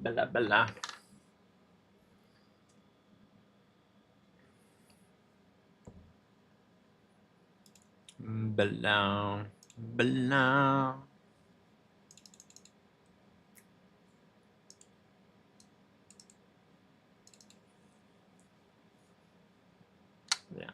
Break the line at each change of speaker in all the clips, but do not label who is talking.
Bella, bella. Bella, bella. Yeah.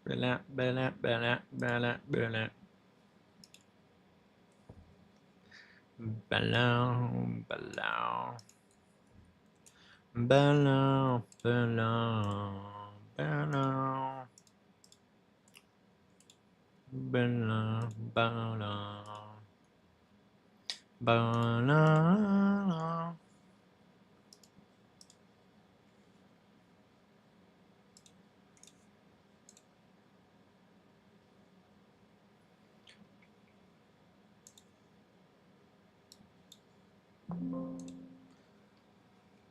Bella, bella, bella, bella, bella. Bella, bella. Bella, bella, bella. Bella, bella. Bella.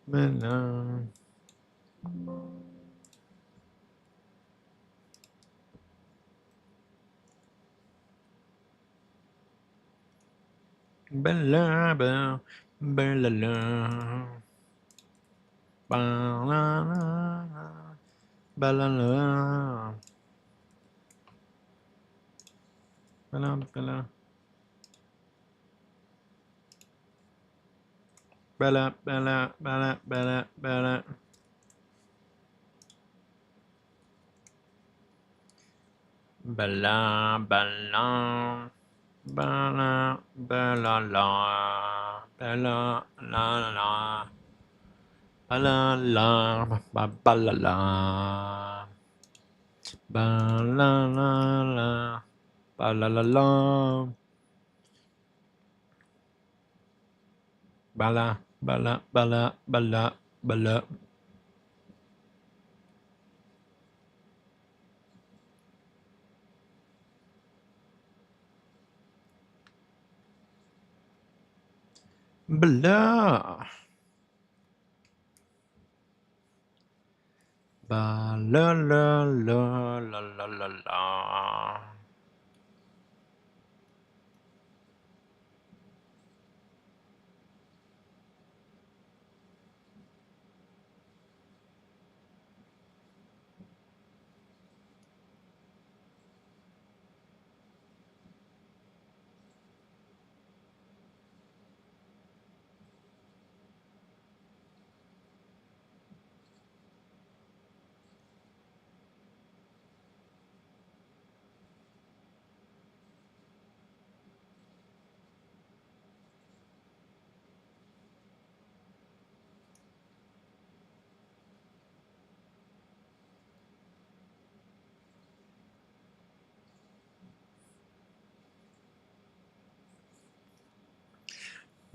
Bella. Bella, bella, bella, bella, bella, bella, bella, bella. Bella, bella, bella, bella, bella. Bella, bella. Bella, bella, la. Bella, la, la, la. Bella, la, ba, bella, la. Bella, la, la. Bella, la, la. Bella, bella, bella, bella, bella. Bella. Ba la la la la la la la.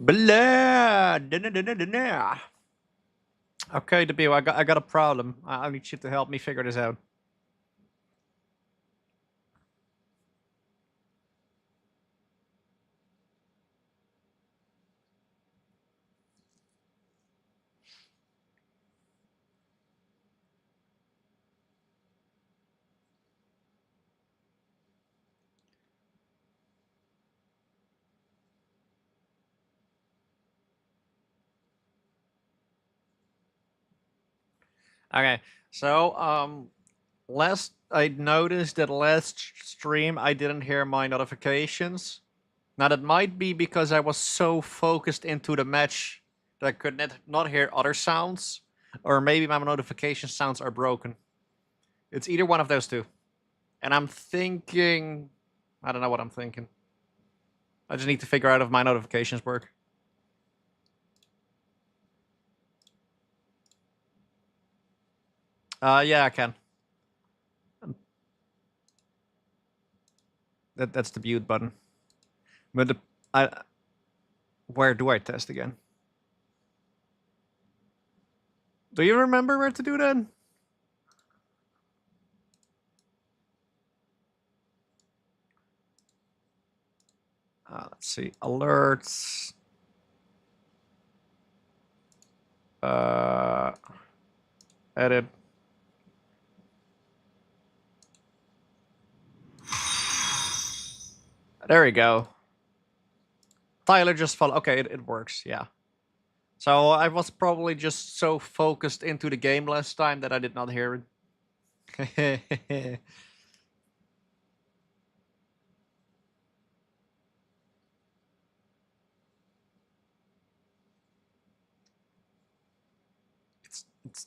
Blah, dinner, dinner, dinner. Okay, Debut, I got a problem. I need you to help me figure this out. Okay, so last I noticed that last stream I didn't hear my notifications. Now that might be because I was so focused into the match that I could not hear other sounds, or maybe my notification sounds are broken. It's either one of those two. And I'm thinking, I don't know what I'm thinking. I just need to figure out if my notifications work. Yeah, I can. That's the mute button. But I, where do I test again? Do you remember where to do that? Let's see. Alerts. Edit. There we go. Tyler just follow. Okay, it works. Yeah. So I was probably just so focused into the game last time that I did not hear it.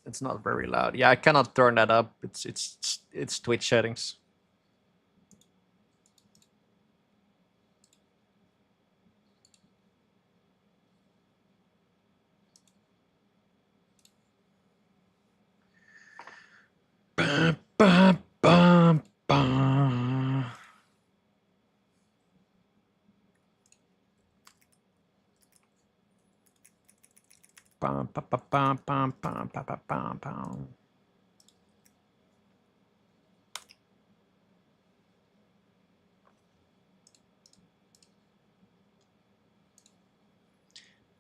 it's not very loud. Yeah, I cannot turn that up. It's Twitch settings. Bum, bum, bum, bum. Bum, bum, bum, bum, bum, bum, bum, bum, bum.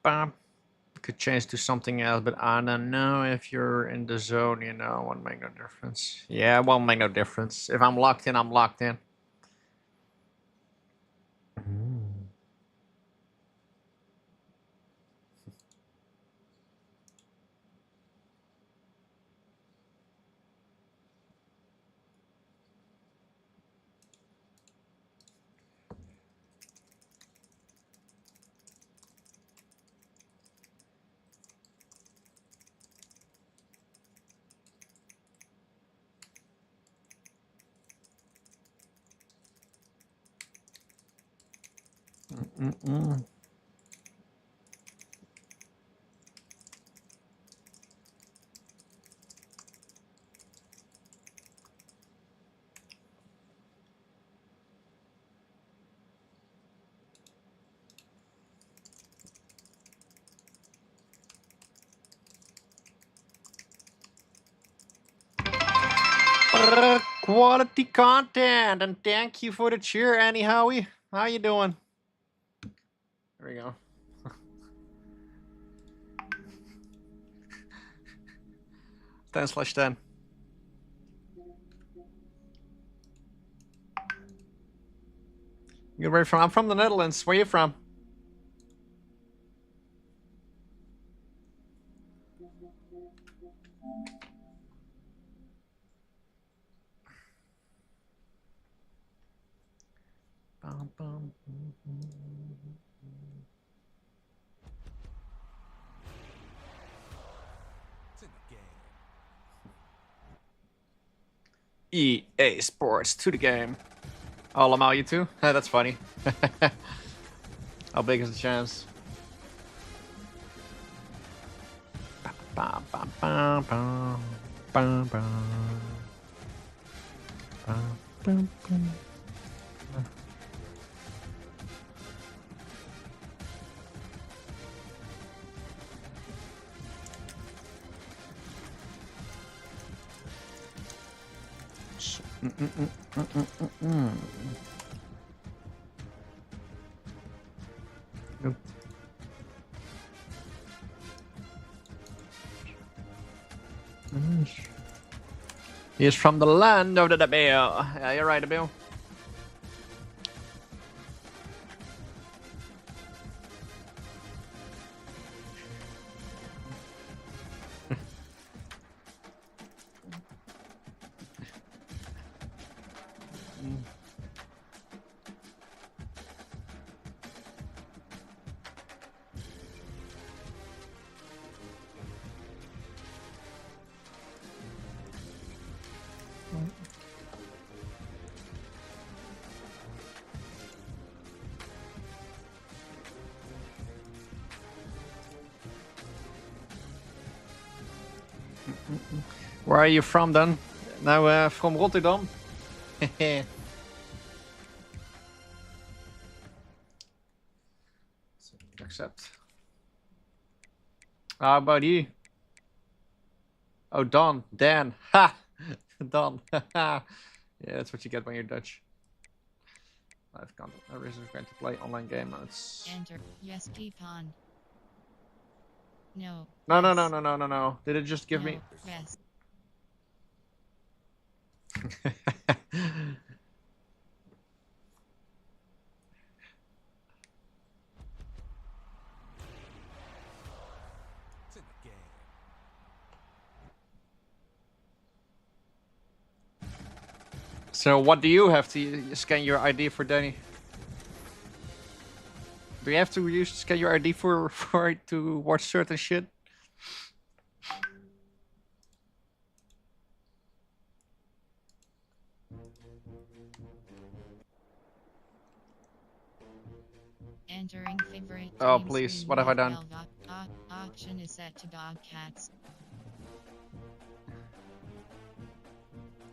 Bum. Could change to something else, but I don't know if you're in the zone, you know, won't make no difference. Yeah, it won't make no difference. If I'm locked in, I'm locked in. Mm-mm. Quality content, and thank you for the cheer, Annie Howie. How you doing? There we go. 10/10. You're where from? I'm from the Netherlands. Where you from? Bum, bum, EA Sports to the game. Oh, Lamau, you too? That's funny. How big is the chance? Bum, bum, bum, bum, bum, bum. Bum, bum, bum. Nope. He's from the land of the Abil. Yeah, you're right, Abil. Where are you from then? Now, from Rotterdam. Accept. How about you? Oh, Don. Dan. Ha! Don. Yeah, that's what you get when you're Dutch. Live content. No reason is going to play online game modes.
Enter. Yes, Pepon. No.
No, no,
yes,
no, no, no, no, no. Did it just give
no,
me...
Yes.
So what do you have to scan your ID for, Danny? Do you have to scan your ID for it to watch certain shit?
Entering favorite.
Oh please, what have I done?
Option is set to dog cats.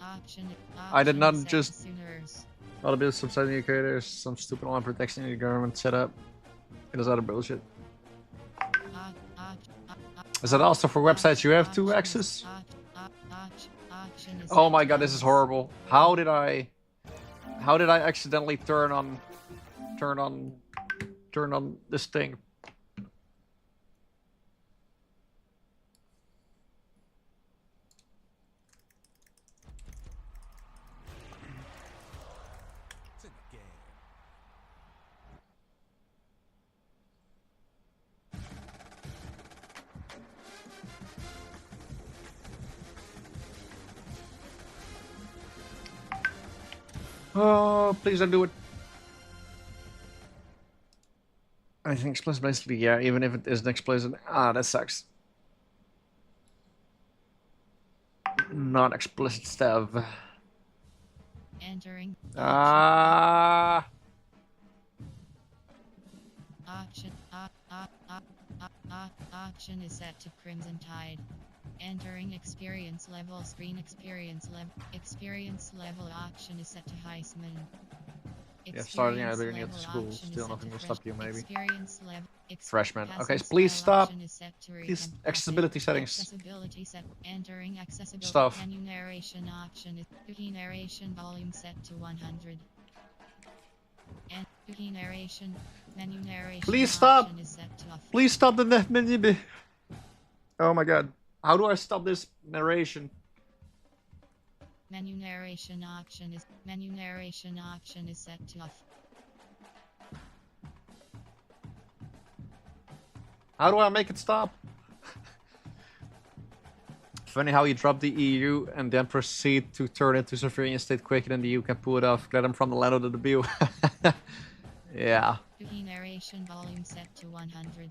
Option
I did not
is set
just.
to Sooners.
All a bit of subsiding UK, there's some stupid online protection in the government set up. It is other bullshit. Is that also for websites you have to access? Oh my god, this is horrible. How did I accidentally turn on this thing? Oh, please don't do it. I think explicit, basically, yeah, even if it isn't explicit. Ah, that sucks. Not explicit stuff.
Entering.
Ah.
Option is set to Crimson Tide. Entering experience level screen experience level option is set to Heisman.
Yeah, starting at the beginning of the school, still nothing will stop you, maybe.
Experience level.
Freshman. Okay, please stop. Please, accessibility settings.
Accessibility set. Entering accessibility.
Stuff.
Menu narration option is Wiki narration volume set to 100. And Wiki narration. Menu narration.
Please stop.
Option is set to off.
Please stop the menu. Oh my god. How do I stop this narration?
Menu narration option is set to off.
How do I make it stop? Funny how you drop the EU and then proceed to turn into surveillance state quicker than the EU can pull it off. Get them from the land of the debut. Yeah.
Wiki narration volume set to 100.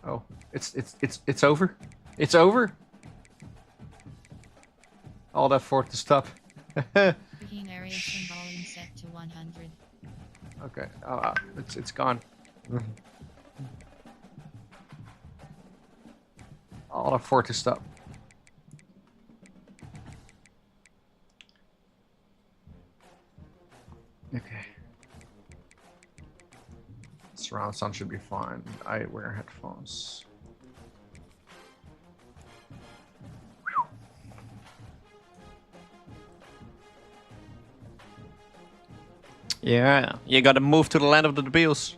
Oh, it's over. It's over. All that for it to stop.
Wiki narration volume set to 100.
Okay. It's gone. All that for it to stop. Okay. Surround sound should be fine. I wear headphones. Yeah, you gotta move to the land of the debiles.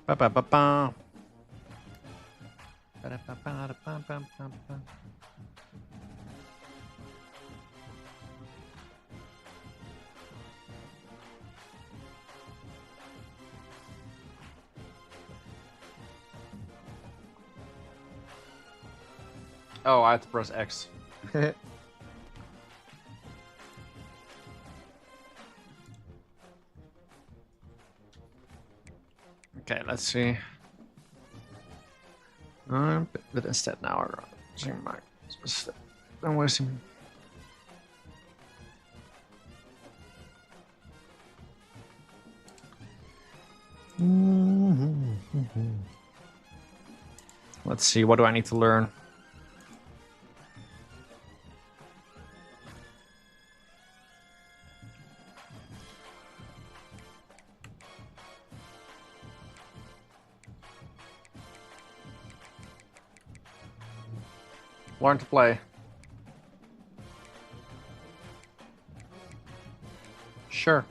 Ba ba ba ba. Ba da ba ba da ba ba ba ba. Oh, I have to press X. Okay, let's see. But instead now I'm using my I'm wasting. Let's see, what do I need to learn? Learn to play. Sure.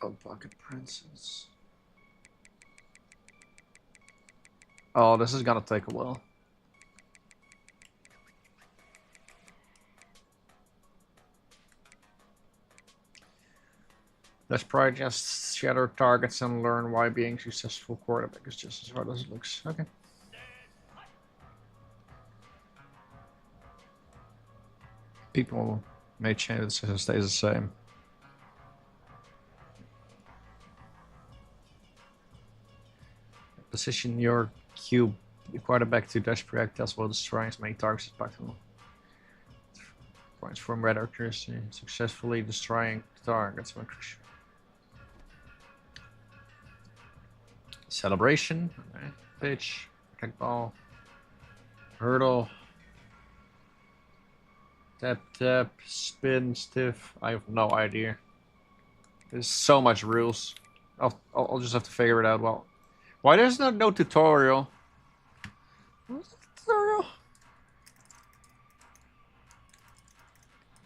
Oh, Pocket Princess. Oh, this is gonna take a while. Let's probably just shatter targets and learn why being successful quarterback is just as hard as it looks. Okay. People may change, it stays the same. Position your cube quarterback to dash projectiles while destroying as many targets as possible. Points from red accuracy, successfully destroying targets when crucial. Celebration, okay. Pitch, kickball, hurdle, tap tap, spin, stiff. I have no idea. There's so much rules. I'll just have to figure it out. Well, why there's no tutorial? What's the tutorial?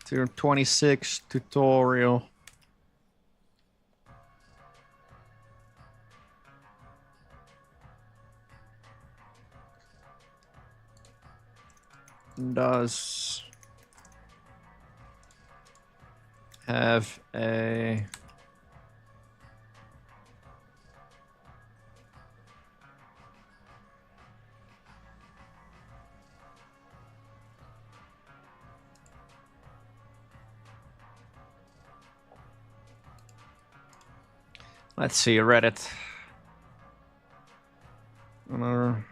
Tier 26 tutorial. Does have a let's see Reddit. Another.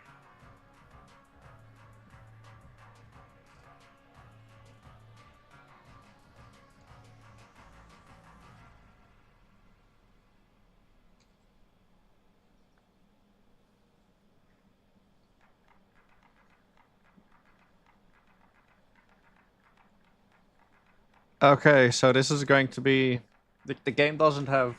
Okay, so this is going to be the game doesn't have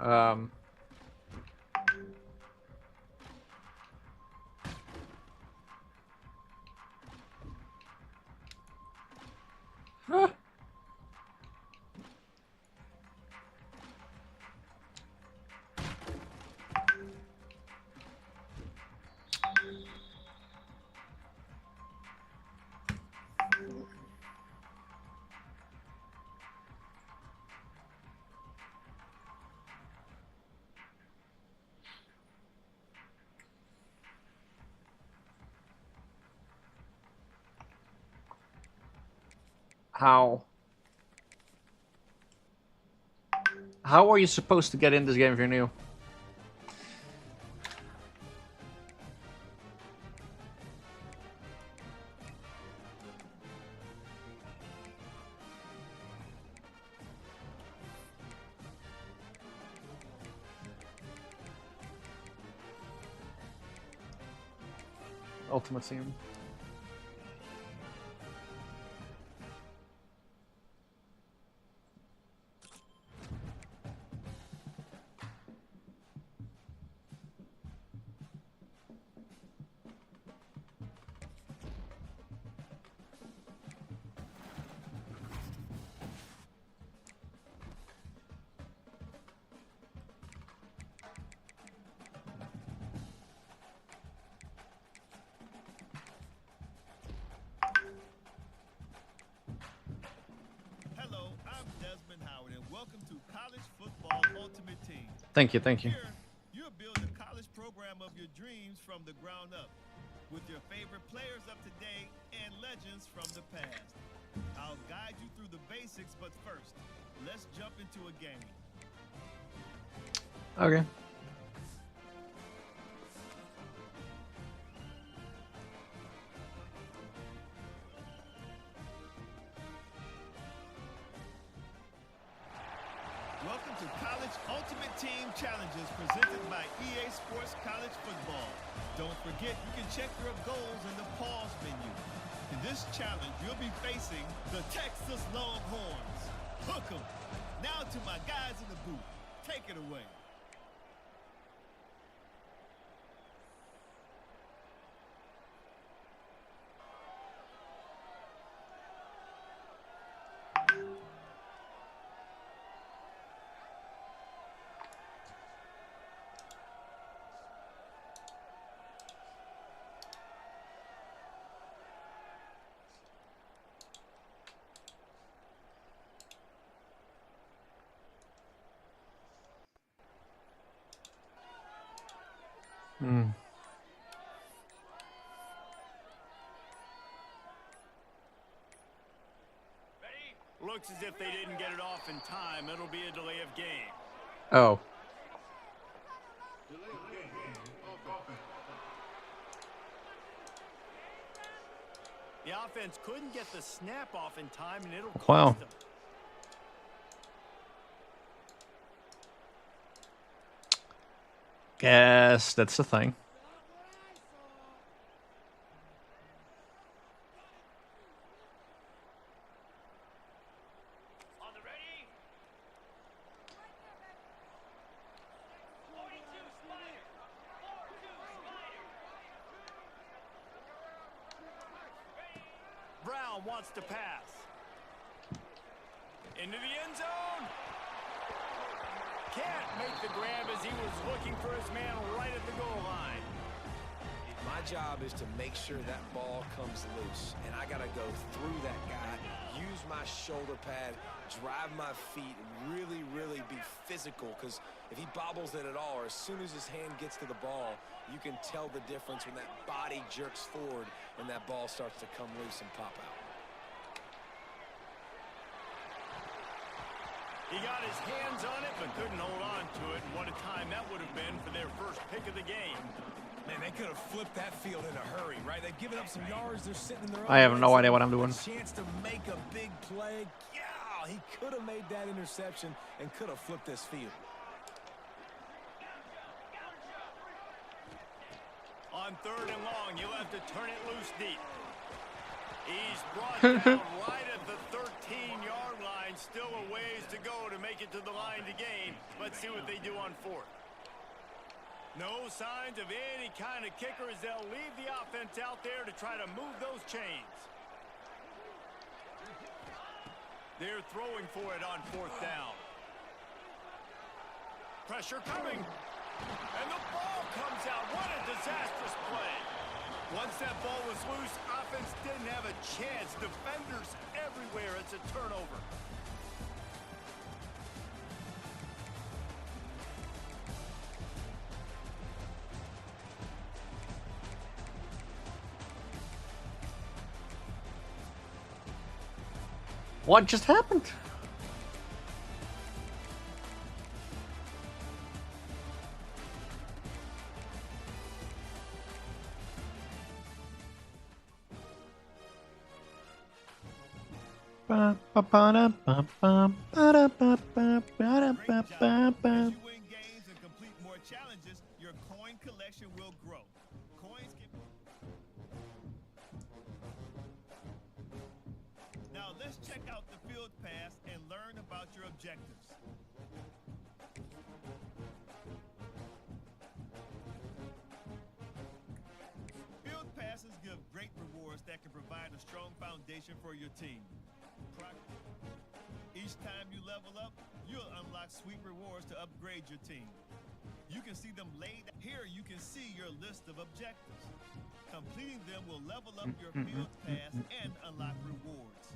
um how are you supposed to get in this game if you're new? Ultimate Team.
Hello, I'm Desmond Howard, and welcome to College Football Ultimate Team.
Thank you, thank you.
Here, you'll build a college program of your dreams from the ground up, with your favorite players of today and legends from the past. I'll guide you through the basics, but first, let's jump into a game.
Okay.
Welcome to College Ultimate Team Challenges presented by EA Sports College Football. Don't forget, you can check your goals in the pause menu. In this challenge, you'll be facing the Texas Longhorns. Hook 'em. Now to my guys in the booth. Take it away.
Looks as if they didn't get it off in time. It'll be a delay of game.
Oh.
The offense couldn't get the snap off in time, and it'll
Wow.
cost them.
Guess that's the thing.
On the ready? 42 Spider. 4-2 Spider. Brown wants to pass. Into the end zone. Can't make the grab as he was looking for his man right at the goal line.
My job is to make sure that ball comes loose, and I got to go through that guy, use my shoulder pad, drive my feet, and really, really be physical, because if he bobbles it at all, or as soon as his hand gets to the ball, you can tell the difference when that body jerks forward and that ball starts to come loose and pop out.
He got his hands on it, but couldn't hold on to it. And what a time that would have been for their first pick of the game.
Man, they could have flipped that field in a hurry, right? They've given up some yards. They're sitting in their own
I have no
red
idea
zone.
what I'm doing.
A chance to make a big play. Yeah, he could have made that interception and could have flipped this field.
On 3rd and long, you'll have to turn it loose deep. He's brought down right at the 13-yard line. Still a ways to go to make it to the line to gain. Let's see what they do on 4th. No signs of any kind of kicker as they'll leave the offense out there to try to move those chains. They're throwing for it on 4th down. Pressure coming. And the ball comes out. What a disastrous play. Once that ball was loose, offense didn't have a chance. Defenders everywhere. It's a turnover.
What just happened?
Great job. As you win games and complete more challenges, your coin collection will grow. Coins can... Now let's check out the field pass and learn about your objectives. Field passes give great rewards that can provide a strong foundation for your team. Each time you level up, you'll unlock sweet rewards to upgrade your team. You can see them laid out. Here you can see your list of objectives. Completing them will level up your field pass and unlock rewards.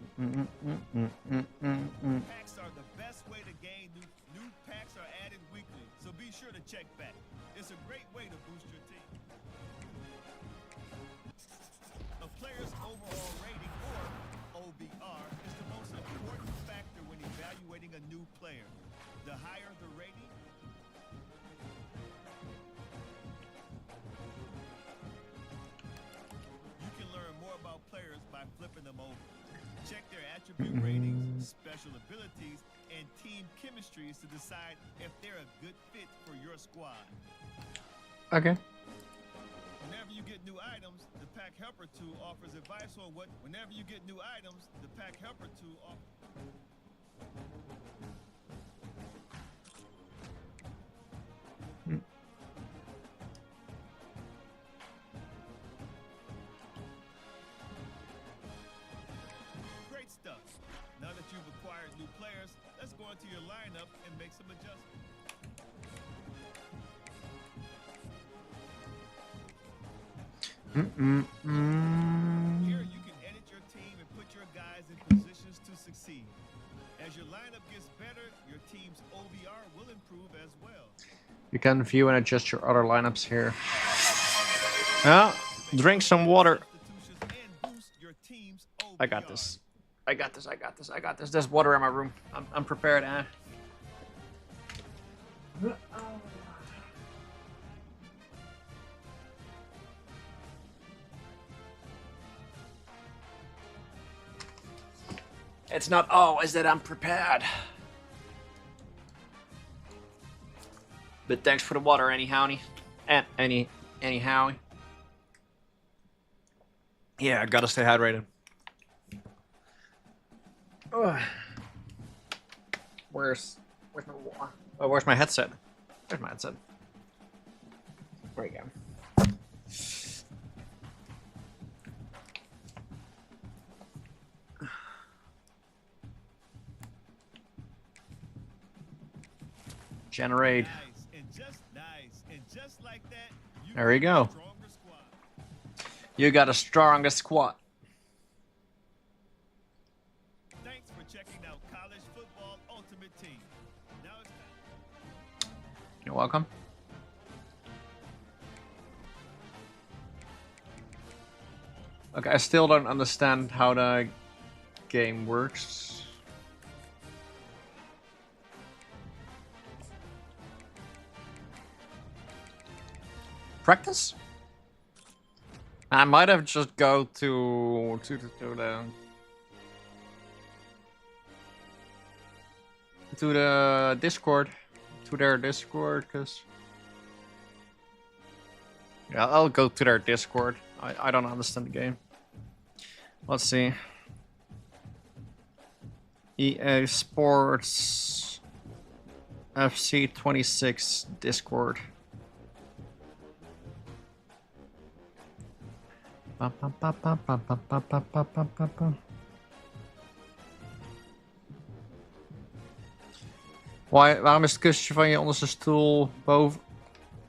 Packs are the best way to gain new packs are added weekly, so be sure to check back. It's a great way to boost your team. A player's overall rating, or OBR, is the most important factor when evaluating a new player. The higher the rating, you can learn more about players by flipping them over. Check their attribute ratings, special abilities, and team chemistries to decide if they're a good fit for your squad.
Okay.
Whenever you get new items, the Pack Helper tool offers advice on what. Whenever you get new items, the Pack Helper tool offers. Great stuff. Now that you've acquired new players, let's go into your lineup and make some adjustments. Here you can edit your team and put your guys in positions to succeed. As your lineup gets better, your team's OVR will improve as well.
You can view and adjust your other lineups here. Yeah, drink some water.
Substitutions and boost your team's
I got
OVR.
this. I got this. I got this. I got this. There's water in my room. I'm prepared, eh? It's not always that I'm prepared. But thanks for the water, anyhow. Anyhow. Yeah, I gotta stay hydrated. Ugh. Where's my water? Oh, where's my headset? Where's my headset? There you go. Generate.
Nice and just like that,
There you go.
got a stronger squad.
You got a strongest squad.
Thanks for checking out College Football Ultimate Team. Now it's time.
You're welcome. Okay, I still don't understand how the game works. Practice? I might have just go to the Discord, to their Discord, cause yeah, I'll go to their Discord. I don't understand the game. Let's see. EA Sports FC 26 Discord. Waarom is het kussentje van je onderste stoel boven?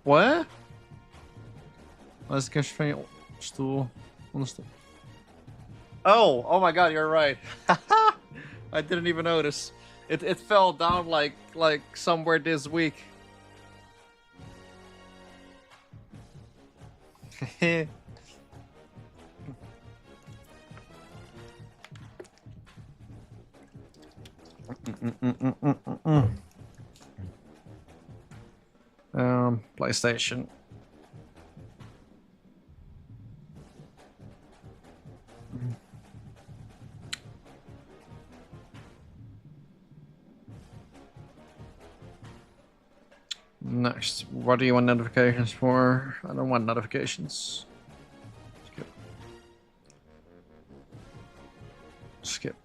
What? Wat is het kussentje van je stoel onderste? Oh my god, you're right. I didn't even notice. It fell down like somewhere this week. PlayStation. Next, what do you want notifications for? I don't want notifications. Skip. Skip.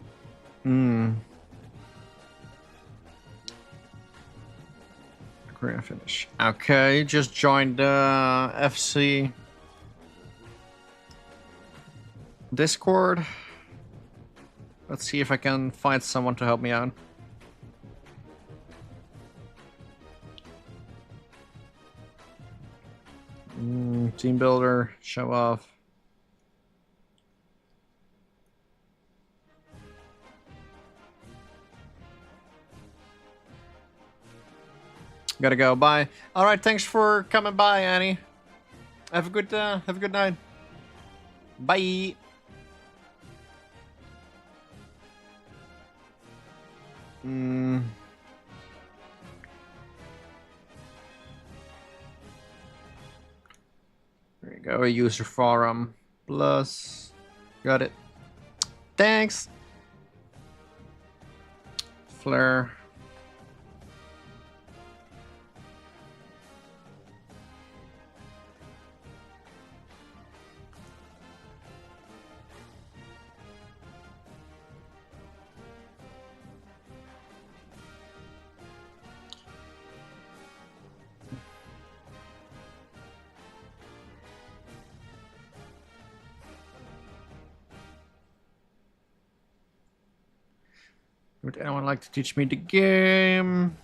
Career finish. Okay, just joined the FC Discord. Let's see if I can find someone to help me out. Team builder, show off. Gotta go. Bye. All right. Thanks for coming by, Annie. Have a good night. Bye. There you go. User forum plus. Got it. Thanks. Flare. Would anyone like to teach me the game?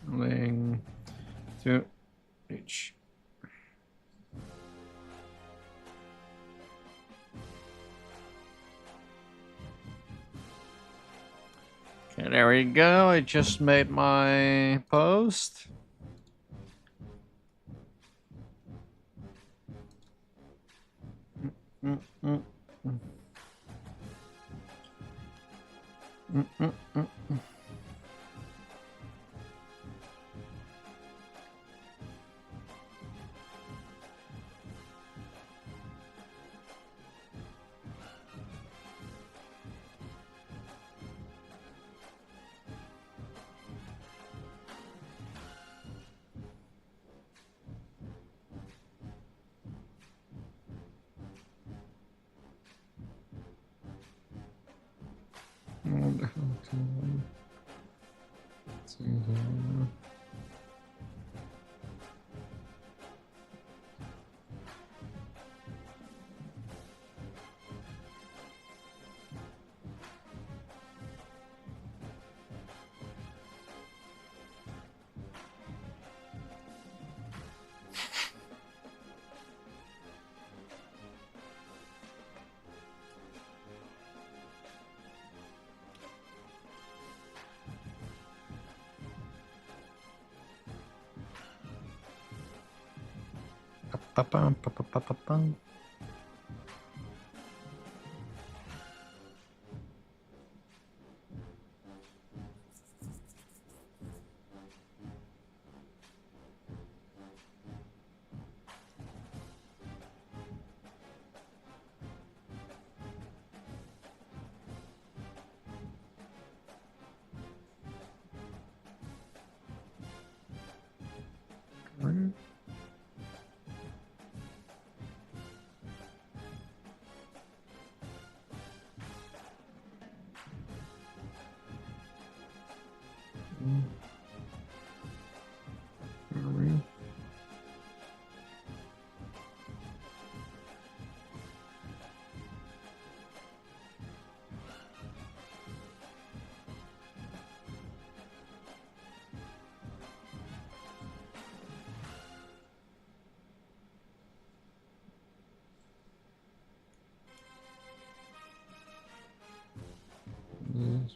Link to each. Okay, there we go. I just made my post. Mm, mm, mm. Mm, mm, mm, mm. What the hell do I see here? Pa-pam, pa-pa-pa-pa-pam. Yes.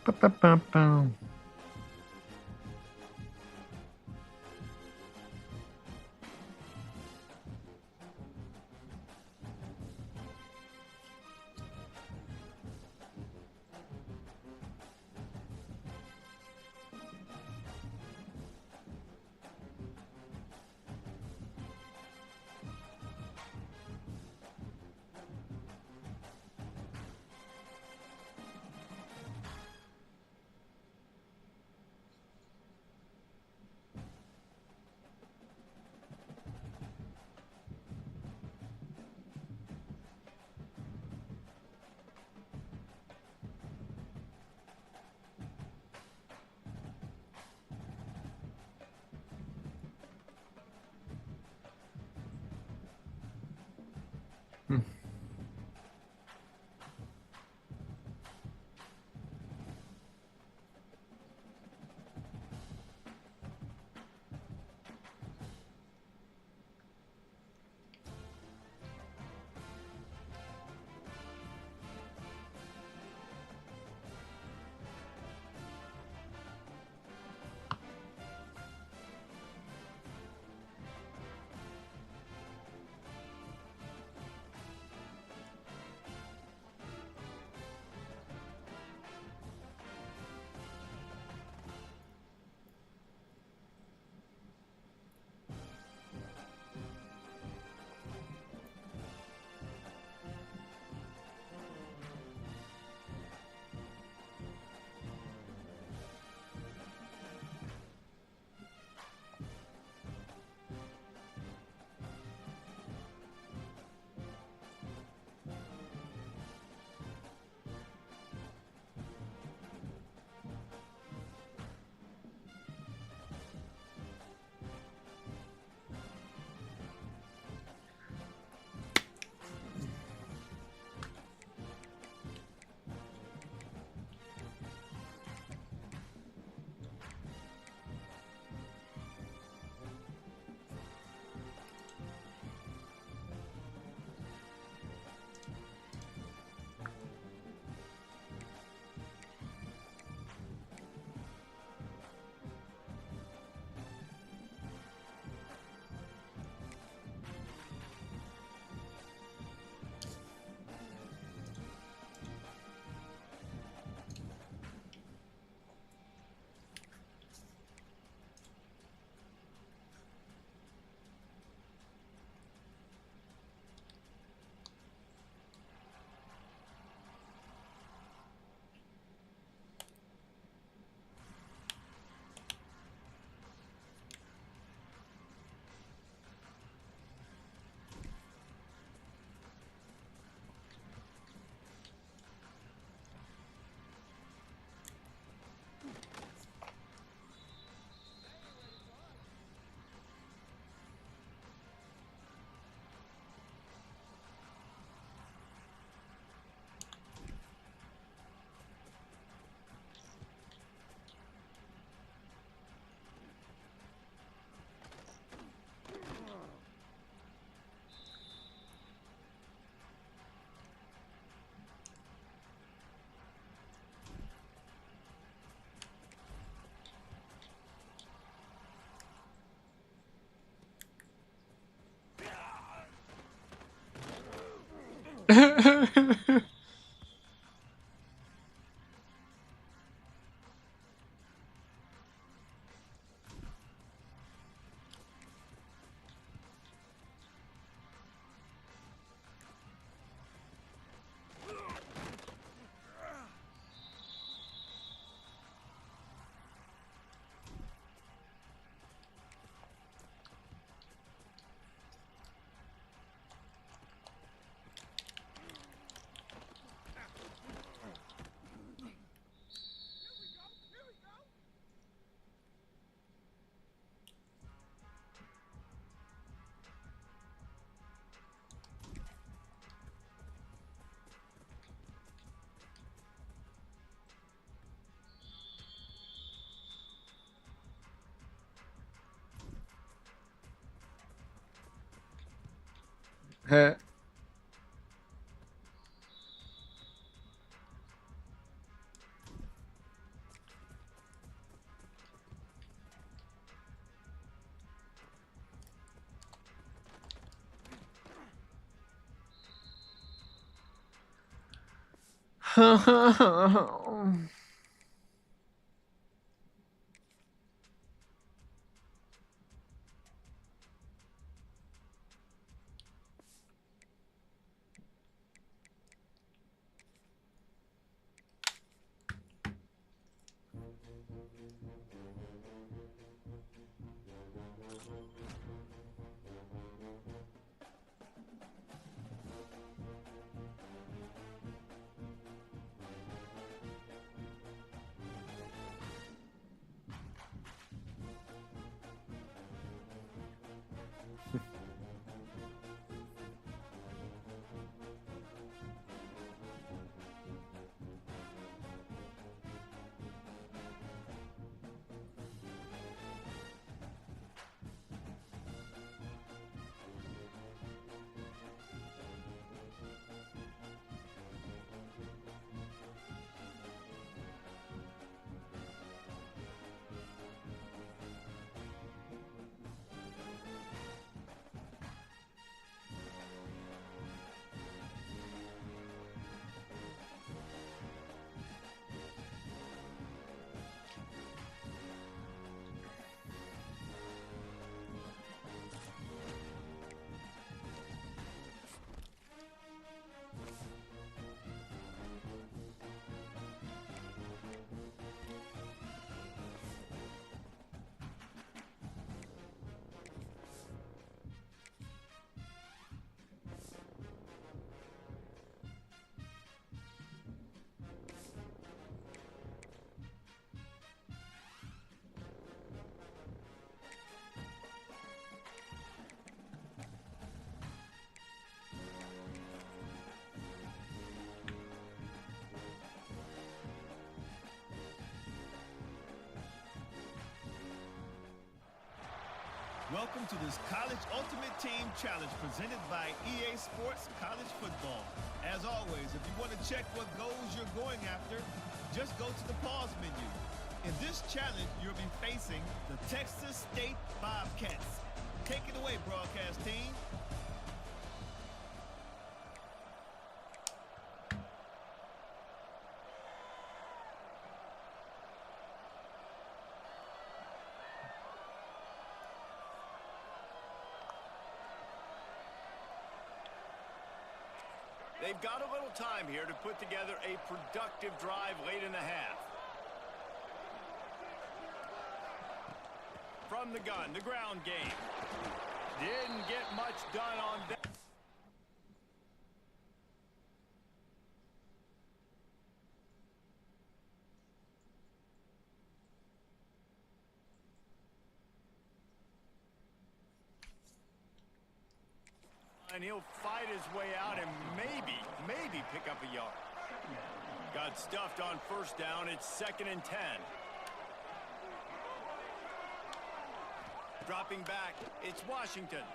Ba-ba-ba-ba. Huh.
Welcome to this College Ultimate Team Challenge presented by EA Sports College Football. As always, if you want to check what goals you're going after, just go to the pause menu. In this challenge, you'll be facing the Texas State Bobcats. Take it away, broadcast team.
They've got a little time here to put together a productive drive late in the half. From the gun, the ground game. Didn't get much done on that. And he'll fight his way out and maybe pick up a yard. Got stuffed on first down. It's 2nd and 10. Dropping back, it's Washington.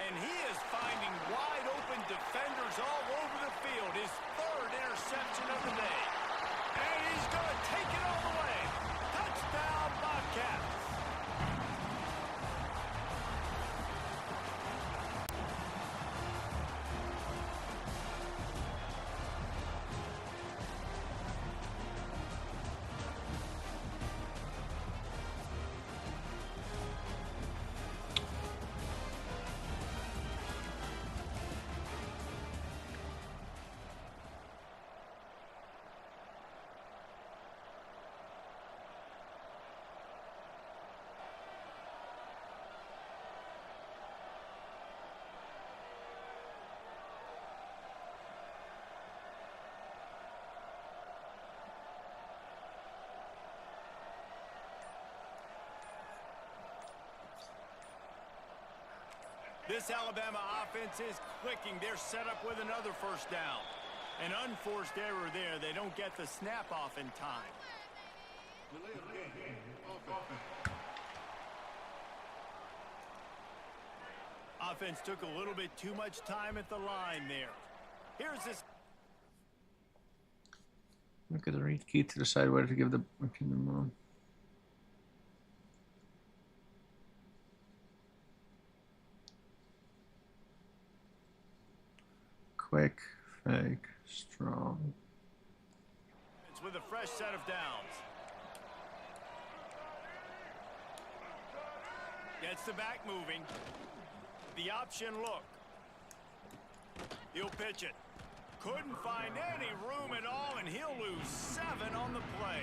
And he is finding wide open defenders all over the field. His 3rd interception of the day. And he's going to take it all the way. Touchdown, Bobcats. This Alabama offense is clicking. They're set up with another first down. An unforced error there. They don't get the snap off in time. Offense took a little bit too much time at the line there. Here's this.
Look at the read key to decide whether to give the quick, fake, strong.
with a fresh set of downs. Gets the back moving. The option look. He'll pitch it. Couldn't find any room at all, and he'll lose 7 on the play.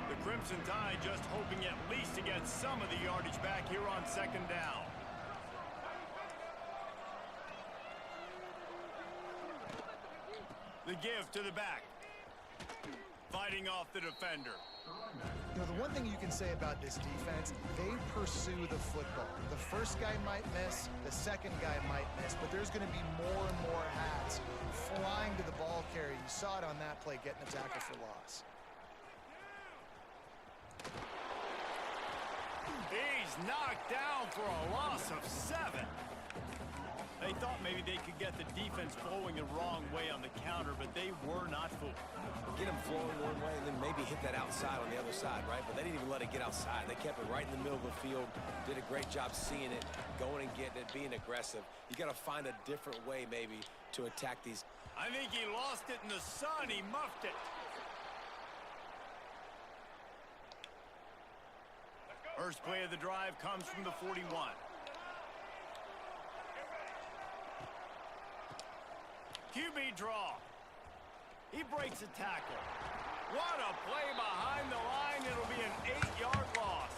The Crimson Tide just hoping at least to get some of the yardage back here on 2nd down. The give to the back. Fighting off the defender.
You know, the one thing you can say about this defense, they pursue the football. The first guy might miss, the second guy might miss, but there's going to be more and more hats flying to the ball carrier. You saw it on that play, getting a tackle for loss.
He's knocked down for a loss of 7. They thought maybe they could get the defense flowing the wrong way on the counter, but they were not fooled.
Get them flowing one way and then maybe hit that outside on the other side, right? But they didn't even let it get outside. They kept it right in the middle of the field, did a great job seeing it, going and getting it, being aggressive. You got to find a different way maybe to attack these.
I think he lost it in the sun. He muffed it. First play of the drive comes from the 41. QB draw. He breaks a tackle. What a play behind the line. It'll be an 8-yard loss.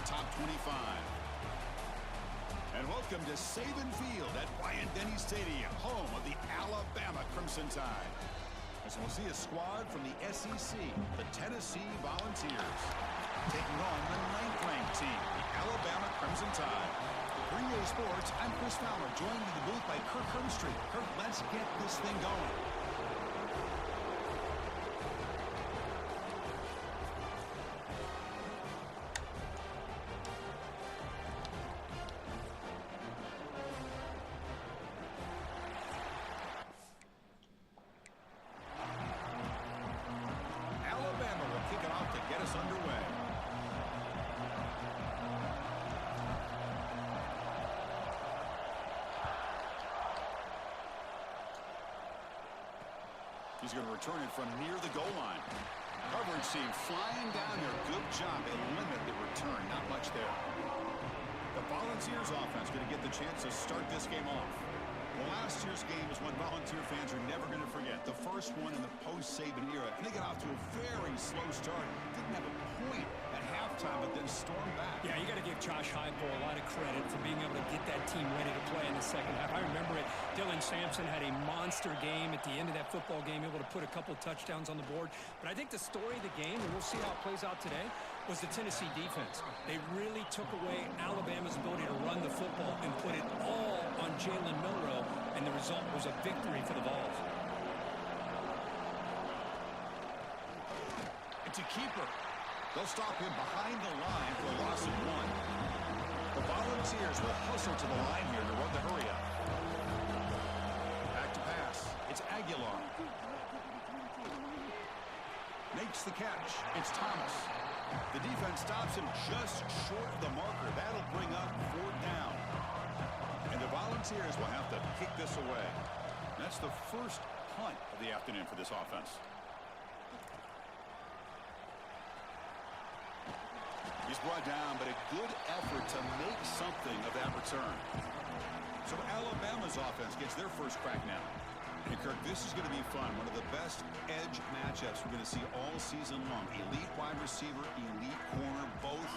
top 25. And welcome to Saban Field at Bryant-Denny Stadium, home of the Alabama Crimson Tide. As we'll see a squad from the SEC, the Tennessee Volunteers, taking on the 9th-ranked team, the Alabama Crimson Tide. For EA Sports, I'm Chris Fowler, joined in the booth by Kirk Hermstreet. Kirk, let's get this thing going. Alabama will kick it off to get us underway. He's going to return it from near the goal line. Coverage team flying down there. Good job. They limit the return. Not much there. The Volunteers offense going to get the chance to start this game off. Well, last year's game is one Volunteer fans are never going to forget. The first one in the post-Saban era. And they got off to a very slow start. Didn't have a point at halftime, but then stormed back.
Yeah, you got to give Josh Heupel a lot of credit for being able to get that team ready to play in the second half. I remember it. Dylan Sampson had a monster game at the end of that football game, able to put a couple touchdowns on the board. But I think the story of the game, and we'll see how it plays out today, was the Tennessee defense. They really took away Alabama's ability to run the football and put it all on Jalen Milroe, and the result was a victory for the Vols.
It's a keeper. They'll stop him behind the line for a loss of 1. The Volunteers will hustle to the line here to run the hurry up. Back to pass. It's Aguilar. Makes the catch. It's Thomas. The defense stops him just short of the marker. That'll bring up 4th down. And the Volunteers will have to kick this away. That's the first punt of the afternoon for this offense. He's brought down, but a good effort to make something of that return. So Alabama's offense gets their first crack now. And Kirk, this is going to be fun. One of the best edge matchups we're going to see all season long. Elite wide receiver, elite corner, both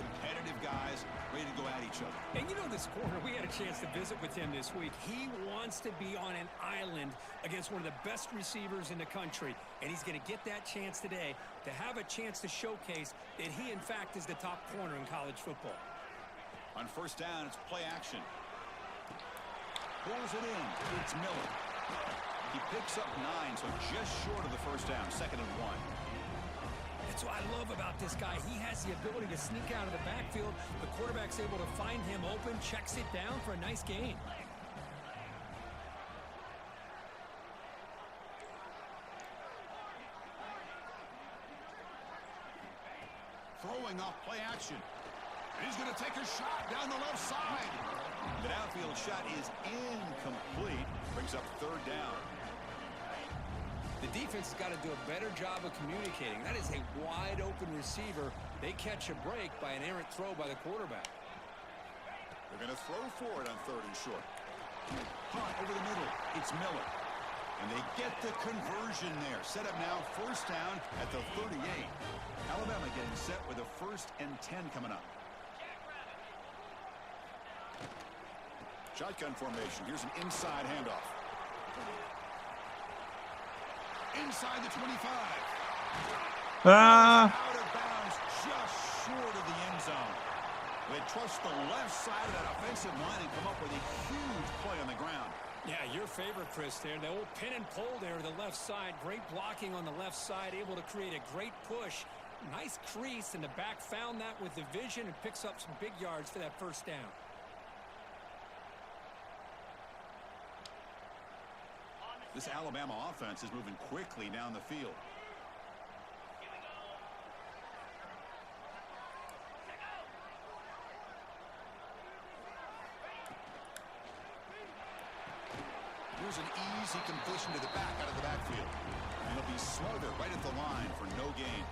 competitive guys ready to go at each other.
And you know this corner, we had a chance to visit with him this week. He wants to be on an island against one of the best receivers in the country. And he's going to get that chance today to have a chance to showcase that he, in fact, is the top corner in college football.
On first down, it's play action. Pulls it in. It's Miller. He picks up 9, so just short of the first down, 2nd and 1.
That's what I love about this guy. He has the ability to sneak out of the backfield. The quarterback's able to find him open, checks it down for a nice gain.
Throwing off play action. He's going to take a shot down the left side. The downfield shot is incomplete. Brings up 3rd down.
The defense has got to do a better job of communicating. That is a wide-open receiver. They catch a break by an errant throw by the quarterback.
They're going to throw for it on 3rd and short. Punt over the middle. It's Miller. And they get the conversion there. Set up now, 1st down at the 38. Alabama getting set with a 1st and 10 coming up. Shotgun formation. Here's an inside handoff. Inside the 25. Out of bounds, just short of the end zone. They trust the left side of that offensive line and come up with a huge play on the ground.
Yeah, your favorite, Chris, there. The old pin and pull there to the left side. Great blocking on the left side, able to create a great push. Nice crease, and the back found that with the vision and picks up some big yards for that 1st down.
This Alabama offense is moving quickly down the field. Here's an easy completion to the back out of the backfield. And it'll be Slaughter right at the line for no gain.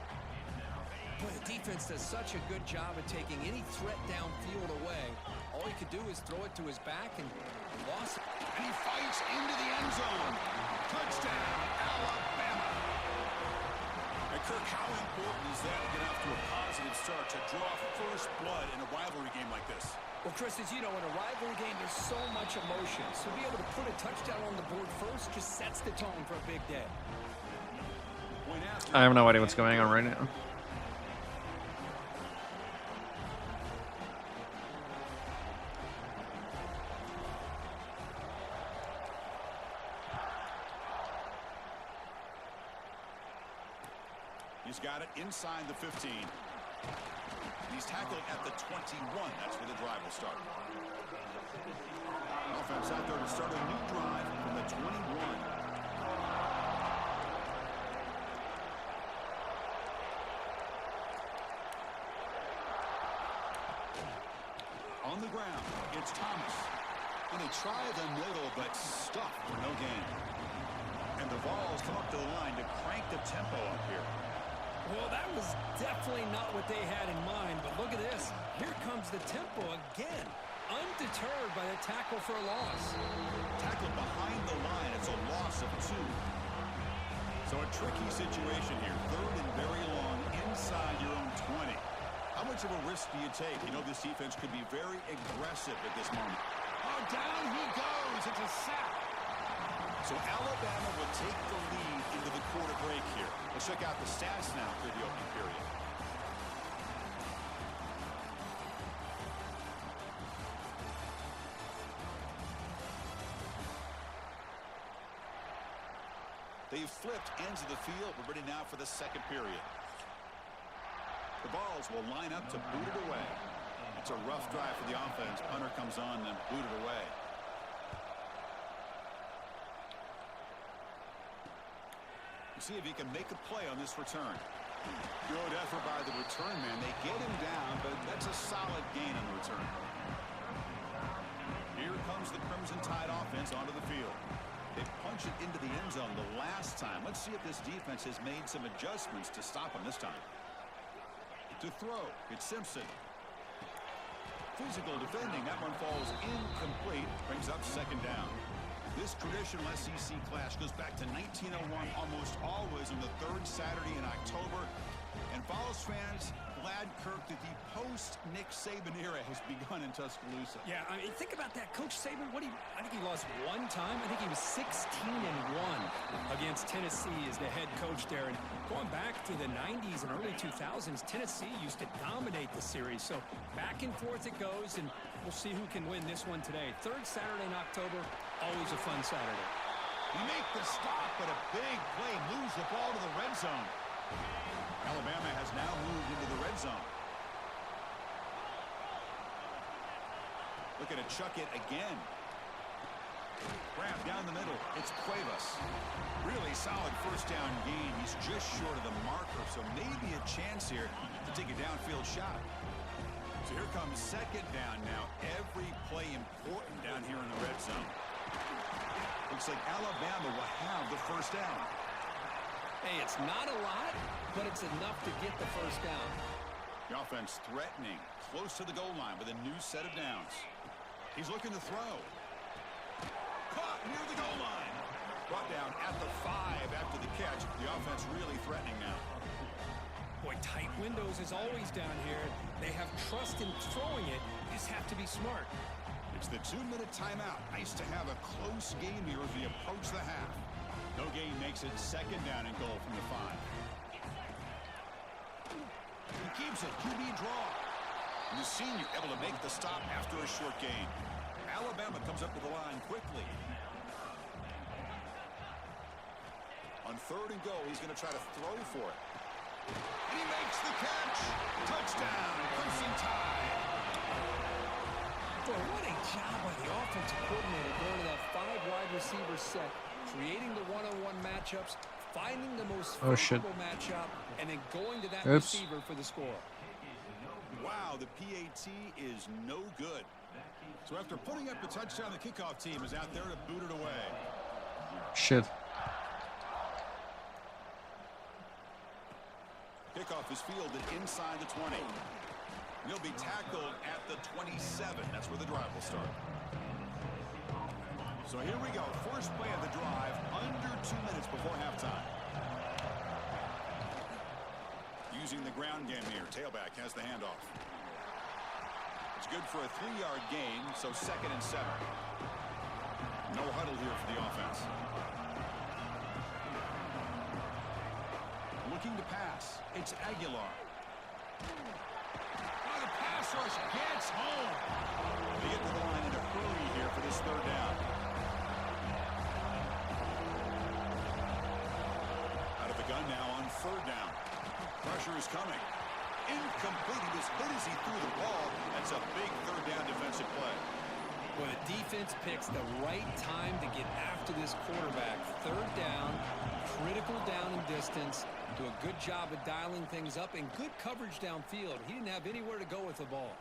Boy, the defense does such a good job of taking any threat downfield away. All he could do is throw it to his back and lost it.
And he fights into the end zone. Touchdown, Alabama. And Kirk, how important is that to get off to a positive start, to draw first blood in a rivalry game like this?
Well, Chris, as you know, in a rivalry game, there's so much emotion. So to be able to put a touchdown on the board first just sets the tone for a big day.
I have no idea what's going on right now.
He's got it inside the 15. He's tackled at the 21. That's where the drive will start. Offense out there to start a new drive from the 21. On the ground, it's Thomas. And they try the middle, but stuffed for no gain. And the Vols come up to the line to crank the tempo up here.
Well, that was definitely not what they had in mind, but look at this. Here comes the tempo again. Undeterred by the tackle for a loss.
Tackled behind the line. It's a loss of 2. So a tricky situation here. Third and very long inside your own 20. How much of a risk do you take? You know this defense could be very aggressive at this moment. Oh, down he goes. It's a sack. So Alabama will take the lead into the quarter break here. Let's check out the stats now for the opening period. They've flipped ends of the field. We're ready now for the second period. The Vols will line up to boot it away. It's a rough drive for the offense. Punter comes on and boot it away. See if he can make a play on this return. Good effort by the return man. They get him down, but that's a solid gain on the return. Here comes the Crimson Tide offense onto the field. They punch it into the end zone the last time. Let's see if this defense has made some adjustments to stop him this time. To throw, it's Simpson. Physical defending. That one falls incomplete. Brings up second down. This traditional SEC clash goes back to 1901, almost always on the third Saturday in October. And Vols fans, glad, Kirk, that the post-Nick Saban era has begun in Tuscaloosa.
Yeah, I mean, think about that. Coach Saban, I think he lost one time. I think he was 16-1 against Tennessee as the head coach there. And going back to the 90s and early 2000s, Tennessee used to dominate the series. So back and forth it goes, and we'll see who can win this one today. Third Saturday in October, always a fun Saturday.
You make the stop, but a big play moves the ball to the red zone. Alabama has now moved into the red zone. Looking to chuck it again. Grab down the middle. It's Cuevas. Really solid first down gain. He's just short of the marker, so maybe a chance here to take a downfield shot. So here comes second down now. Every play important down here in the red zone. Looks like Alabama will have the first down.
Hey, it's not a lot, but it's enough to get the first down.
The offense threatening, close to the goal line with a new set of downs. He's looking to throw. Caught near the goal line. Brought down at the 5 after the catch. The offense really threatening now.
Boy, tight windows as always down here. They have trust in throwing it. You just have to be smart.
It's the 2-minute timeout. Nice to have a close game here as we approach the half. No gain makes it second down and goal from the 5. He keeps it. QB draw. And the senior able to make the stop after a short gain. Alabama comes up to the line quickly. On third and goal, he's going to try to throw for it. And he makes the catch. Touchdown, Crimson Tide.
Boy, what a job by the offensive coordinator going to that 5-wide receiver set, creating the one-on-one matchups, finding the most favorable matchup, and then going to that receiver for the score.
Wow, the PAT is no good. So after putting up the touchdown, the kickoff team is out there to boot it away.
Shit.
Kickoff is fielded inside the 20. He'll be tackled at the 27. That's where the drive will start. So here we go. First play of the drive under 2 minutes before halftime. using the ground game here. Tailback has the handoff. It's good for a 3-yard gain, so 2nd and 7. No huddle here for the offense. Looking to pass. It's Aguilar. The pass rush gets home. They get to the line in a hurry here for this 3rd down. Out of the gun now on 3rd down. Pressure is coming. Incomplete. He was hit as he threw the ball. That's a big 3rd down defensive play.
Well, the defense picks the right time to get after this quarterback. 3rd down, critical down and distance. Do a good job of dialing things up and good coverage downfield. He didn't have anywhere to go with the ball.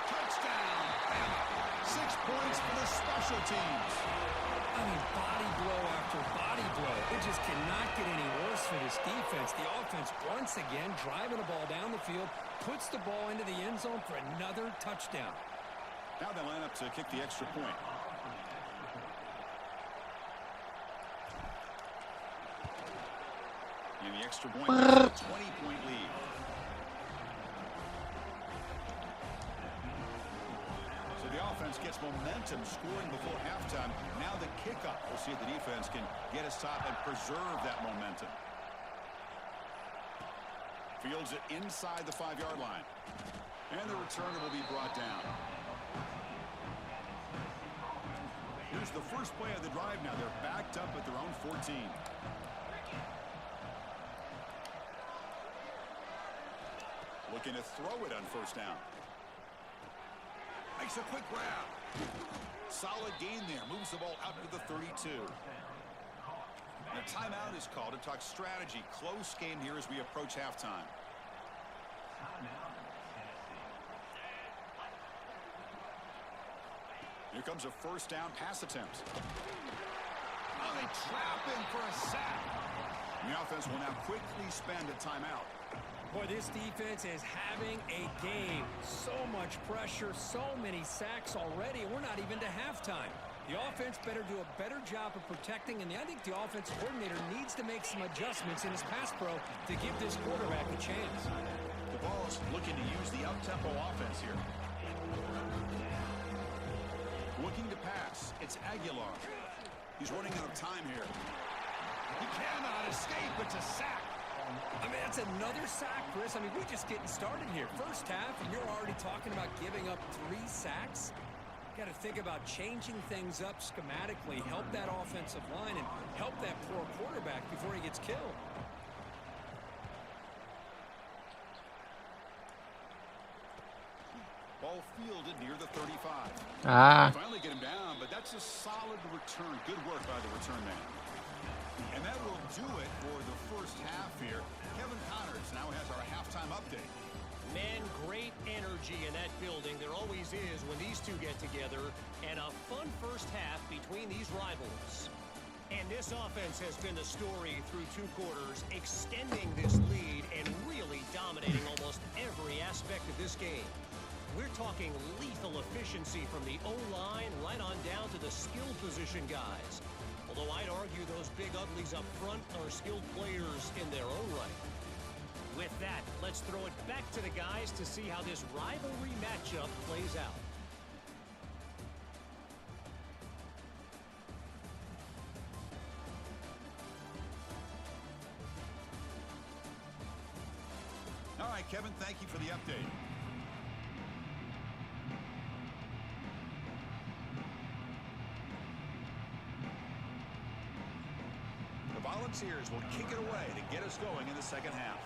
Touchdown, Bama. 6 points for the special teams.
I mean, body blow after body blow. It just cannot get any worse for this defense. The offense, once again, driving the ball down the field, puts the ball into the end zone for another touchdown.
Now they line up to kick the extra point. And the extra point is a 20-point lead. So the offense gets momentum scoring before halftime. Now the kickoff. We'll see if the defense can get a stop and preserve that momentum. Fields it inside the 5-yard line. And the returner will be brought down. Here's the first play of the drive now. They're backed up at their own 14. Looking to throw it on 1st down. Makes a quick grab. Solid gain there. Moves the ball out to the 32. And a timeout is called to talk strategy. Close game here as we approach halftime. Here comes a 1st down pass attempt. Oh, they trap him for a sack. The offense will now quickly spend a timeout.
Boy, this defense is having a game. So much pressure, so many sacks already, and we're not even to halftime. The offense better do a better job of protecting, and I think the offensive coordinator needs to make some adjustments in his pass pro to give this quarterback a chance.
The Vols looking to use the up-tempo offense here. Looking to pass. It's Aguilar. He's running out of time here. He cannot escape. It's a sack.
I mean, that's another sack, Chris. I mean, we're just getting started here. First half, and you're already talking about giving up 3 sacks. Got to think about changing things up schematically, help that offensive line, and help that poor quarterback before he gets killed.
Ball fielded near the 35. Finally get him down, but that's a solid return. Good work by the return man. And that will do it for the first half here. Kevin Connors now has our halftime update.
Man, great energy in that building. There always is when these two get together. And a fun first half between these rivals. And this offense has been the story through 2 quarters, extending this lead and really dominating almost every aspect of this game. We're talking lethal efficiency from the O-line right on down to the skill position guys. Although I'd argue those big uglies up front are skilled players in their own right. With that, let's throw it back to the guys to see how this rivalry matchup plays out.
All right, Kevin, thank you for the update. The Volunteers will kick it away to get us going in the second half.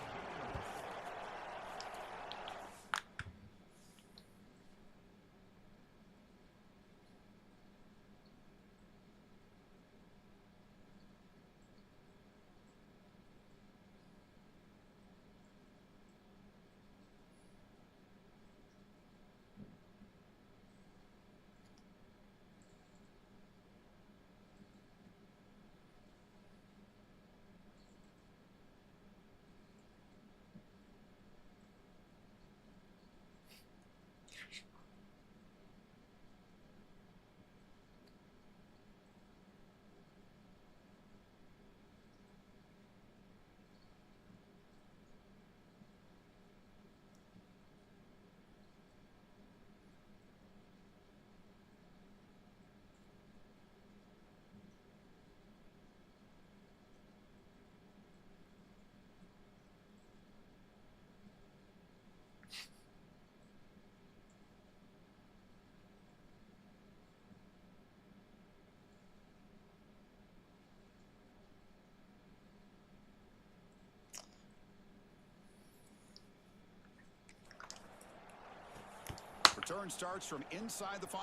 return starts from inside the 5.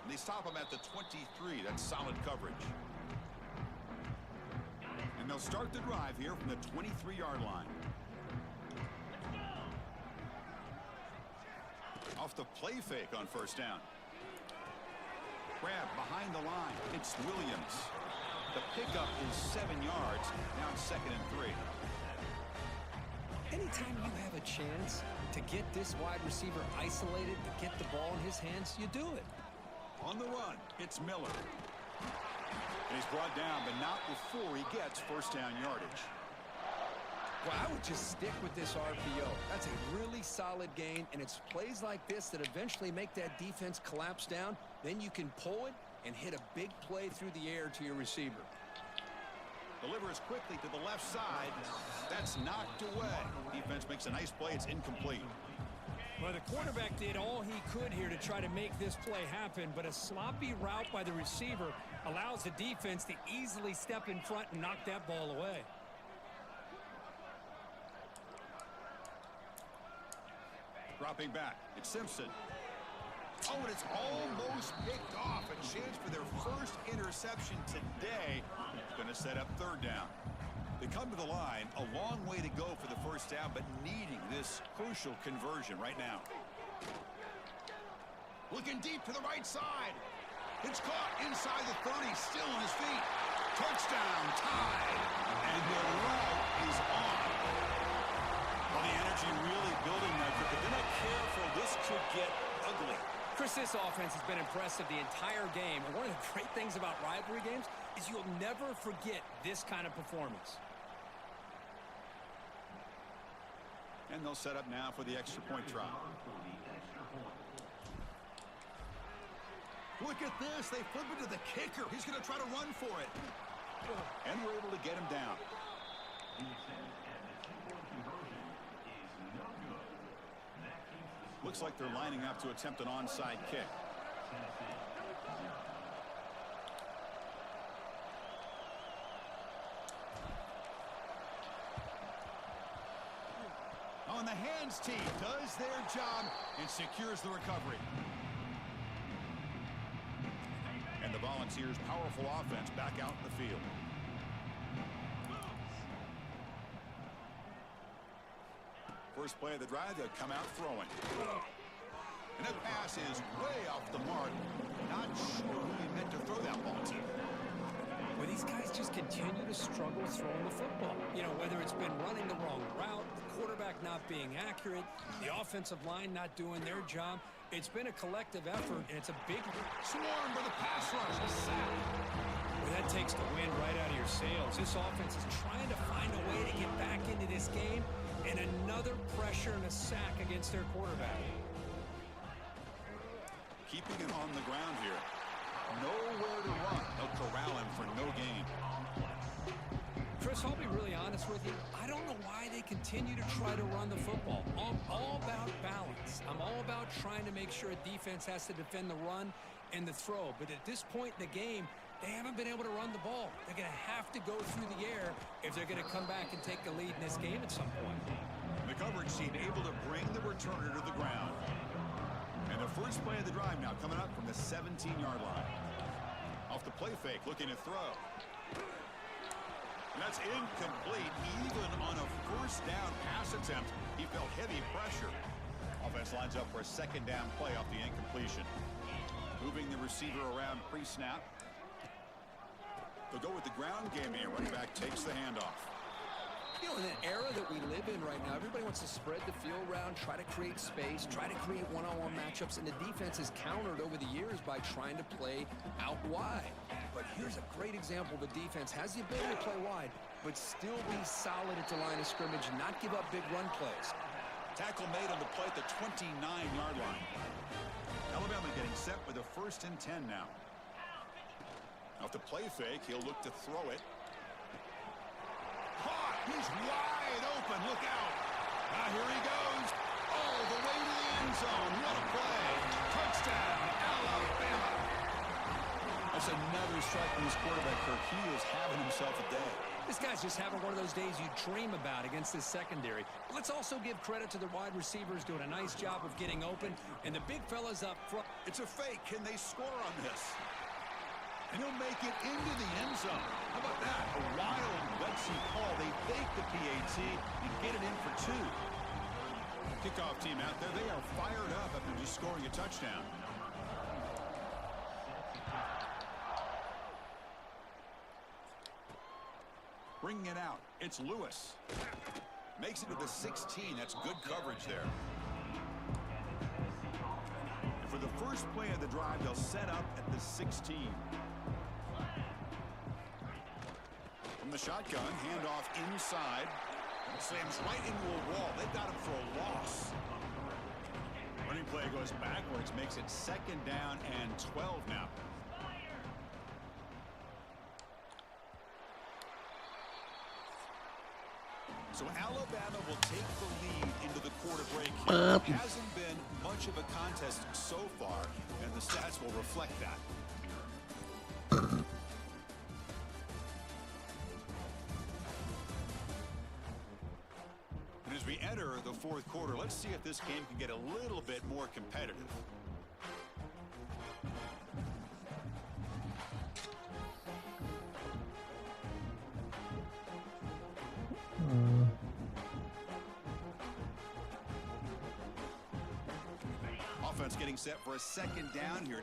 They stop him at the 23. That's solid coverage. And they'll start the drive here from the 23-yard line. Off the play fake on first down. Grab behind the line. It's Williams. The pickup is 7 yards. Now it's 2nd and 3.
Anytime you have a chance to get this wide receiver isolated, to get the ball in his hands, you do it.
On the run, it's Miller. And he's brought down, but not before he gets first down yardage.
Well, I would just stick with this RPO. That's a really solid gain, and it's plays like this that eventually make that defense collapse down. Then you can pull it and hit a big play through the air to your receiver.
Delivers quickly to the left side. That's knocked away. Defense makes a nice play. It's incomplete.
Well, the quarterback did all he could here to try to make this play happen, but a sloppy route by the receiver allows the defense to easily step in front and knock that ball away.
Dropping back, it's Simpson. Oh, and it's almost picked off. A chance for their first interception today. It's going to set up third down. They come to the line, a long way to go for the first down, but needing this crucial conversion right now. Looking deep to the right side. It's caught inside the 30, still on his feet. Touchdown, tied, and the route is on. Well, the energy really building there, but if they're not careful, this could get ugly.
Chris, this offense has been impressive the entire game, and one of the great things about rivalry games is you'll never forget this kind of performance.
And they'll set up now for the extra point try. Look at this. They flip it to the kicker. He's going to try to run for it. And we're able to get him down. Looks like they're lining up to attempt an onside kick. On the hands team does their job and secures the recovery. And the Volunteers' powerful offense back out in the field. First play of the drive, they'll come out throwing. And that pass is way off the mark. Not sure who he meant to throw that ball to.
Well, these guys just continue to struggle throwing the football. You know, whether it's been running the wrong route, the quarterback not being accurate, the offensive line not doing their job. It's been a collective effort, and it's a big
swarm for the pass rush. A sack.
Well, that takes the wind right out of your sails. This offense is trying to find a way to get back into this game, and another pressure and a sack against their quarterback.
Keeping him on the ground here. Nowhere to run. They'll corral him for no gain.
Chris, I'll be really honest with you. I don't know why they continue to try to run the football. I'm all about balance. I'm all about trying to make sure a defense has to defend the run and the throw. But at this point in the game, they haven't been able to run the ball. They're going to have to go through the air if they're going to come back and take the lead in this game at some point.
The coverage team able to bring the returner to the ground. And the first play of the drive now coming up from the 17-yard line. Off the play fake, looking to throw. And that's incomplete. Even on a first down pass attempt, he felt heavy pressure. Offense lines up for a second down play off the incompletion. Moving the receiver around pre-snap. They'll go with the ground game here. Running back takes the handoff.
You know, in an era that we live in right now, everybody wants to spread the field around, try to create space, try to create one-on-one matchups, and the defense has countered over the years by trying to play out wide. But here's a great example. The defense has the ability to play wide, but still be solid at the line of scrimmage and not give up big run plays.
Tackle made on the play at the 29-yard line. Alabama getting set with a 1st and 10 now. Off the play fake, he'll look to throw it. Caught! He's wide open. Look out. Now here he goes. All the way to the end zone. What a play. Touchdown, Alabama. A That's another strike from his quarterback, Kirk. He is having himself a day.
This guy's just having one of those days you dream about against this secondary. Let's also give credit to the wide receivers doing a nice job of getting open, and the big fellas up front.
It's a fake. Can they score on this? And he'll make it into the end zone. How about that? A wild, gutsy call. They fake the PAT and get it in for 2. Kickoff team out there. They are fired up after just scoring a touchdown. Bringing it out. It's Lewis. Makes it to the 16. That's good coverage there. And for the first play of the drive, they'll set up at the 16. From the shotgun, handoff inside. Slams right into a wall. They've got him for a loss. Running play goes backwards, makes it 2nd down and 12 now. So Alabama will take the lead into the quarter break. It hasn't been much of a contest so far, and the stats will reflect that. And as we enter the 4th quarter, let's see if this game can get a little bit more competitive. Offense getting set for a 2nd down here.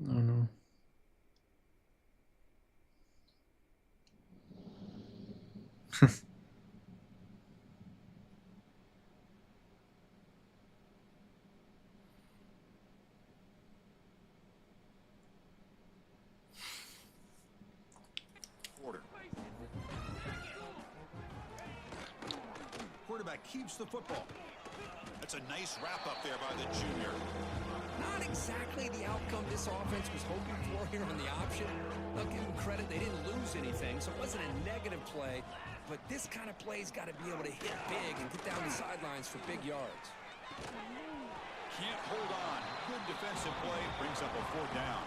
Oh no.
Quarterback keeps the football. That's a nice wrap up there by the junior.
Not exactly the outcome this offense was hoping for here on the option. I'll give them credit, they didn't lose anything, so it wasn't a negative play. But this kind of play's got to be able to hit big and get down the sidelines for big yards.
Can't hold on. Good defensive play. Brings up a 4th down.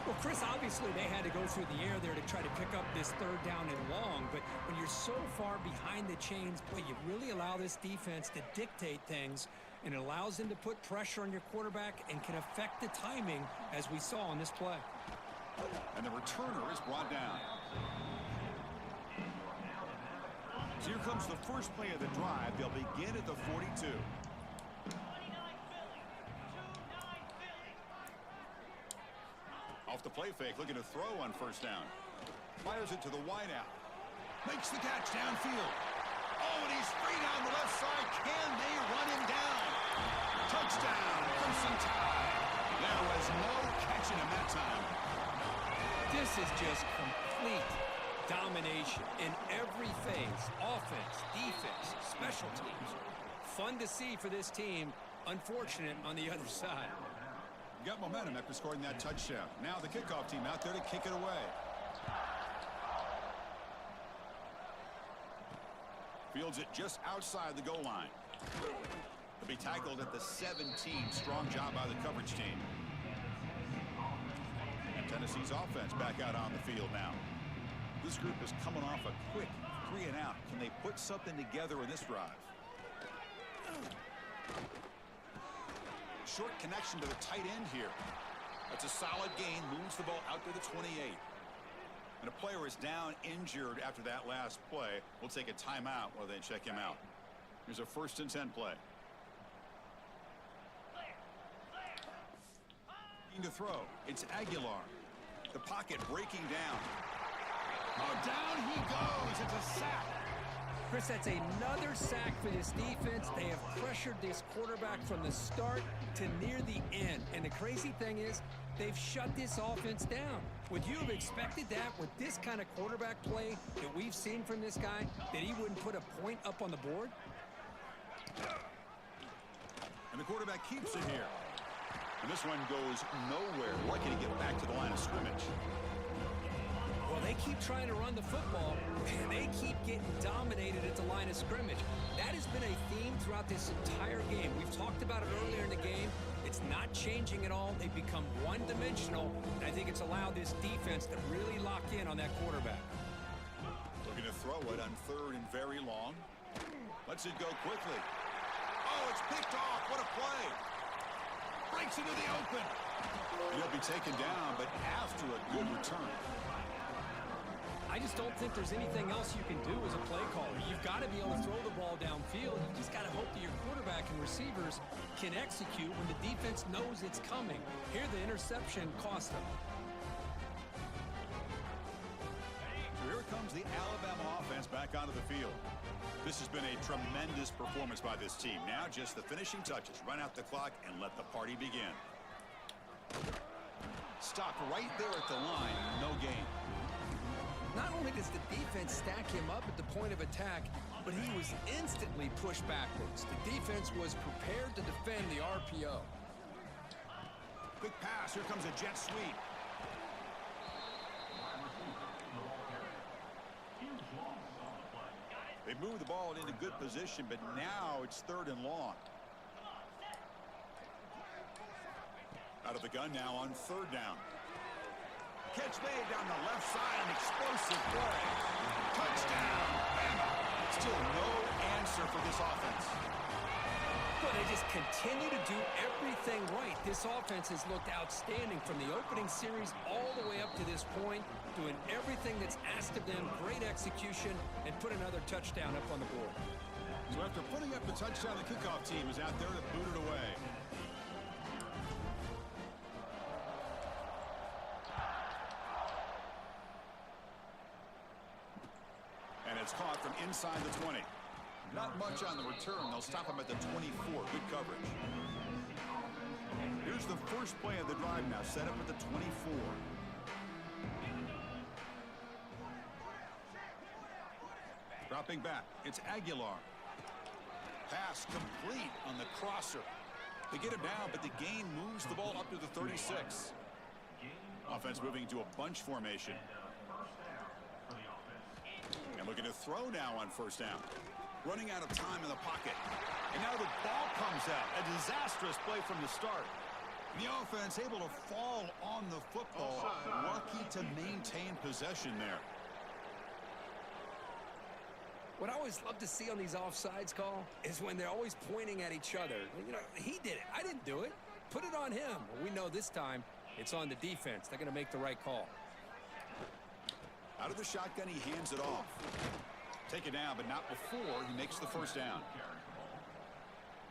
Well, Chris, obviously they had to go through the air there to try to pick up this 3rd down and long. But when you're so far behind the chains, boy, you really allow this defense to dictate things. And it allows them to put pressure on your quarterback and can affect the timing, as we saw on this play.
And the returner is brought down. So here comes the first play of the drive. They'll begin at the 42. Off the play fake, looking to throw on 1st down. Fires it to the wideout. Makes the catch downfield. Oh, and he's free down the left side. Can they run him down? Touchdown, Crimson Tide. There was no catching him that time.
This is just complete domination in every phase. Offense, defense, special teams. Fun to see for this team. Unfortunate on the other side.
Got momentum after scoring that touchdown. Now the kickoff team out there to kick it away. Fields it just outside the goal line. He'll be tackled at the 17. Strong job by the coverage team. And Tennessee's offense back out on the field now. This group is coming off a quick 3 and out. Can they put something together in this drive? Short connection to the tight end here. That's a solid gain. Moves the ball out to the 28. And a player is down injured after that last play. We'll take a timeout while they check him out. Here's a 1st and 10 play. To throw. It's Aguilar. The pocket breaking down. Oh, down he goes. It's a sack.
Chris, that's another sack for this defense. They have pressured this quarterback from the start to near the end. And the crazy thing is, they've shut this offense down. Would you have expected that with this kind of quarterback play that we've seen from this guy, that he wouldn't put a point up on the board?
And the quarterback keeps it here. And this one goes nowhere. Lucky to get back to the line of scrimmage.
Well, they keep trying to run the football, and they keep getting dominated at the line of scrimmage. That has been a theme throughout this entire game. We've talked about it earlier in the game. It's not changing at all. They've become one-dimensional, and I think it's allowed this defense to really lock in on that quarterback.
Looking to throw it on 3rd and very long. Lets it go quickly. Oh, it's picked off. What a play. Breaks into the open. He'll be taken down, but after a good return.
I just don't think there's anything else you can do as a play caller. You've got to be able to throw the ball downfield. You just got to hope that your quarterback and receivers can execute when the defense knows it's coming. Here, the interception cost them.
So here comes the Alabama offense back onto the field. This has been a tremendous performance by this team. Now just the finishing touches. Run out the clock and let the party begin. Stopped right there at the line. No gain.
Not only does the defense stack him up at the point of attack, but he was instantly pushed backwards. The defense was prepared to defend the RPO.
Quick pass. Here comes a jet sweep. They move the ball into good position, but now it's 3rd and long. Out of the gun now on 3rd down. Catch made down the left side, an explosive play. Touchdown, Bama. Still no answer for this offense.
But they just continue to do everything right. This offense has looked outstanding from the opening series all the way up to this point, doing everything that's asked of them, great execution, and put another touchdown up on the board.
So after putting up the touchdown, the kickoff team is out there to boot it away. And it's caught from inside the 20. Not much on the return. They'll stop him at the 24. Good coverage. Here's the first play of the drive now. Set up at the 24. Dropping back. It's Aguilar. Pass complete on the crosser. They get him down, but the gain moves the ball up to the 36. Offense moving to a bunch formation. And looking to throw now on 1st down. Running out of time in the pocket. And now the ball comes out. A disastrous play from the start. And the offense able to fall on the football. Lucky to maintain possession there.
What I always love to see on these offsides call is when they're always pointing at each other. You know, he did it. I didn't do it. Put it on him. Well, we know this time it's on the defense. They're going to make the right call.
Out of the shotgun, he hands it off. Take it down, but not before he makes the 1st down.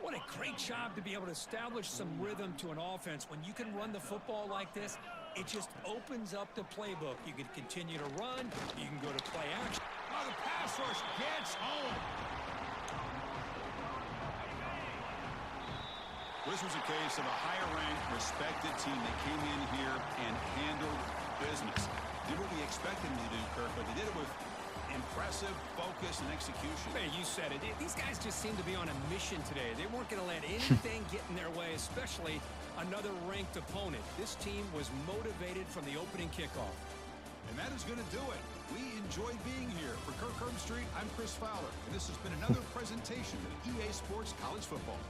What a great job to be able to establish some rhythm to an offense. When you can run the football like this, it just opens up the playbook. You can continue to run. You can go to play action.
Oh, the pass rush gets home. This was a case of a higher-ranked, respected team that came in here and handled business. did what we expected them to do, Kirk, but they did it with impressive focus and execution.
Hey, you said it. These guys just seem to be on a mission today. They weren't going to let anything get in their way, especially another ranked opponent. This team was motivated from the opening kickoff.
And that is going to do it. We enjoyed being here. For Kirk Herbstreit, I'm Chris Fowler, and this has been another presentation of EA Sports College Football.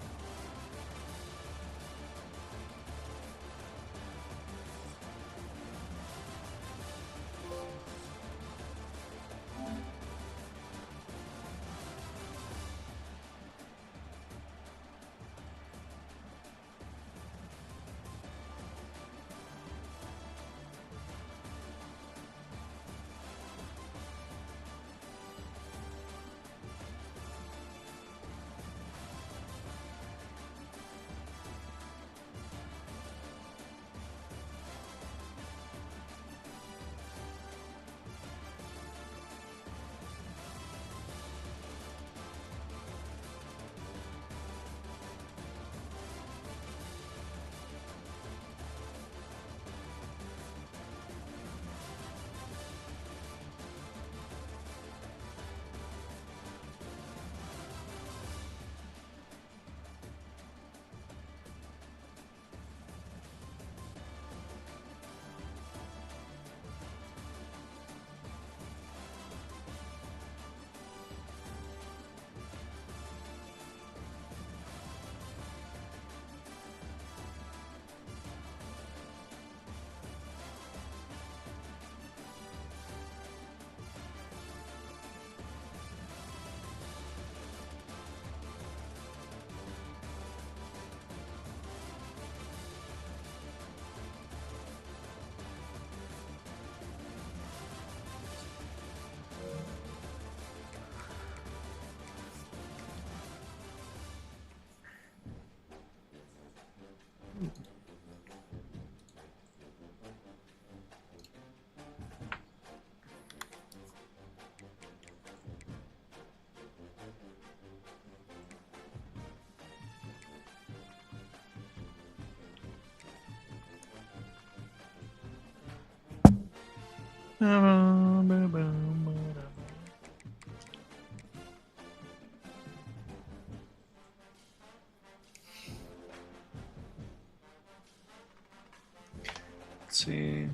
Let's see.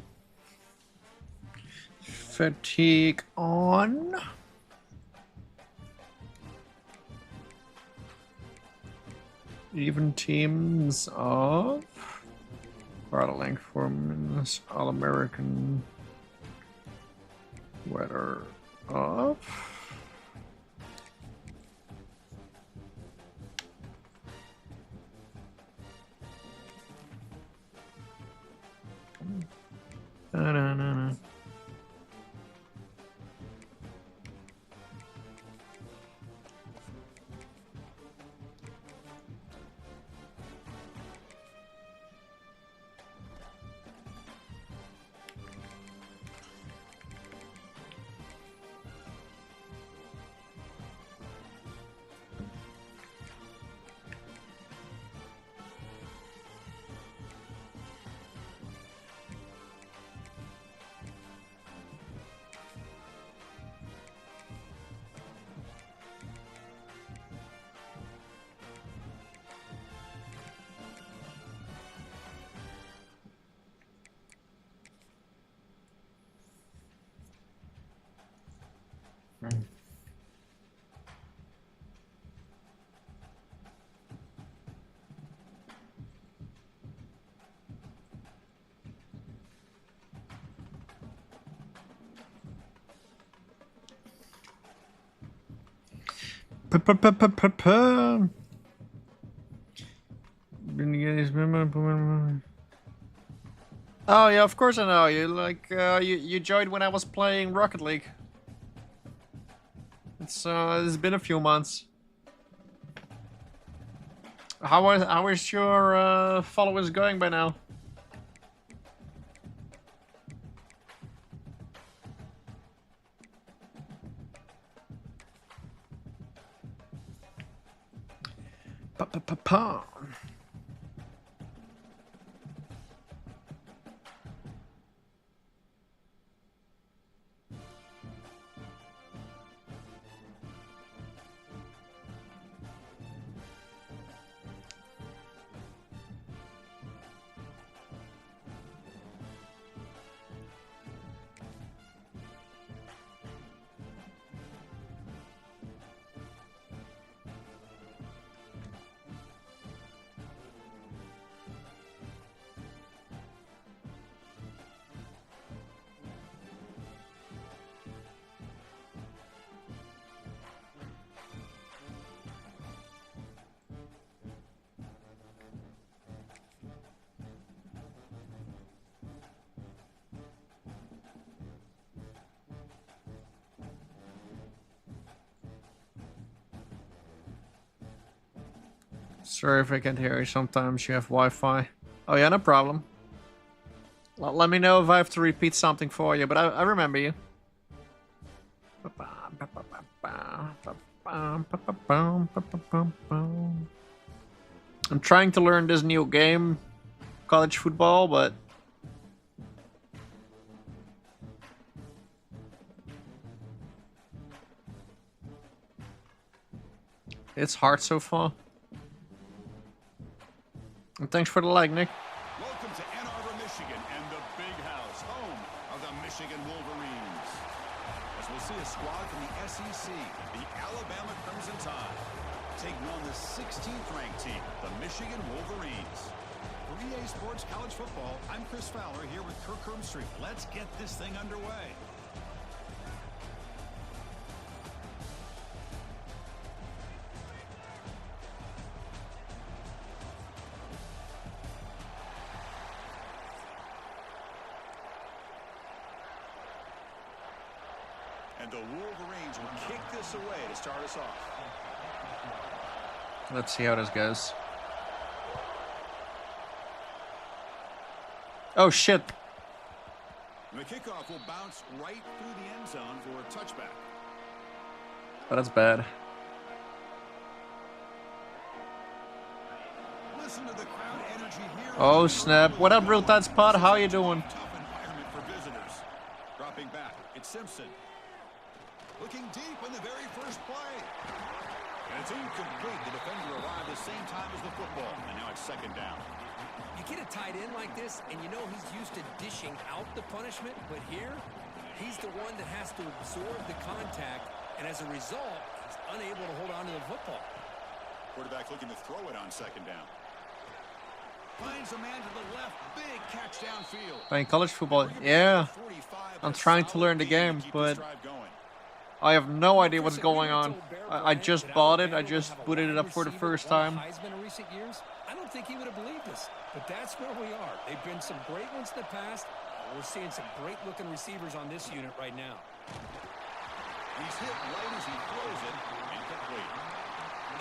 Fatigue on. Even teams of battle length formats, All-American weather up. Da-da-da-da. Oh yeah, of course I know you. Like you joined when I was playing Rocket League. It's been a few months. How is your followers going by now? Pa. Sorry if I can't hear you. Sometimes you have Wi-Fi. Oh yeah, no problem. Let me know if I have to repeat something for you, but I remember you. I'm trying to learn this new game, college football, but it's hard so far. And thanks for the like, Nick.
Welcome to Ann Arbor, Michigan, and the Big House, home of the Michigan Wolverines. As we'll see a squad from the SEC, the Alabama Crimson Tide, taking on the 16th ranked team, the Michigan Wolverines. For EA Sports College Football, I'm Chris Fowler here with Kirk Herbstreit. Let's get this thing underway. And the Wolverines will kick this away to start us off.
Let's see how this goes. Oh shit.
And the kickoff will bounce right through the end zone for a touchback.
Oh, that's bad.
Listen to the crowd energy here.
Oh snap. What up, Real Tight Spot? How you doing?
Tough environment for visitors. Dropping back, it's Simpson. Looking deep in the very first play. And it's incomplete. The defender arrived the same time as the football. And now it's second down.
You get a tight end like this, and you know he's used to dishing out the punishment, but here, he's the one that has to absorb the contact, and as a result, he's unable to hold on to the football.
Quarterback looking to throw it on second down. Finds a man to the left. Big catch downfield.
Playing college football. Yeah. I'm trying to learn the game, but I have no idea what's going on. I just bought it. I just booted it up for the first time.
Heisman in recent years, I don't think he would have believed us, but that's where we are. They've been some great ones in the past. We're seeing some great-looking receivers on this unit right now.
He's hit right as he throws it, incomplete.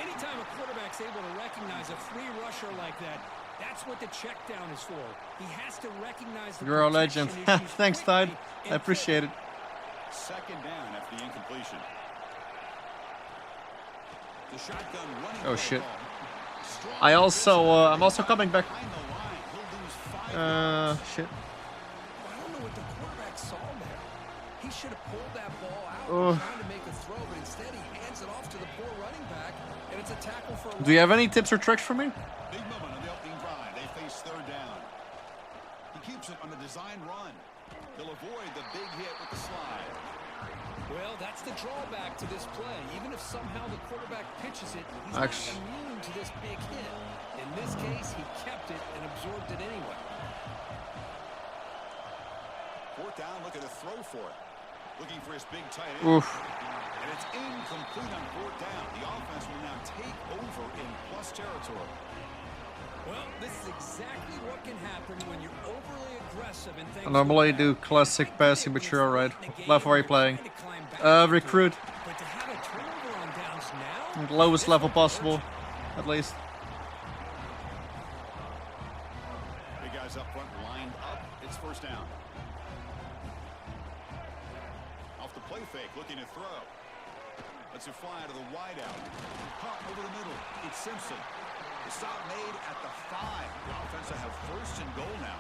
Anytime a quarterback's able to recognize a free rusher like that, that's what the check down is for. He has to recognize the
You're a legend.
protection issues
Thanks, Tide.
quickly
I
and
appreciate it.
Second down after the incompletion. The shotgun running
Oh shit.
Strong
I'm also coming back.
behind the line. He'll lose 5
Shit.
I don't know what the quarterback saw there. He should have pulled that ball out
Ugh.
trying to make a throw, but instead he hands it off to the poor running back, and it's a tackle for a
Do you have any tips or tricks for me?
Big moment on the opening drive. They face third down. He keeps it on a design run. He'll avoid the big hit with the slide.
Well, that's the drawback to this play. Even if somehow the quarterback pitches it, he's
Actually-
not immune to this big hit. In this case, he kept it and absorbed it anyway.
Fourth down, looking to throw for it. Looking for his big tight end.
Oof.
And it's incomplete on fourth down. The offense will now take over in plus territory.
Well, this is exactly what can happen when you're overly aggressive and things
I normally
go
do
bad.
classic passing, but you're alright.
In a game
Love where
where
you playing.
you're trying to climb back into
Recruit.
it, but to have a turnover on downs now,
The lowest
this
level
might hurt
possible,
you.
at least.
Big guys up front lined up. It's first down. Off the play fake, looking to throw. Lets it fly to the wideout. Caught over the middle. It's Simpson. The stop made at the 5. The offense will have first and goal now.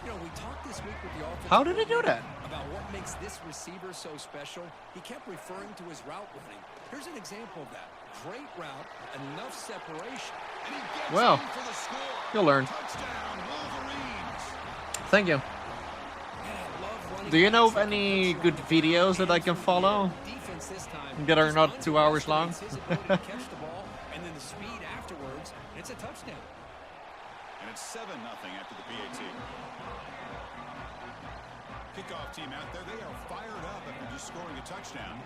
You know, we talked this week with the offense.
How did he do that?
About what makes this receiver so special. He kept referring to his route running. Here's an example of that. Great route, enough separation.
And he gets
Well,
in for the score.
you'll learn.
Touchdown, Wolverines.
Thank you.
Man, I love running
Do you know of
backs.
any good videos that I can follow
Defense this time.
that are
Just
not 2 hours long?
underestimates his ability to catch the ball, and then the speed afterwards. It's a touchdown.
And it's 7-0 after the PAT. Kickoff team out there. They are fired up after just scoring a touchdown.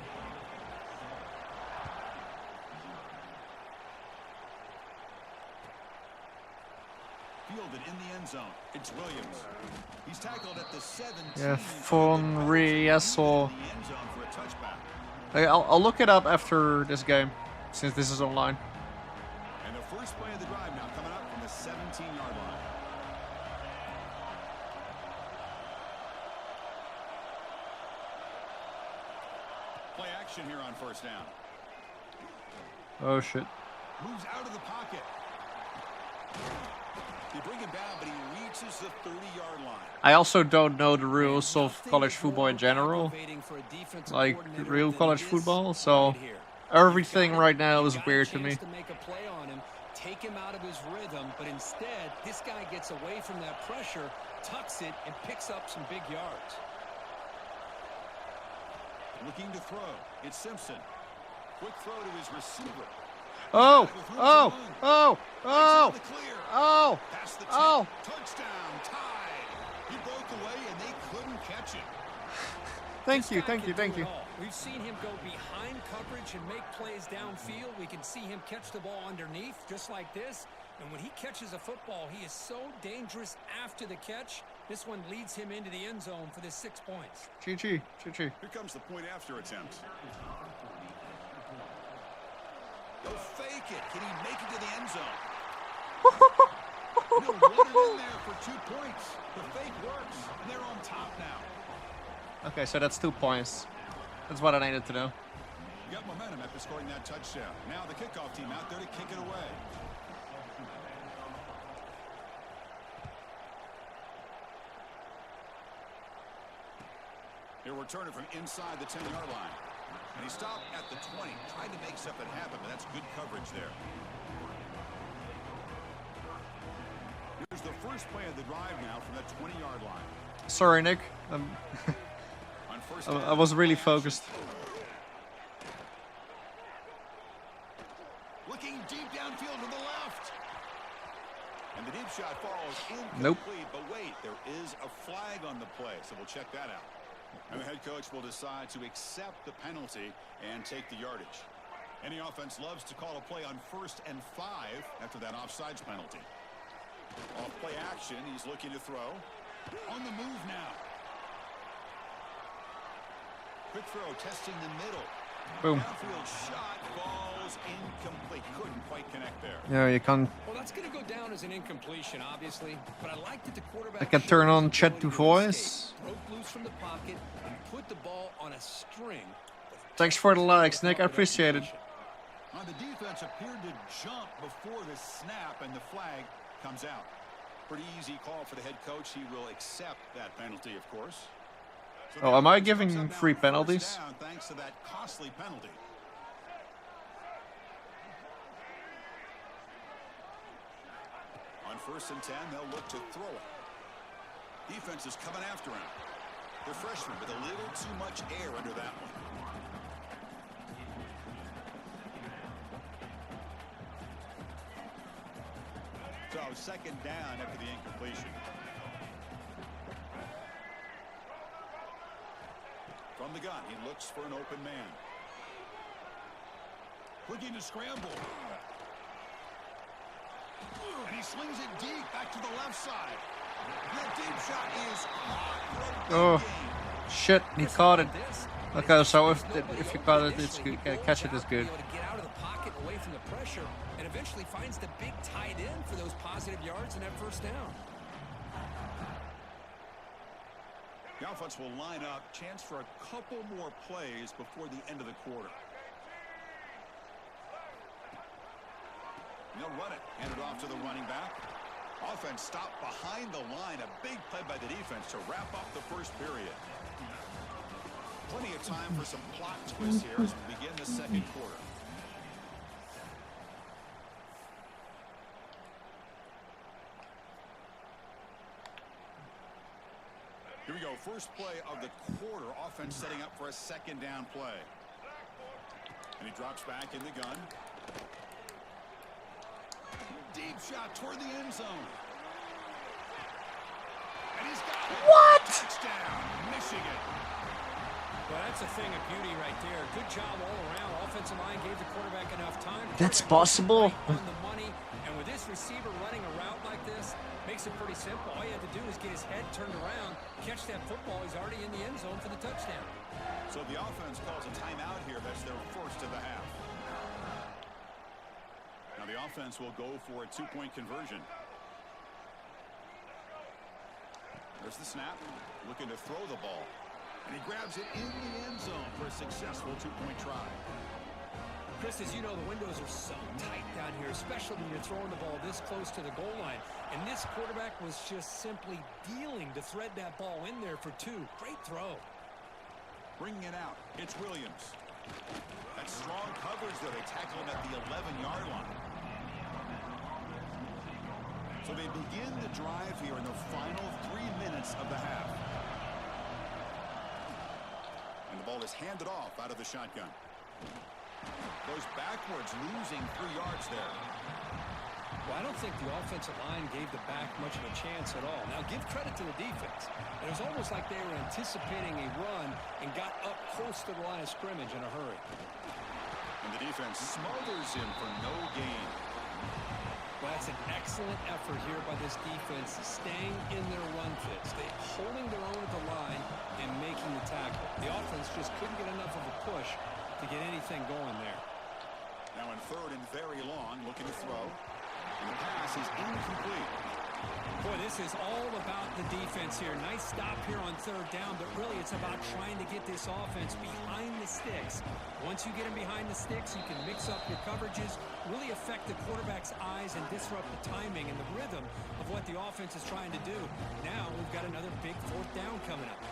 Fielded in the end zone. It's Williams. He's tackled at the 17.
Yeah, Fonri, I saw.
In the end zone for a touchback.
I'll look it up after this game, since this is online.
And Play action here on first down.
Oh shit.
Moves out of the pocket. They bring him down, but he reaches the 30-yard line.
I also don't know the rules of college football in general, like real college football, so everything right now is weird to me.
Take him out of his rhythm, but instead, this guy gets away from that pressure, tucks it, and picks up some big yards.
Looking to throw. It's Simpson. Quick throw to his receiver.
Oh! Oh! Oh! Oh! Oh! Oh!
Touchdown, tied. He broke away and they couldn't catch him.
Thank you, thank you, thank you.
We've seen him go behind coverage and make plays downfield. We can see him catch the ball underneath, just like this. And when he catches a football, he is so dangerous after the catch. This one leads him into the end zone for the 6 points.
GG, GG.
Here comes the point after attempt. He'll fake it. Can he make it to the end zone? He'll run it in there for 2 points. The fake works, and they're on top now.
Okay, so that's 2 points. That's what I needed to know.
You got momentum after scoring that touchdown. Now the kickoff team out there to kick it away. He'll return it from inside the 10-yard line. And he stopped at the 20, tried to make something happen, but that's good coverage there. Here's the first play of the drive now from that 20-yard line.
Sorry, Nick.
On first
I
down,
was really focused.
looking deep downfield to the left. And the deep shot falls incomplete.
Nope.
But wait, there is a flag on the play, so we'll check that out. And the head coach will decide to accept the penalty and take the yardage. Any offense loves to call a play on 1st and 5 after that offsides penalty. Off play action, he's looking to throw. On the move now. Quick throw, testing the middle.
Boom.
Downfield shot falls incomplete. Couldn't quite connect there.
Yeah, you can.
Well, that's going to go down as an incompletion, obviously. But I like that the quarterback.
I can turn on chat to voice.
Broke loose from the pocket and put the ball on a string.
Thanks for the likes, Nick. I appreciate it.
The defense appeared to jump before the snap, and the flag comes out. Pretty easy call for the head coach. He will accept that penalty, of course. So
Oh, am I giving free penalties?
down thanks to that costly penalty. On 1st and 10, they'll look to throw it. Defense is coming after him. The freshman with a little too much air under that one. So 2nd down after the incompletion. From the gun, he looks for an open man. Looking to scramble. And he slings it deep back to the left side. That deep shot is caught.
Oh, shit, he caught it. Okay, so if you caught it, it's good. Catch it is good.
Able to get out of the pocket away from the pressure and eventually finds the big tight end for those positive yards and that 1st down.
The offense will line up. Chance for a couple more plays before the end of the quarter. They'll run it. Hand it off to the running back. Offense stopped behind the line. A big play by the defense to wrap up the 1st period. Plenty of time for some plot twists here as we begin the 2nd quarter. Here we go. First play of the quarter. Offense setting up for a 2nd down play. And he drops back in the gun. Deep shot toward the end zone. And he's got it.
What?
Touchdown, Michigan.
Well, that's a thing of beauty right there. Good job all around. Offensive line gave the quarterback enough time.
That's
Quarterback
possible.
right on the money. And with this receiver running a route like this, makes it pretty simple. All you have to do is get his head turned around, catch that football. He's already in the end zone for the touchdown.
So the offense calls a timeout here. That's their 1st of the half. Now the offense will go for a 2-point conversion. There's the snap. Looking to throw the ball. And he grabs it in the end zone. for a successful two-point try.
Chris, as you know, the windows are so tight down here, especially when you're throwing the ball this close to the goal line. And this quarterback was just simply dealing to thread that ball in there for two. Great throw.
Bringing it out, it's Williams. That strong coverage, though. They tackle him at the 11-yard line. So they begin the drive here in the final 3 minutes of the half. And the ball is handed off out of the shotgun. Goes backwards, losing 3 yards there.
Well, I don't think the offensive line gave the back much of a chance at all. Now, give credit to the defense. It was almost like they were anticipating a run and got up close to the line of scrimmage in a hurry.
And the defense smothers him for no gain.
Well, that's an excellent effort here by this defense, staying in their run fits. They're holding their own at the line and making the tackle. The offense just couldn't get enough of a push to get anything going there.
Now in third and very long, looking to throw. And the pass is incomplete.
Boy, this is all about the defense here. Nice stop here on third down, but really it's about trying to get this offense behind the sticks. Once you get them behind the sticks, you can mix up your coverages, really affect the quarterback's eyes and disrupt the timing and the rhythm of what the offense is trying to do. Now we've got another big fourth down coming up.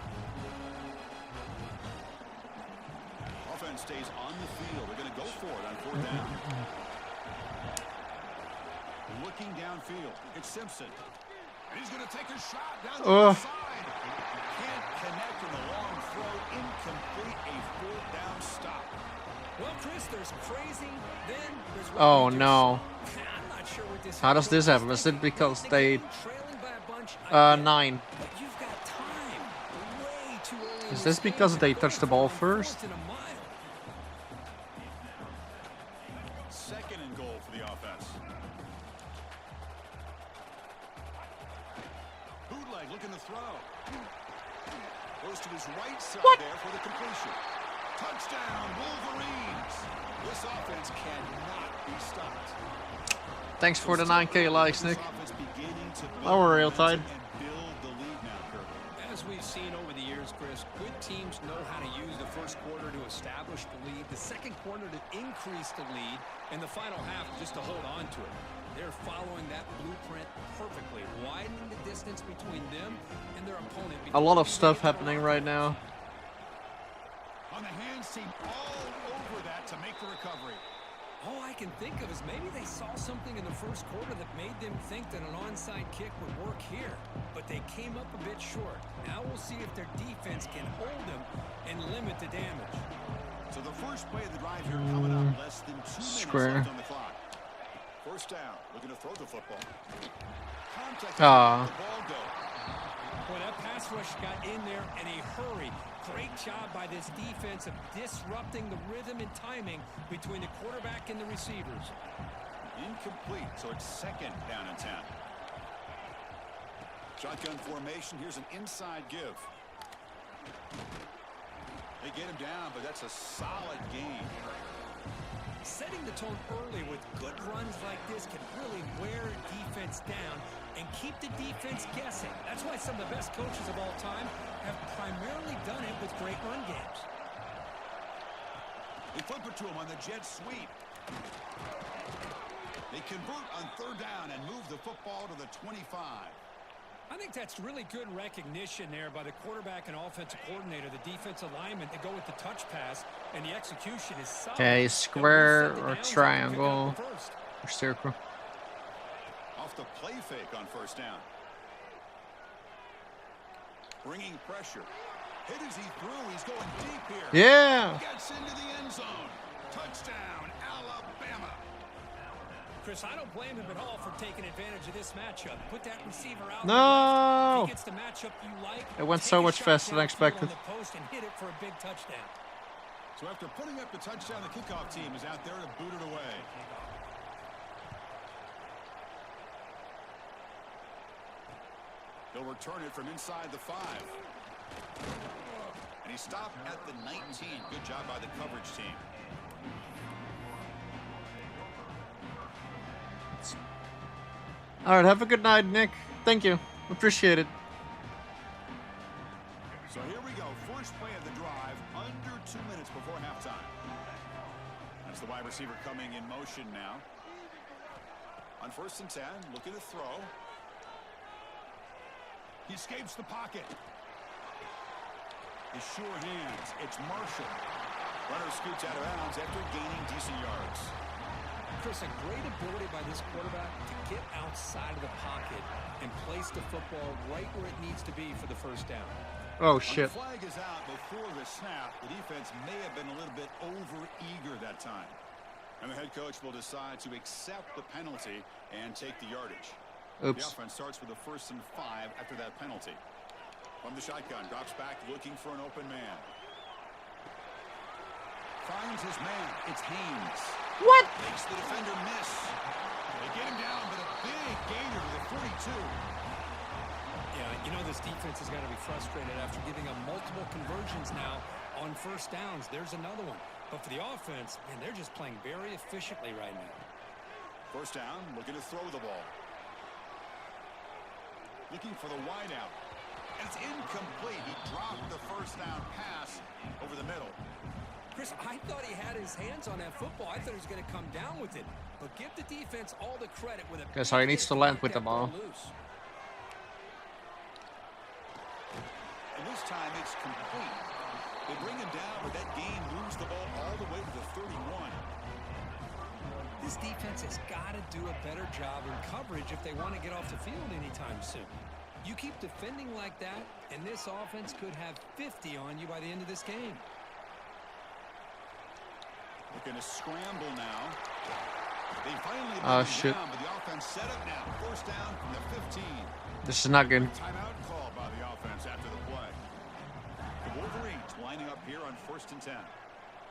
Offense stays on the field. They're going to go for it on fourth down. Looking downfield, it's Simpson. And he's going to take a shot down the side. Can't connect on the long throw. Incomplete. A fourth down stop.
Well, Chris, there's crazy, then there's what
Oh
we do.
no.
I'm not sure what this
How does this happen? Is it because they...
trailing by a bunch, I get it.
9.
But you've got time. Way too early in
Is this
game
because
to
they
go
touched the
for
ball
it on fourth
first?
and a mile.
Second and goal for the offense. Bootleg looking to throw. Goes to his right side there for the completion. Touchdown, Wolverines. This offense cannot be stopped.
Thanks for the 9K likes, Nick.
This offense beginning to build
Oh, we're real
momentum
tight.
and build the lead now, Kirk.
As we've seen over the years, Chris, good teams know how to use the first quarter to establish the lead, the second quarter to increase the lead, and the final half just to hold on to it. They're following that blueprint perfectly, widening the distance between them and their opponent.
A lot of stuff happening right now.
On the hands team all over that to make the recovery.
All I can think of is maybe they saw something in the first quarter that made them think that an onside kick would work here, but they came up a bit short. Now we'll see if their defense can hold them and limit the damage.
So the first play of the drive here coming up, less than 2 minutes
Square.
left on the clock. First down, looking to throw the football. Contact
Ah.
the ball go.
Boy, that pass rush got in there in a hurry. Great job by this defense of disrupting the rhythm and timing between the quarterback and the receivers.
Incomplete, so it's second down and 10. Shotgun formation, here's an inside give. They get him down, but that's a solid gain.
Setting the tone early with good runs like this can really wear a defense down and keep the defense guessing. That's why some of the best coaches of all time have primarily done it with great run games.
They flip it to him on the jet sweep. They convert on third down and move the football to the 25.
I think that's really good recognition there by the quarterback and offensive coordinator, the defensive lineman, to go with the touch pass, and the execution is solid.
Okay, square or triangle
First.
or circle.
Off the play fake on first down. Bringing pressure. Hit as he threw. He's going deep here.
Yeah.
Gets into the end zone. Touchdown, Alabama.
Chris, I don't blame him at all for taking advantage of this matchup. Put that receiver out.
No.
If he gets the matchup you like,
It went
take
so
a
much
shot
faster than
downfield
expected.
on the post and hit it for a big touchdown.
So after putting up the touchdown, the kickoff team is out there to boot it away. He'll return it from inside the 5. And he stopped at the 19. Good job by the coverage team.
All right, have a good night, Nick. Thank you. Appreciate it.
So here we go. First play of the drive. Under 2 minutes Watch the wide receiver coming in motion now. On 1st and 10, looking to throw. He escapes the pocket. His sure hands. It's Marshall. Runner scoots out of bounds after gaining decent yards.
Chris, a great ability by this quarterback to get outside of the pocket and place the football right where it needs to be for the first down.
Oh,
When
shit.
the flag is out before the snap, the defense may have been a little bit over-eager that time. And the head coach will decide to accept the penalty and take the yardage. The
Oops.
offense starts with a 1st and 5 after that penalty. From the shotgun, drops back looking for an open man. Finds his man. It's Haynes.
What?
Makes the defender miss. They get him down, but a big gainer to the 42.
Yeah, you know this defense has got to be frustrated after giving up multiple conversions now on 1st downs. There's another one. But for the offense, man, they're just playing very efficiently right now.
1st down, looking to throw the ball. Looking for the wideout. And it's incomplete. He dropped the 1st down pass over the middle.
Chris, I thought he had his hands on that football. I thought he was going to come down with it. But give the defense all the credit with a
Guess how he needs to land with the ball.
Loose.
And this time it's complete. They bring him down, but that game moves the ball all the way to the 31.
This defense has got to do a better job in coverage if they want to get off the field anytime soon. You keep defending like that, and this offense could have 50 on you by the end of this game.
Looking to scramble now. They finally
Oh,
bring him
shit.
down, but the offense set up now. 1st down from the 15.
This is not good.
Timeout call by the offense after the play. The Wolverines lining up here on 1st and 10.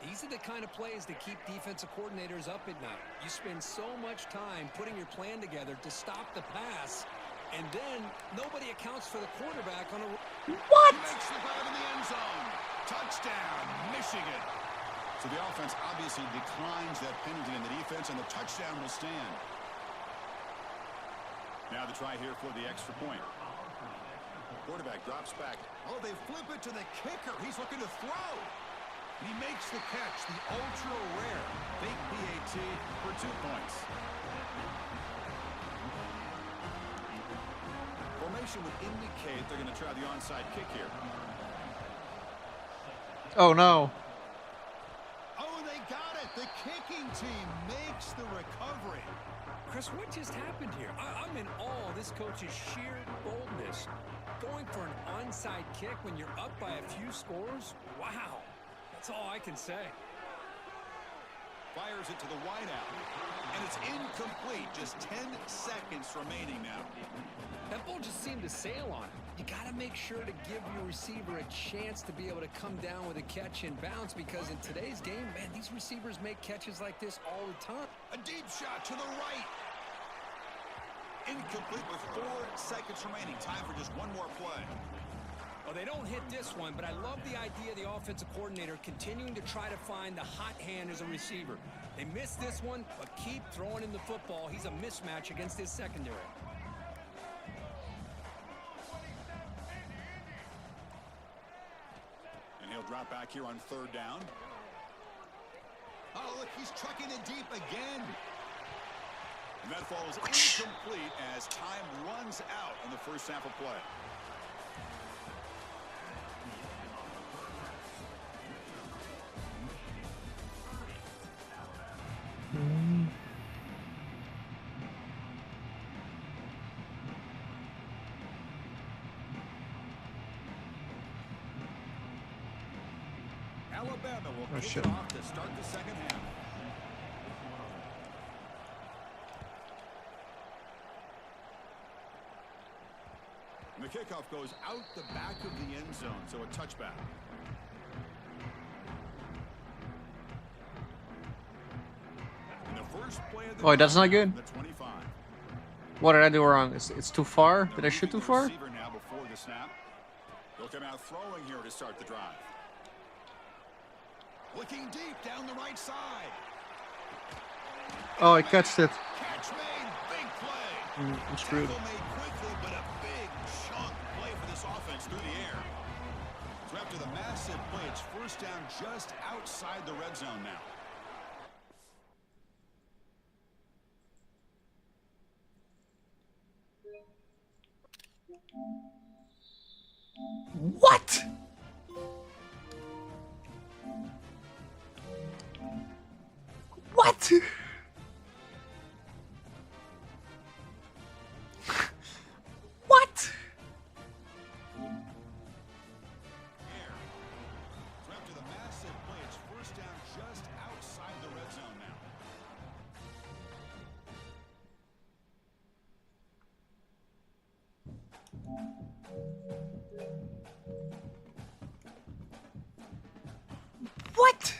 These are the kind of plays that keep defensive coordinators up at night. You spend so much time putting your plan together to stop the pass, and then nobody accounts for the quarterback on a...
What?
He makes the grab in the end zone. Touchdown, Michigan. So the offense obviously declines that penalty in the defense, and the touchdown will stand. Now the try here for the extra point. Quarterback drops back. Oh, they flip it to the kicker. He's looking to throw. He makes the catch, the ultra-rare fake PAT for 2 points. Formation would indicate they're going to try the onside kick here.
Oh, no.
Oh, they got it. The kicking team makes the recovery.
Chris, what just happened here? I'm in awe of this coach's sheer boldness. Going for an onside kick when you're up by a few scores? Wow. That's all I can say.
Fires it to the wideout. And it's incomplete. Just 10 seconds remaining now.
That ball just seemed to sail on it. You got to make sure to give your receiver a chance to be able to come down with a catch and bounce, because in today's game, man, these receivers make catches like this all the time.
A deep shot to the right. Incomplete with 4 seconds remaining. Time for just one more play.
Well, they don't hit this one, but I love the idea of the offensive coordinator continuing to try to find the hot hand as a receiver. They missed this one, but keep throwing him the football. He's a mismatch against his secondary.
And he'll drop back here on 3rd down. Oh, look, he's trucking it deep again. And that falls incomplete as time runs out in the first half of play. Alabama will kick it off to start the second half. And the kickoff goes out the back of the end zone, so a touchback. And the first play of the
Oh, that's not good.
the 25.
What did I do wrong? It's too far? Did I shoot too far?
Receiver now before the snap. He'll come out throwing here to start the drive. Looking deep down the right side.
Oh, I catched it.
Catch made, big play.
I'm screwed.
Tackle made quickly, but a big chunk play for this offense through the air. So after the massive play, it's 1st down just outside the red zone now.
What? What? What?
After the massive play, it's first down just outside the red zone now.
What?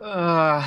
Uh,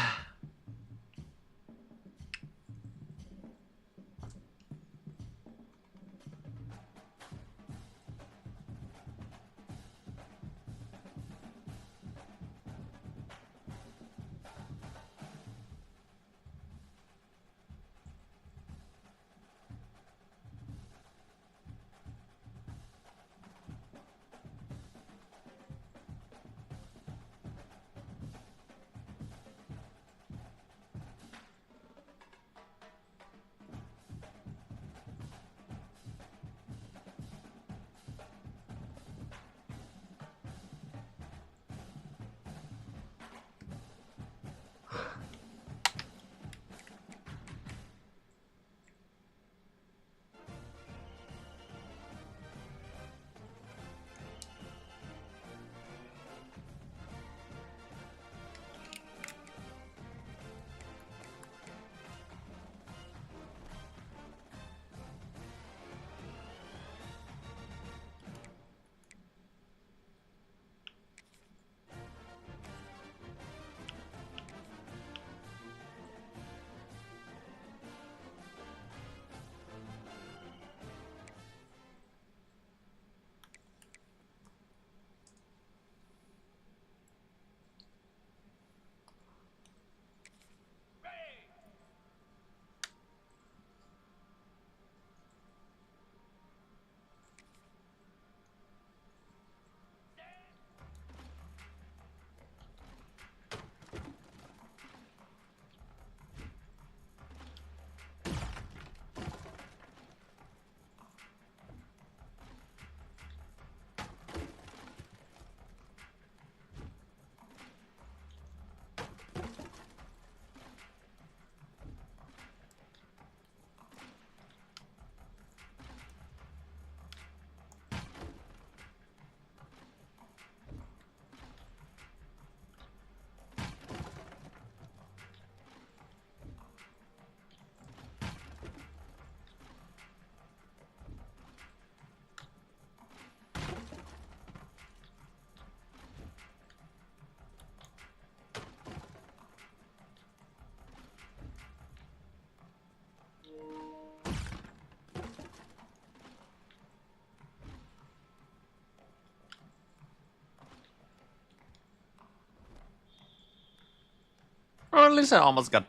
at least I almost got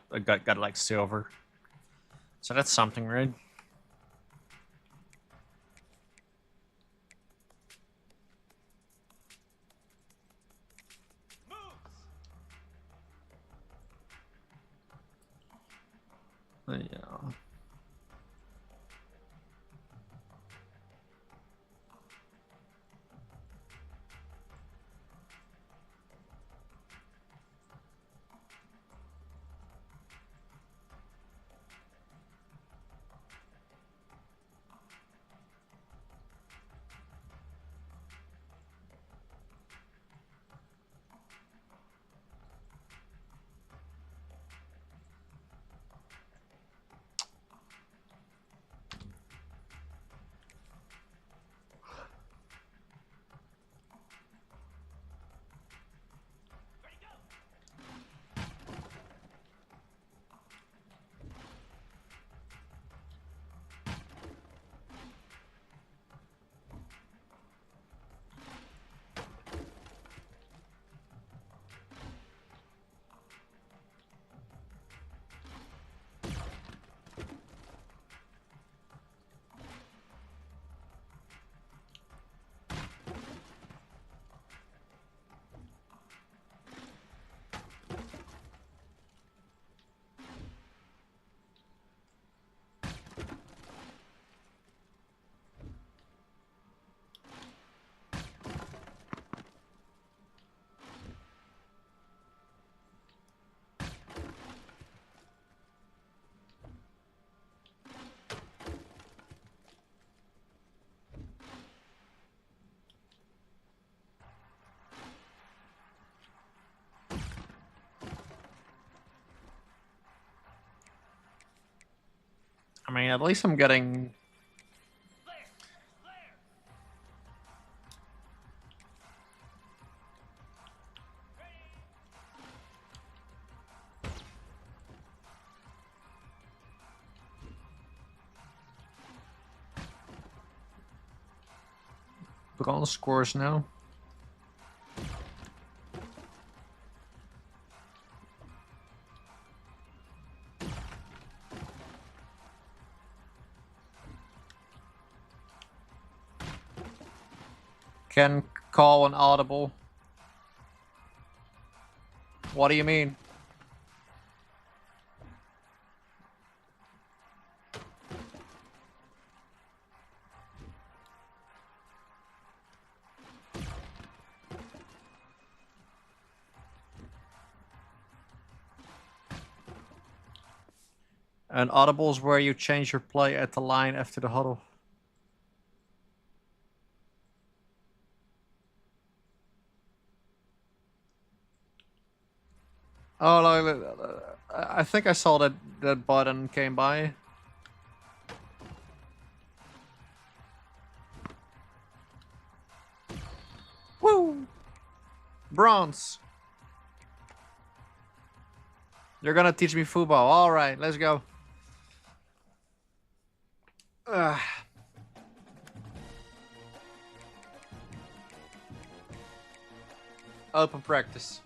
like silver. So that's something, right? Yeah. I mean, at least I'm getting... Bronze scores now. Can call an audible. What do you mean? An audible is where you change your play at the line after the huddle. Oh, I think I saw that button came by. Woo! Bronze. You're gonna teach me football. All right, let's go. Ugh. Open practice.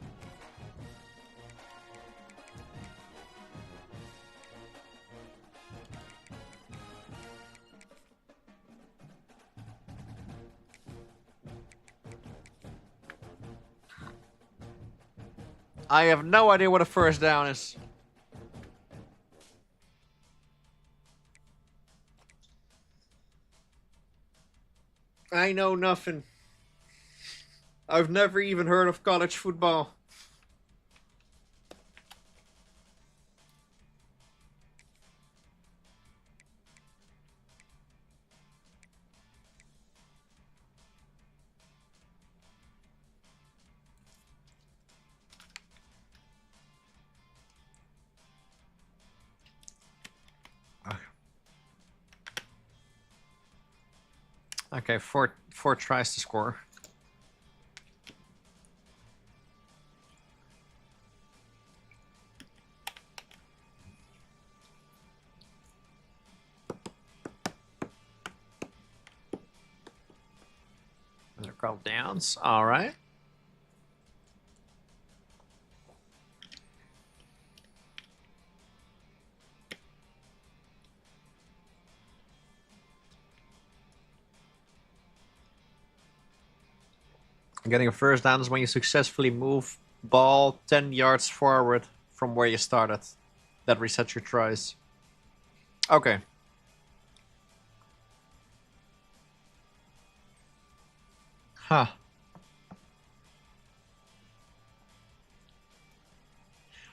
I have no idea what a first down is. I know nothing. I've never even heard of college football. Okay, four tries to score. They're called downs. All right. Getting a first down is when you successfully move ball 10 yards forward from where you started. That resets your tries. Okay. Huh.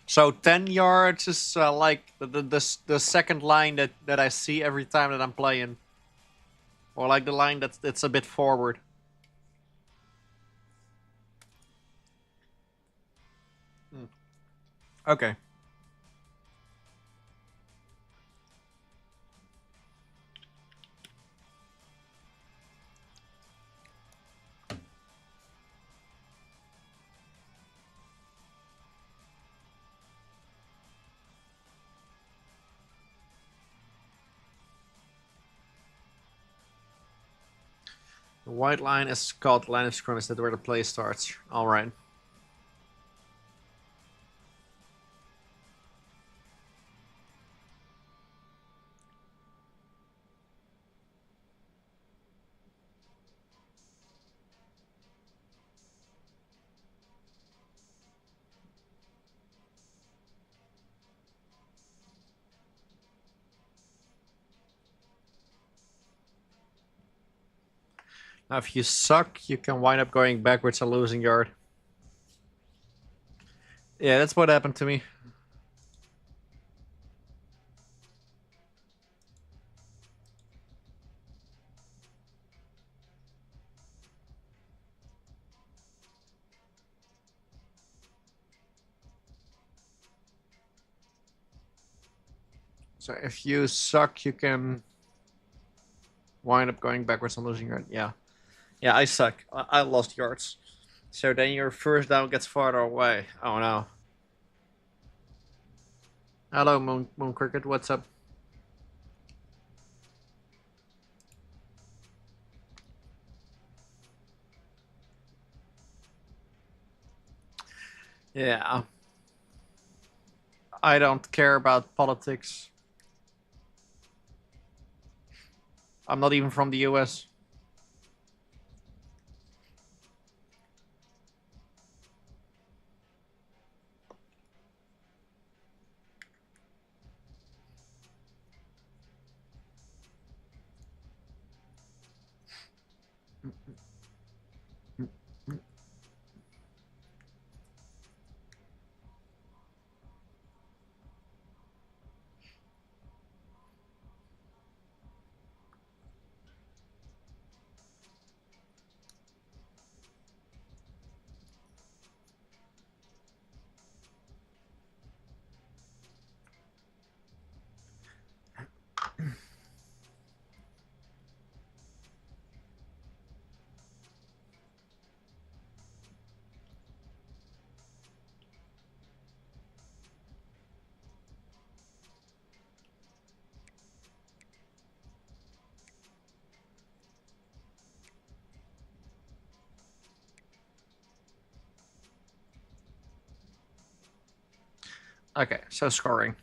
So 10 yards is like the second line that I see every time that I'm playing. Or like the line that's a bit forward. Okay. The white line is called line of scrimmage. That's where the play starts. All right. Now, if you suck, you can wind up going backwards and losing yard. Yeah, that's what happened to me. So if you suck, you can wind up going backwards and losing yard. Yeah. Yeah, I suck. I lost yards. So then your first down gets farther away. Oh no. Hello, Moon Cricket. What's up? Yeah. I don't care about politics. I'm not even from the US. Okay, so scoring.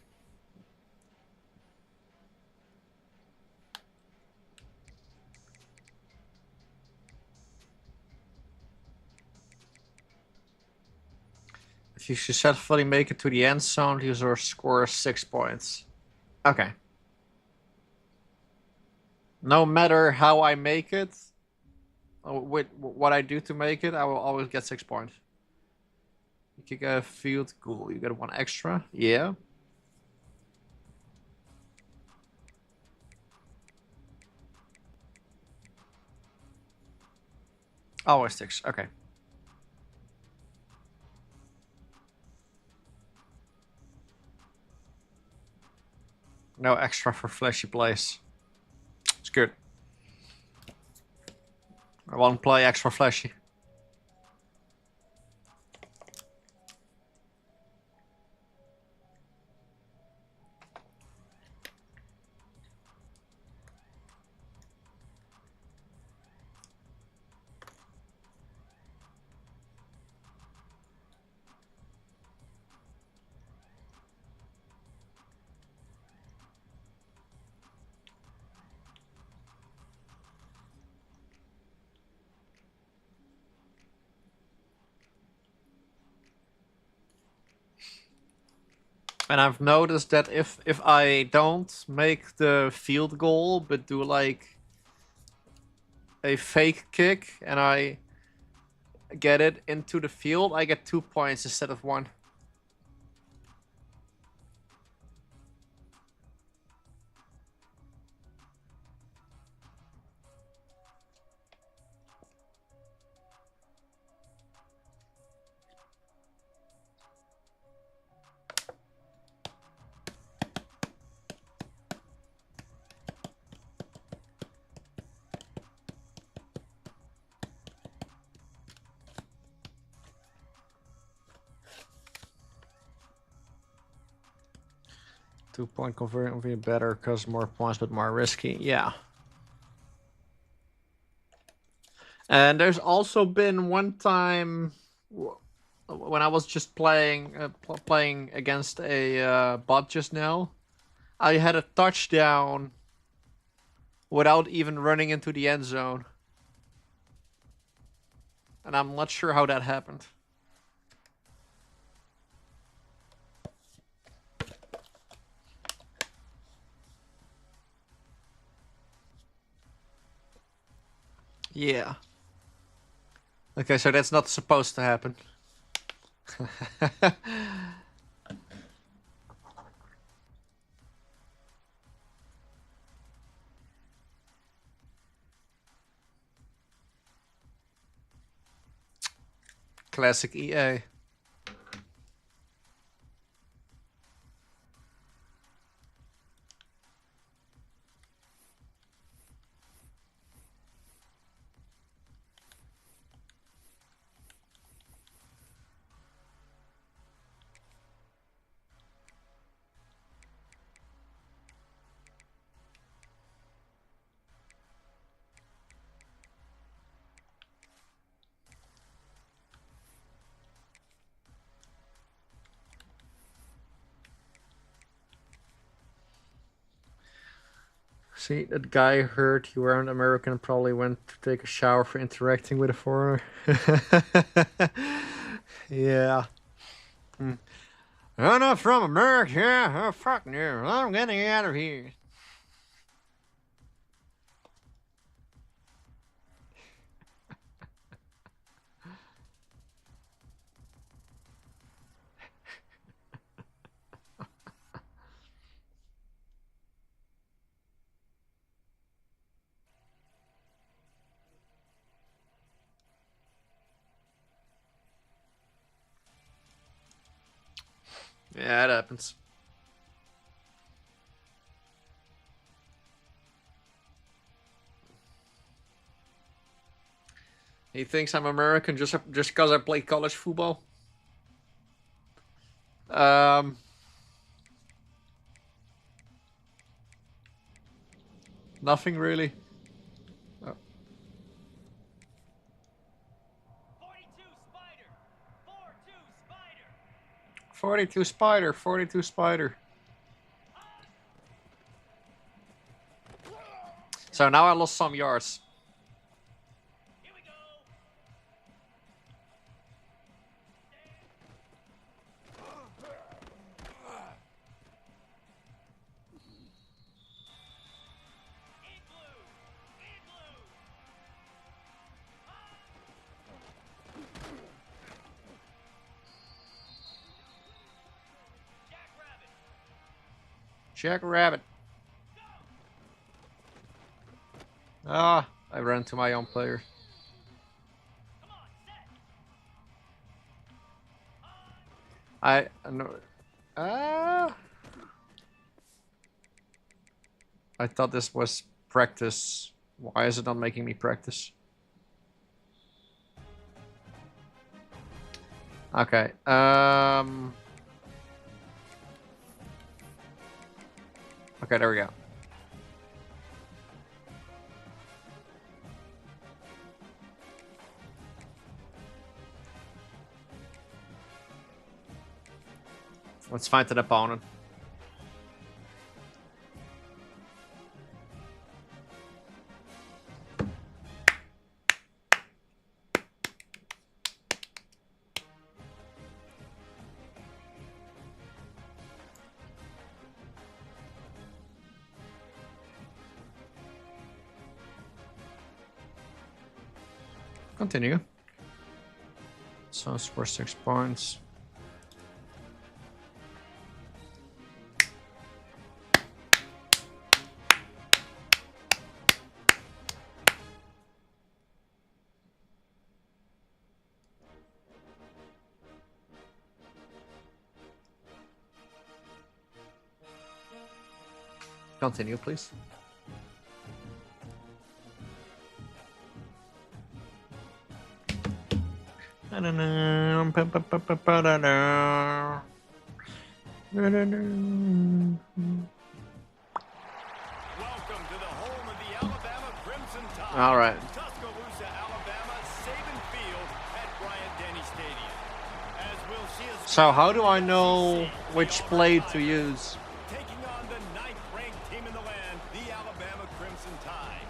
If you successfully make it to the end zone, user scores 6 points. Okay. No matter how I make it, with what I do to make it, I will always get 6 points. You kick a field goal. You get 1 extra. Yeah. Always 6. Okay. No extra for flashy plays. It's good. I won't play extra flashy. And I've noticed that if I don't make the field goal, but do like a fake kick and I get it into the field, I get 2 points instead of 1. Two-point conversion would be better because more points but more risky. Yeah. And there's also been one time when I was just playing playing against a bot just now. I had a touchdown without even running into the end zone. And I'm not sure how that happened. Yeah. Okay, so that's not supposed to happen. Classic EA. See, that guy heard you weren't American and probably went to take a shower for interacting with a foreigner. Yeah. I'm not from America. Oh, fuck no. I'm getting out of here. Yeah, it happens. He thinks I'm American just because I play college football. Nothing really. 42 spider, 42 spider. So now I lost some yards. Jack Rabbit. Ah, I ran to my own player. I know. I thought this was practice. Why is it not making me practice? Okay. Okay, there we go. Let's find an opponent. Continue. So score 6 points. Continue, please.
Welcome to the home of the Alabama Crimson Tide.
All right.
Tuscaloosa, Alabama, Saban Field at Bryant-Denny Stadium. As we'll see a
So how do I know which blade to use?
taking on the 9th-ranked team in the land, the Alabama Crimson Tide.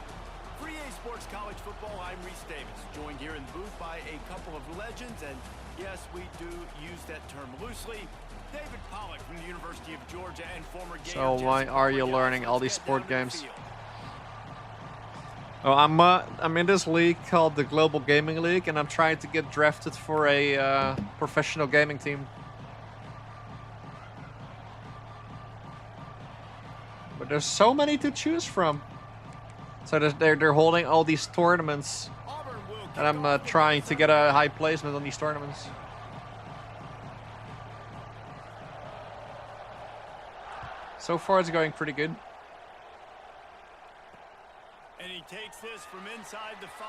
For EA Sports College Football, I'm Reese Davis, joined here in the booth by a couple of legends, and yes, we do use that term loosely. David Pollack from the University of Georgia and former Gator.
So why
Jesse
are you
Fabregas.
learning all
Let's
these
get
sport
down to the
games?
field.
Oh, I'm in this league called the Global Gaming League, and I'm trying to get drafted for a professional gaming team. But there's so many to choose from. So they're holding all these tournaments,
Auburn will kick
and I'm
off the
trying to
third
get a high placement on these tournaments. So far, it's going pretty good.
And he takes this from inside the 5.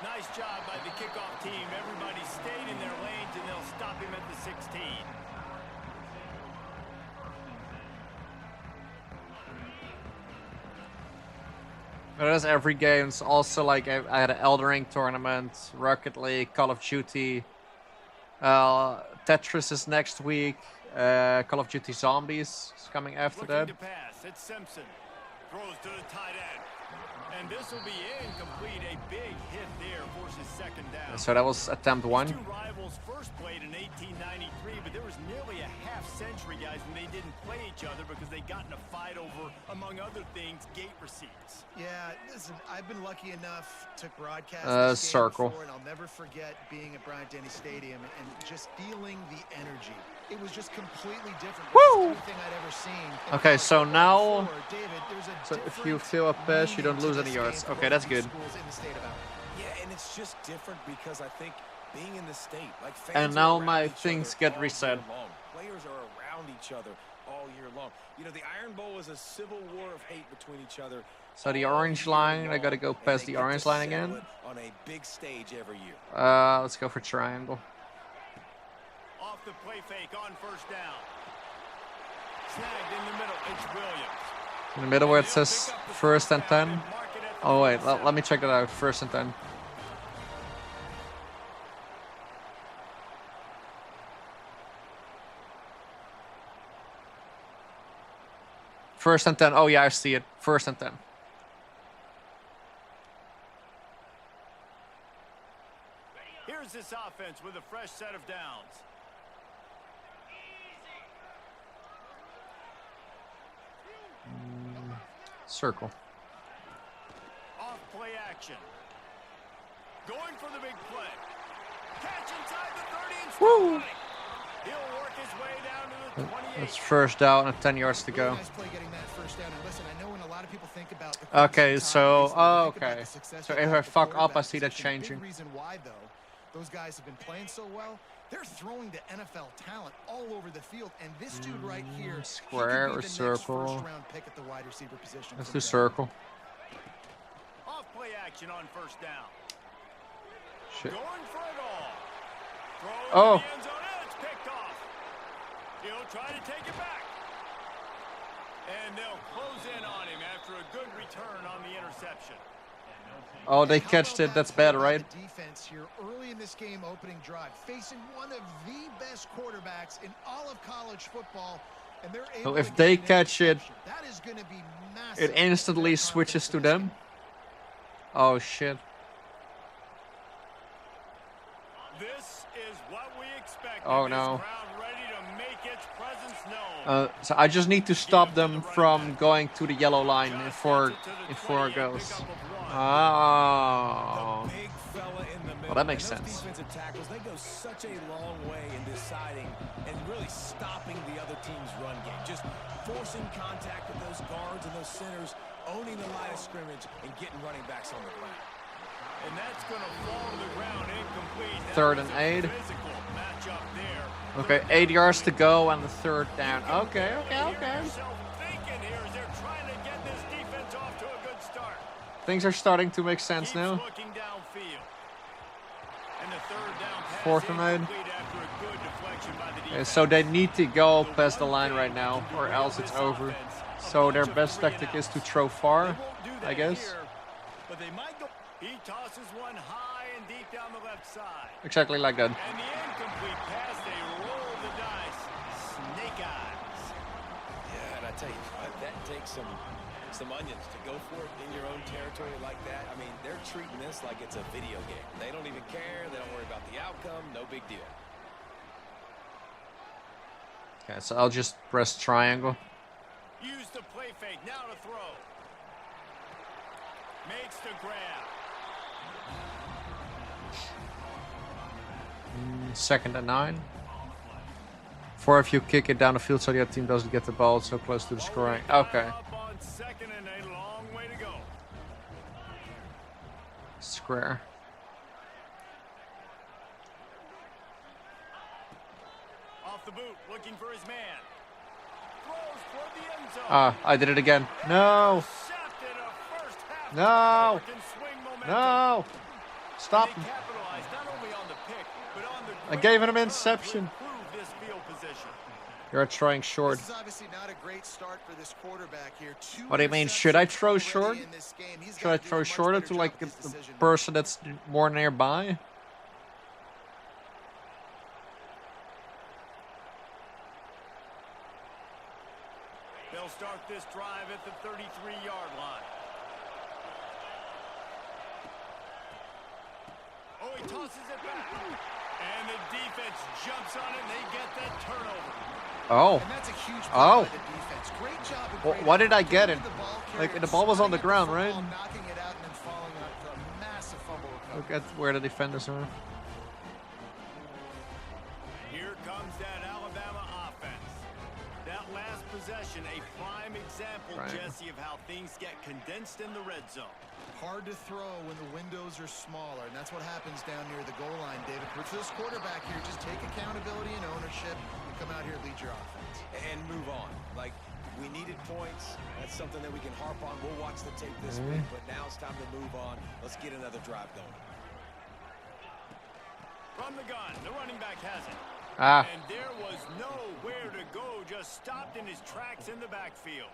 Nice job by the kickoff team. Everybody stayed in their lanes, and they'll stop him at the 16.
But that's every game. It's also like I had an Elden Ring tournament, Rocket League, Call of Duty. Tetris is next week. Call of Duty Zombies is coming after
Looking
that.
to pass. It's Simpson. Throws to the tight end. And this will be incomplete. A big hit there forces second down.
So that was attempt
These
1.
two rivals first played in 1893, but there was nearly a half century, guys, when they didn't play each other because they got in a fight over, among other things, gate receipts.
Yeah, listen, I've been lucky enough to broadcast this game
Circle.
before, and I'll never forget being at Bryant-Denny Stadium and just feeling the energy. It was just completely different
Woo!
than anything I'd ever seen. in
Okay,
college
so
football
now-
before. David, there's a
So if
different
you fill a pass, you don't
meaning
lose
to
any
this
yards.
game for
Okay,
both
that's
of these
good.
schools in the state of Alabama.
Yeah, and it's just different because I think being in the state, like fans
And
are
now
around
my
each
things
other
get
all year
reset.
long. Players are around each other all year long. You know, the Iron Bowl is a civil war of hate between each other.
So the
all
orange
year
line, I
long,
gotta go
and
past
they
the
get to
orange line
settle
again.
it on a big stage every year.
Let's go for triangle.
Off the play fake on first down. Snagged in the middle. It's Williams.
In the middle where it
They'll
says
pick up the
1st and
down
10.
and mark it at the
Oh wait,
47.
let me check that out. 1st and 10. First and 10. Oh yeah, I see it. 1st and 10.
Here's this offense with a fresh set of downs.
Circle.
Off play action. Going for the big play. Catch inside the 30 and still
Woo!
running. He'll work his way down to the 28.
That's first down and 10 yards to
Really
go.
nice play getting that first down. And listen, I know when a lot of people think about the
Okay,
Crimson
so-
Tide, they think about
okay.
the success
So
they've
if
had
I
with the
fuck up, I
quarterback
see that
position.
changing.
Big reason why, though, those guys have been playing so well. They're throwing to NFL talent all over the field, and this dude right here, he
square
could
or
be the
circle?
next first-round pick at the wide receiver position.
Let's
for
do
them.
circle.
Off play action on first down.
Shit.
Going for it all. Throw
Oh.
in the end zone. And it's picked off. He'll try to take it back. And they'll close in on him after a good return on the interception.
Oh, they
How
catched
about
it. That's
that
bad,
play by
right?
the defense here early in this game opening drive, facing one of the best quarterbacks in all of college football, and they're able
So
to
if
get
they
an
catch it,
interception. That is going to be massive
it instantly
for their
switches to
confidence in this
them. Oh shit.
This is what we expected.
Oh,
This
no.
crowd ready to make its presence known.
So I just need to stop them from going to the yellow line before it goes. Oh. Well, that makes
And those
sense.
defensive tackles, they go such a long way in deciding and really stopping the other team's run game. Just forcing contact with those guards and those centers, owning the line of scrimmage, and getting running backs on the ground.
And that's going to fall to the ground incomplete. That
3rd
was
and
a
8.
physical matchup there.
Okay, 8 yards to go and the 3rd down. Okay.
Yourself thinking here as they're trying to get this defense off to a good start.
Things are starting to make sense
Keeps
now.
looking downfield. And the 3rd down pass
4th and 8.
incomplete after a good deflection by the
Okay,
defense.
so they need to go
The
past the
one
line
thing
right now,
you can do
or
with
else
this
it's over.
offense, a
So their
bunch of
best
3 and
tactic is to
outs.
throw
They
far,
won't do
I
that
guess.
here, but they might go. He tosses one high and deep down the left side.
Exactly like that.
And the incomplete pass, they roll the dice. Snake eyes.
Yeah, and I tell you what, that takes some onions to go for it in your own territory like that. I mean, they're treating this like it's a video game. They don't even care. They don't worry about the outcome. No big deal.
Okay, so I'll just press triangle.
Use the play fake. Now to throw. Makes the grab.
2nd and 9. 4 if you kick it down the field so the other team doesn't get the ball so close to the scoring. Okay.
Up on 2nd and 8. Long way to go.
Square.
Off the boot, looking for his man. Throws toward the end zone.
Ah, I did it again. No.
Intercepted a first half
No.
can swing momentum.
No. Stop
They
him.
capitalized not only on the pick, but on the
I
great
gave him an
return to
interception.
improve this field position.
You're trying short.
This is obviously not a great start for this quarterback here. 2
What do you mean? Should I
interceptions
throw
already
short?
in this game. He's
Should I
gotta do a
throw
much
shorter
better
to
job
like
with
the
his decision
person that's more nearby?
They'll start this drive at the 33-yard line. Oh, he tosses it back. And the defense jumps on it, and they get that turnover.
Oh.
And that's a huge play
Oh.
by the defense. Great job. and
Well,
great
what did I
effort.
get
Getting
in?
to the ball
Like,
carrier,
the ball was on the
swatting at
ground,
football,
right?
Knocking it out and then following up for a massive fumble recovery.
Look at where the defenders are.
Here comes that Alabama offense. That last possession, a prime example,
Right.
Jesse, of how things get condensed in the red zone.
Hard to throw when the windows are smaller, and that's what happens down near the goal line, David. But for this quarterback here, just take accountability and ownership and come out here and lead your offense.
And move on. Like, we needed points. That's something that we can harp on. We'll watch the tape this week, but now it's time to move on. Let's get another drive going.
From the gun, the running back has it.
Ah.
And there was nowhere to go, just stopped in his tracks in the backfield.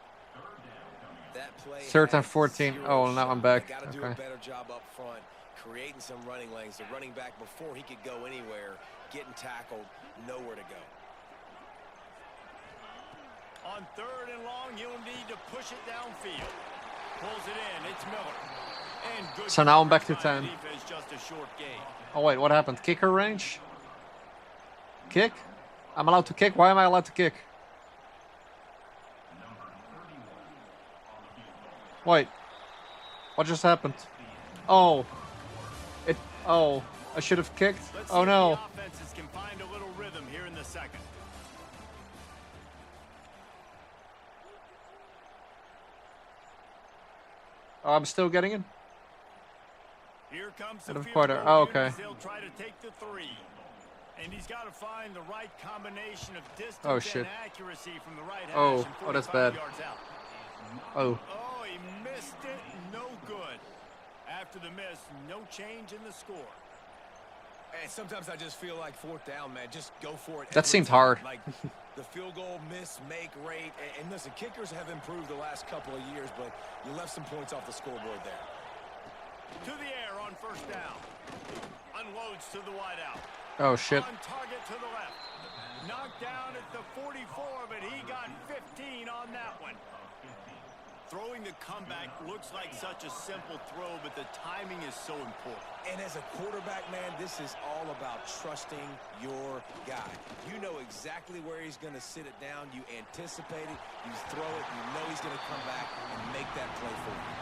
That play
3rd and
had
14.
zero
Oh, now
shot.
I'm back.
They gotta do
Okay.
a better job up front, creating some running lanes. The running back, before he could go anywhere, getting tackled, nowhere to go.
On 3rd and long, he'll need to push it downfield. Pulls it in, it's Miller. And good
So now I'm back to
coverage by the
10.
defense, just a short gain.
Oh wait, what happened? Kicker range? Kick? I'm allowed to kick? Why am I allowed to kick? Wait. What just happened? Oh. Oh. I should have kicked?
Let's
Oh
see
no.
if the offenses can find a little rhythm here in the second.
Oh, I'm still getting it?
Here comes the
Out of
field
quarter.
goal
Oh,
unit
okay.
as They'll try to take the 3. And he's got to find the right combination of distance
Oh, shit.
and accuracy from the right hash.
Oh,
and
oh, that's
45
bad.
yards out.
Oh.
Oh, he missed it. No good. After the miss, no change in the score.
And sometimes I just feel like 4th down, man. Just go for it.
That
every
seemed
time.
hard.
Like the field goal miss, make rate. And listen, kickers have improved the last couple of years, but you left some points off the scoreboard there.
To the air on 1st down. Unloads to the wideout.
Oh shit.
On target to the left. Knocked down at the 44, but he got 15 on that one. Throwing the comeback looks like such a simple throw, but the timing is so important.
And as a quarterback, man, this is all about trusting your guy. You know exactly where he's going to sit it down. You anticipate it. You throw it. You know he's going to come back and make that play for you.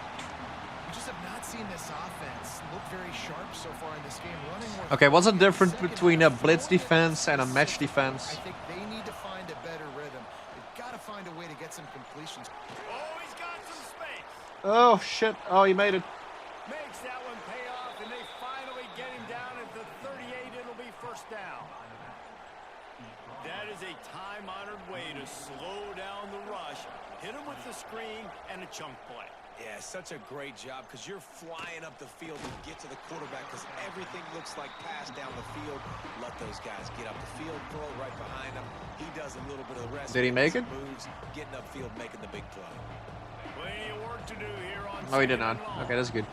You just just have not seen this offense look very sharp so far in this game. Running more
Okay, what's the
in the
difference
second
between a
half,
blitz
throwing
defense and a match
specifically,
defense?
I think they need to find a better rhythm. They've got to find a way to get some completions.
Oh, he's got some space.
Oh shit! Oh, he made it.
Makes that one pay off, and they finally get him down at the 38. It'll be first down. That is a time-honored way to slow down the rush, hit him with the screen, and a chunk play.
Yeah, such a great job because you're flying up the field to get to the quarterback because everything looks like pass down the field. Let those guys get up the field, throw it right behind him. He does a little bit of the rest.
Did he make it?
Moves, getting upfield, making the big play.
Plenty of work to do here on
No, he did
second
not.
and long.
Okay, that's good.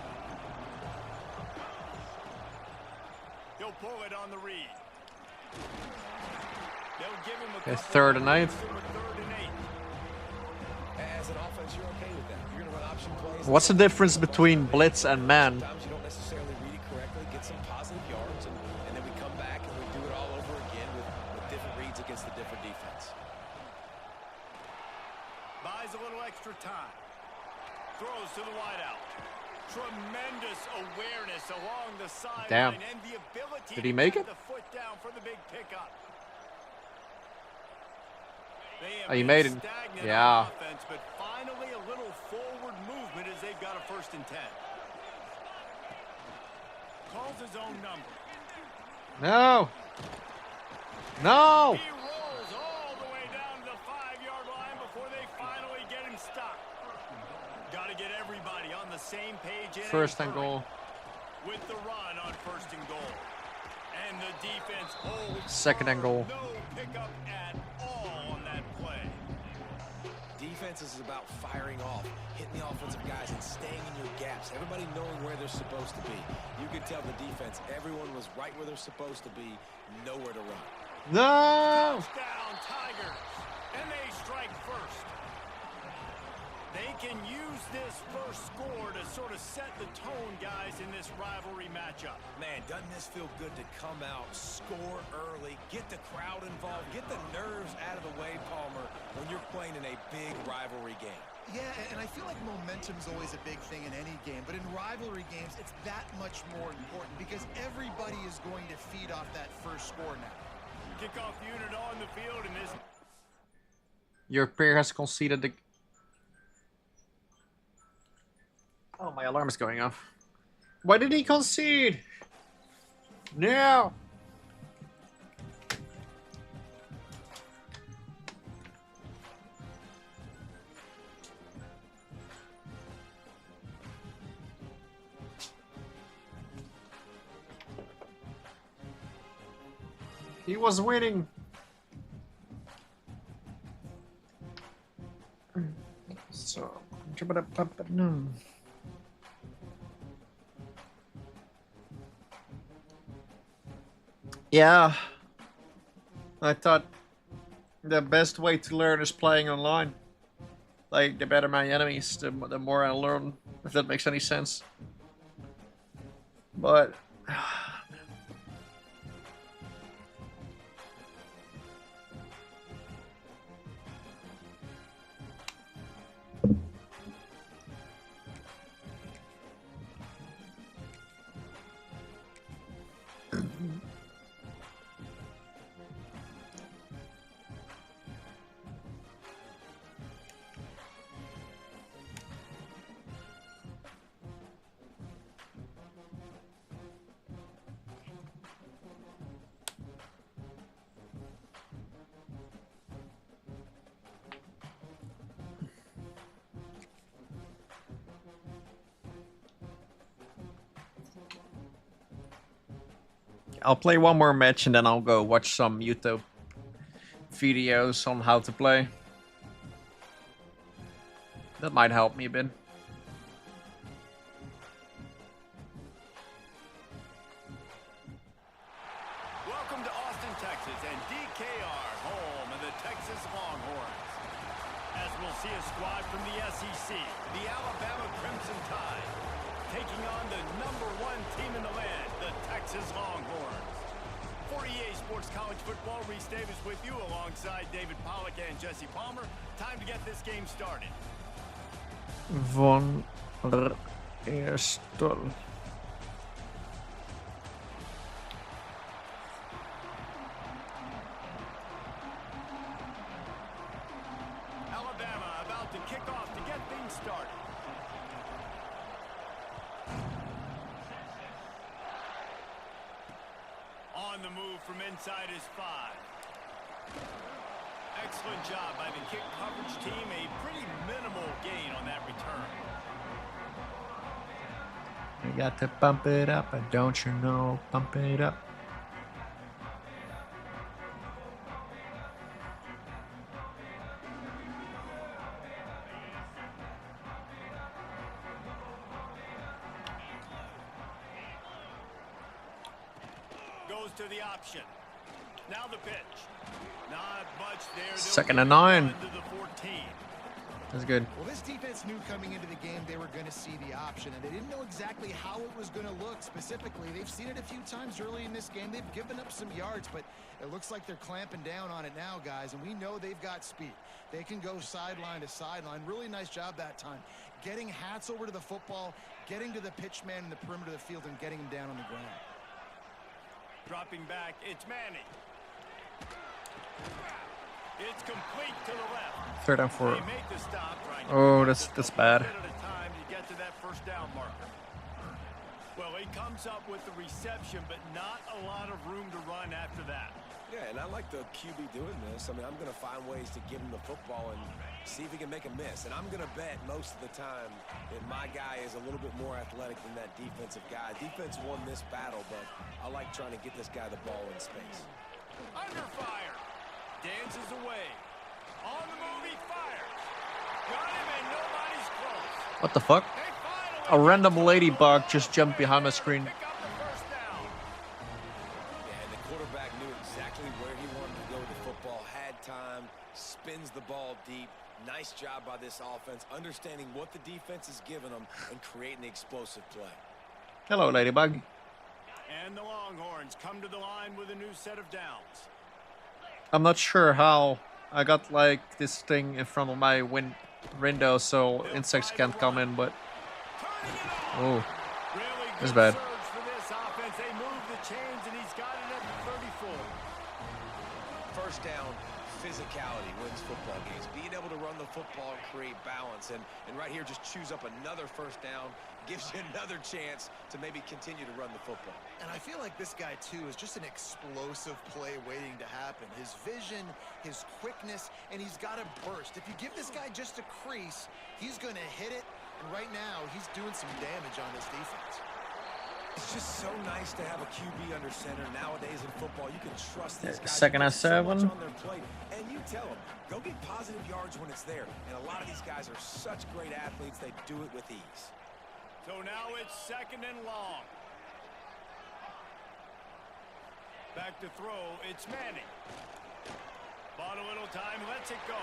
He'll pull it on the read. They'll give him a
Okay,
couple
3rd and 8.
of 3rd and 8.
As an offense, you're okay with that. You're going to run option plays.
What's the difference between blitz and man?
Sometimes you don't necessarily read it correctly, get some positive yards, and then we come back and we do it all over again with different reads against the different defense.
Buys a little extra time. Throws to the wideout. Tremendous awareness along the sideline.
Damn.
And the ability
Did he
to
make
get
it?
the foot down for the big pickup.
Oh, you made it. Yeah.
Offense, but finally a little forward movement as they've got a 1st and 10. Calls his own number.
No. No.
He rolls all the way down to the 5-yard line before they finally get him stopped. Got to get everybody on the same page. In
1st and goal.
with the run on 1st and goal. And the defense holds
2nd and goal.
no pickup at all on that play.
Defense is about firing off, hitting the offensive guys, and staying in your gaps. Everybody knowing where they're supposed to be. You could tell the defense, everyone was right where they're supposed to be, nowhere to run.
No.
Touchdown, Tigers. And they strike first. They can use this first score to sort of set the tone, guys, in this rivalry matchup.
Man, doesn't this feel good to come out, score early, get the crowd involved, get the nerves out of the way, Palmer, when you're playing in a big rivalry game.
Yeah, and I feel like momentum's always a big thing in any game, but in rivalry games, it's that much more important because everybody is going to feed off that first score now.
Kickoff unit on the field in this.
Your player has conceded the... Oh, my alarm is going off. Why did he concede? No. He was winning. So, no. Yeah, I thought the best way to learn is playing online. Like, the better my enemies, the more I learn, if that makes any sense. But... I'll play one more match and then I'll go watch some YouTube videos on how to play. That might help me a bit.
Welcome to Austin, Texas, and DKR, home of the Texas Longhorns. As we'll see a squad from the SEC, the Alabama Crimson Tide, taking on the #1 team in the land, the Texas Longhorns. For EA Sports College Football, Reese Davis with you alongside David Pollack and Jesse Palmer. Time to get this game started.
Eastol.
Alabama about to kick off to get things started. On the move from inside his 5. Excellent job by the kick coverage team. A pretty minimal gain on that return.
You got to pump it up, don't you know? Pump it up.
Goes to the option. Now the pitch. Not much there. They'll
Second
get
and
it
9.
down to the 14.
That's good.
Well, this defense knew coming into the game they were going to see the option, and they didn't know exactly how it was going to look specifically. They've seen it a few times early in this game. They've given up some yards, but it looks like they're clamping down on it now, guys, and we know they've got speed. They can go sideline to sideline. Really nice job that time. Getting Hats over to the football, getting to the pitch man in the perimeter of the field, and getting him down on the ground.
Dropping back, it's Manning. It's complete to the left.
3rd and 4.
They make the stop, trying to
Oh,
pick up
that's
just a
bad.
little bit at a time to get to that first down marker. Well, he comes up with the reception, but not a lot of room to run after that.
Yeah, and I like the QB doing this. I mean, I'm going to find ways to give him the football and see if he can make a miss. And I'm going to bet most of the time that my guy is a little bit more athletic than that defensive guy. Defense won this battle, but I like trying to get this guy the ball in space.
Under fire. Dances away. On the move, he fires. Got him, and nobody's close.
What the fuck?
They finally
A random ladybug just jumped behind my screen.
pick up the first down.
Yeah, and the quarterback knew exactly where he wanted to go with the football, had time, spins the ball deep. Nice job by this offense, understanding what the defense is giving them and creating the explosive play.
Hello, ladybug.
And the Longhorns come to the line with a new set of downs.
I'm not sure how I got like this thing in front of my window so insects can't come in, but
Turning it on.
oh,
Really
That's
good
bad.
surge for this offense. They move the chains, and he's got it at the 34.
First down, physicality wins football games. Being able to run the football and create balance. And right here, just choose up another first down, gives you another chance to maybe continue to run the football.
And I feel like this guy, too, is just an explosive play waiting to happen. His vision, his quickness, and he's got a burst. If you give this guy just a crease, he's going to hit it. And right now, he's doing some damage on this defense.
It's just so nice to have a QB under center nowadays in football. You can trust these guys.
Second
You
and
put so much
7.
on their plate, and you tell them, go get positive yards when it's there. And a lot of these guys are such great athletes, they do it with ease.
So now it's second and long. Back to throw, it's Manning. Bought a little time, lets it go.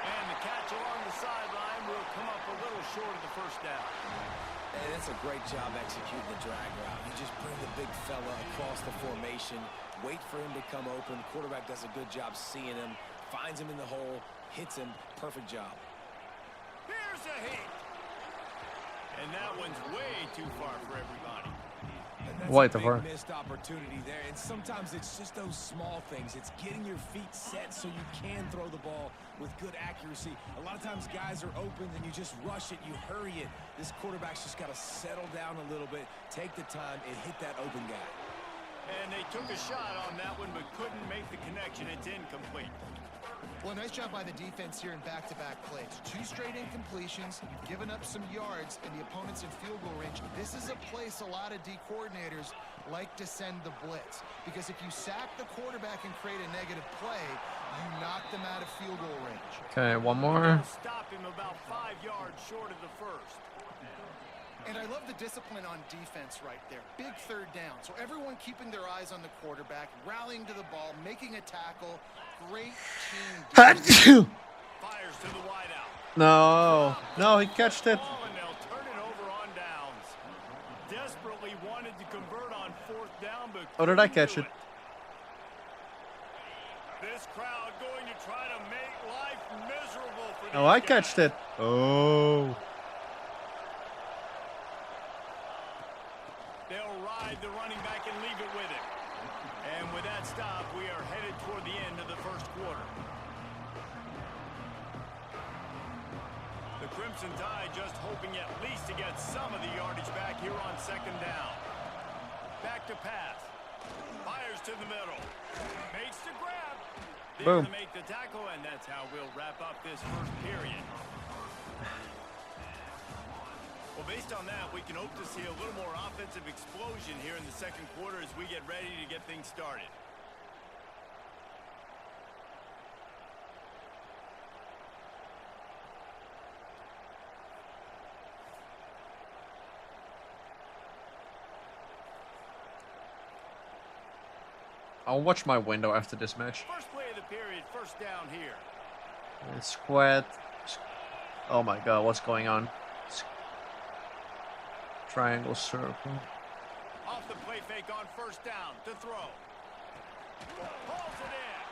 And the catch along the sideline will come up a little short of the first down.
And it's a great job executing the drag route. You just bring the big fella across the formation, wait for him to come open. Quarterback does a good job seeing him, finds him in the hole, hits him. Perfect job.
Here's a hit. And that one's way too far for everybody.
And that's
Why
a
the
big
fuck?
missed opportunity there. And sometimes it's just those small things. It's getting your feet set so you can throw the ball with good accuracy. A lot of times guys are open and you just rush it, you hurry it. This quarterback's just got to settle down a little bit, take the time, and hit that open guy.
And they took a shot on that one, but couldn't make the connection. It's incomplete.
Well, nice job by the defense here in back-to-back plays. 2 straight incompletions. You've given up some yards, and the opponent's in field goal range. This is a place a lot of D coordinators like to send the blitz, because if you sack the quarterback and create a negative play, you knock them out of field goal range.
Okay, one more.
Stop him about 5 yards short of the first.
And I love the discipline on defense right there. Big third down. So everyone keeping their eyes on the quarterback, rallying to the ball, making a tackle. Great team defense.
Fires to the wideout.
No, he catched it.
Ball, and they'll turn it over on downs. Desperately wanted to convert on 4th down, but
Oh, did I
couldn't
catch
do
it?
This crowd going to try to make life miserable for
Oh,
these
I
guys.
catched it. Oh.
ride the running back and leave it with him. And with that stop, we are headed toward the end of the first quarter. The Crimson Tide just hoping at least to get some of the yardage back here on second down. Back to pass. Fires to the middle. Makes the grab. There to make the tackle, and that's how we'll wrap up this first period. Well, based on that, we can hope to see a little more offensive explosion here in the second quarter as we get ready to get things started.
I'll watch my window after this match.
First play of the period, first down here.
Square. Oh my god, what's going on? Triangle, circle.
Off the play fake on first down to throw. Pulls it in.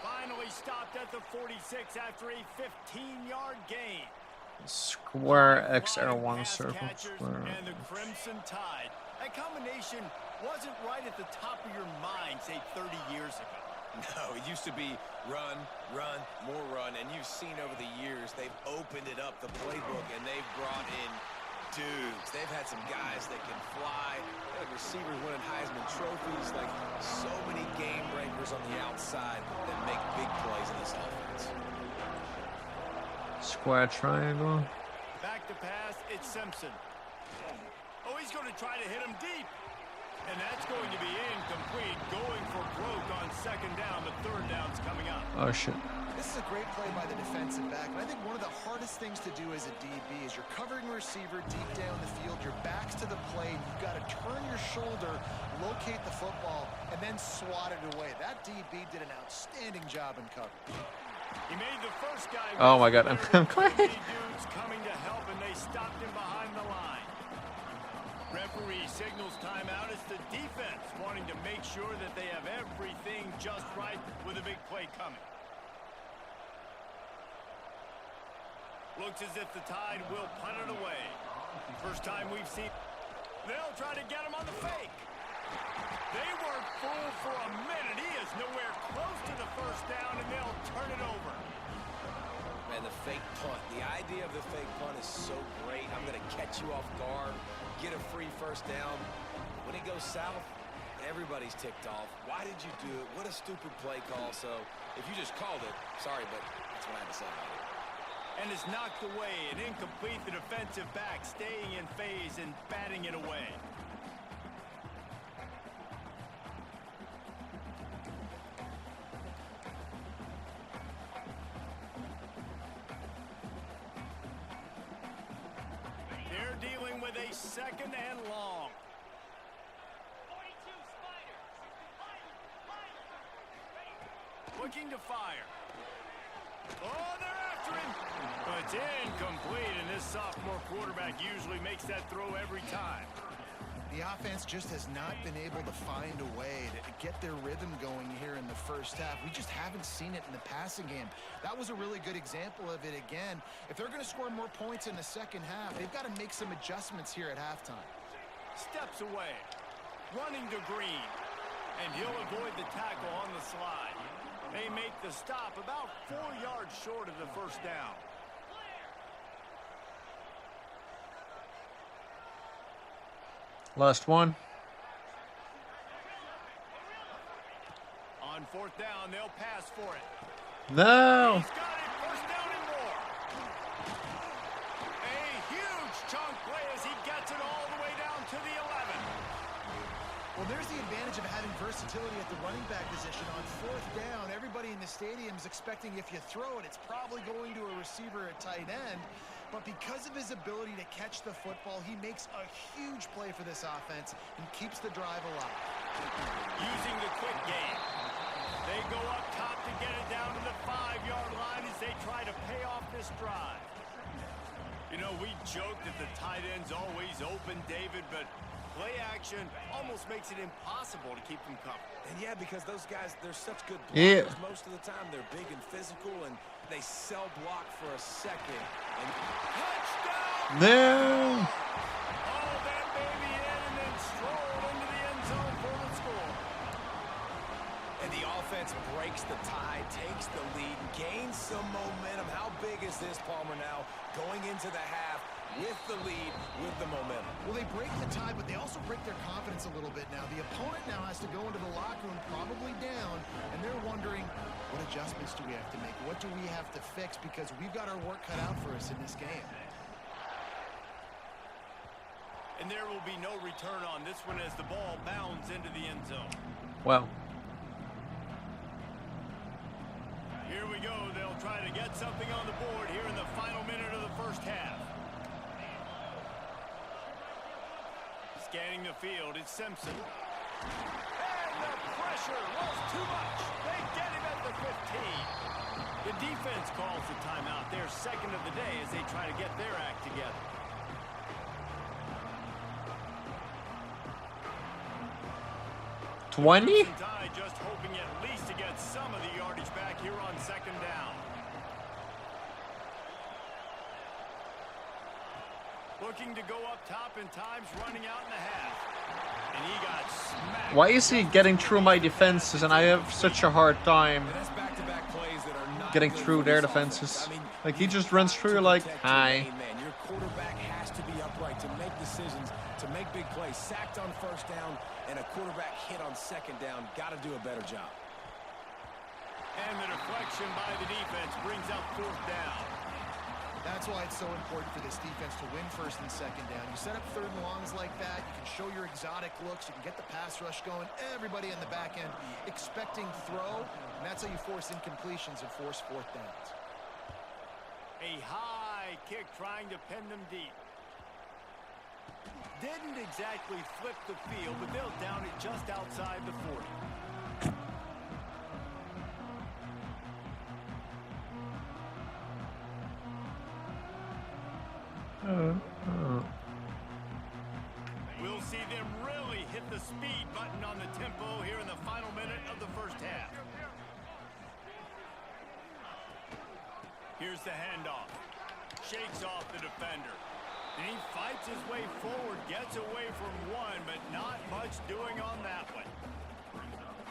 Finally stopped at the 46 after a 15-yard gain.
Square XR1 circle. Square.
And the Crimson Tide. That combination wasn't right at the top of your mind, say, 30 years ago.
No, it used to be run, run, more run, and you've seen over the years they've opened it up, the playbook, and they've brought in dudes. They've had some guys that can fly, like receivers winning Heisman trophies, like so many game breakers on the outside that make big plays in this offense.
Square triangle.
Back to pass, it's Simpson. Oh, he's going to try to hit him deep. And that's going to be incomplete, going for broke on second down. The third down's coming up.
Oh, shit.
This is a great play by the defensive back, but I think one of the hardest things to do as a DB is you're covering a receiver deep down the field, your back's to the plate, you've got to turn your shoulder, locate the football, and then swat it away. That DB did an outstanding job in coverage.
He made the first guy.
Oh my god, I'm crying.
Dudes coming to help, and they stopped him behind the line. Referee signals timeout. It's the defense wanting to make sure that they have everything just right with a big play coming. Looks as if the Tide will punt it away. First time we've seen. They'll try to get him on the fake. They weren't fooled for a minute. He is nowhere close to the first down, and they'll turn it over.
Man, the fake punt. The idea of the fake punt is so great. I'm going to catch you off guard, get a free first down. When it goes south, everybody's ticked off. Why did you do it? What a stupid play call. So if you just called it, sorry, but that's what I had to say about it.
And it's knocked away and incomplete. The defensive back staying in phase and batting it away. They're dealing with a second and long. Looking to fire. Oh, they're after him. But it's incomplete, and this sophomore quarterback usually makes that throw every time.
The offense just has not been able to find a way to get their rhythm going here in the first half. We just haven't seen it in the passing game. That was a really good example of it again. If they're going to score more points in the second half, they've got to make some adjustments here at halftime.
Steps away. Running to Green. And he'll avoid the tackle on the slide. They make the stop about 4 yards short of the first down.
Last one.
On fourth down, they'll pass for it.
No.
He's got it. First down and more. A huge chunk play as he gets it all the way down to the 11.
Well, there's the advantage of having versatility at the running back position. On fourth down, everybody in the stadium is expecting if you throw it, it's probably going to a receiver at tight end. But because of his ability to catch the football, he makes a huge play for this offense and keeps the drive alive.
Using the quick game. They go up top to get it down to the 5-yard line as they try to pay off this drive. You know, we joke that the tight end's always open, David, but play action almost makes it impossible to keep them covered.
And yeah, because those guys, they're such good blockers most of the time. They're big and physical, and they sell block for a second. And
touchdown!
No.
Oh, that baby in and then strolled into the
the offense breaks the tie, takes the lead, gains some momentum. How big is this, Palmer, now going into the half with the lead, with the momentum?
Well, they break the tie, but they also break their confidence a little bit now. The opponent now has to go into the locker room probably down, and they're wondering, what adjustments do we have to make? What do we have to fix? Because we've got our work cut out for us in this game.
And there will be no return on this one as the ball bounds into the end zone.
Well,
Here we go. They'll try to get something on the board here in the final minute of the first half. Scanning the field, it's Simpson. And the pressure was too much. They get him at the 15. The defense calls the timeout, their second of the day, as they try to get their act together.
20?
Tide just hoping at least to get some of the yardage back here on second down. Looking to go up top in times, running out in the half. And he got smacked.
Why is he getting through my defenses and I have such a hard time
And that's back-to-back plays that are not
getting
good
through
for
their
this offense.
defenses?
I mean,
Like, he
you
just
have
runs through
to
like,
protect your
hi.
main man. Your quarterback has to be upright to make decisions, to make big plays. Sacked on first down and a quarterback hit on second down. Got to do a better job.
And the deflection by the defense brings up fourth down.
That's why it's so important for this defense to win first and second down. You set up third and longs like that, you can show your exotic looks, you can get the pass rush going, everybody in the back end expecting throw, and that's how you force incompletions and force fourth downs.
A high kick trying to pin them deep. Didn't exactly flip the field, but they'll down it just outside the 40. We'll see them really hit the speed button on the tempo here in the final minute of the first half. Here's the handoff. Shakes off the defender. And he fights his way forward, gets away from one, but not much doing on that one.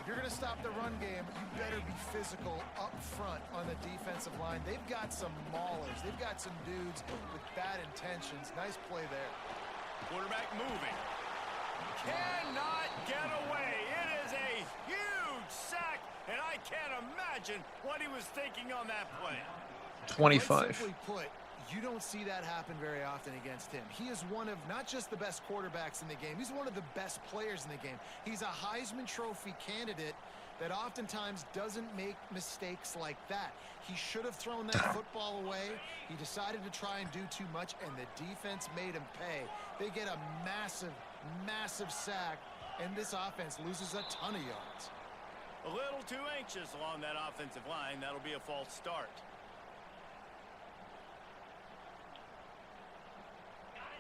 If you're going to stop the run game, you better be physical up front on the defensive line. They've got some maulers. They've got some dudes with bad intentions. Nice play there.
Quarterback moving. Cannot get away. It is a huge sack, and I can't imagine what he was thinking on that play.
25.
Quite simply put, you don't see that happen very often against him. He is one of not just the best quarterbacks in the game, he's one of the best players in the game. He's a Heisman Trophy candidate that oftentimes doesn't make mistakes like that. He should have thrown that football away. He decided to try and do too much, and the defense made him pay. They get a massive, massive sack, and this offense loses a ton of yards.
A little too anxious along that offensive line. That'll be a false start.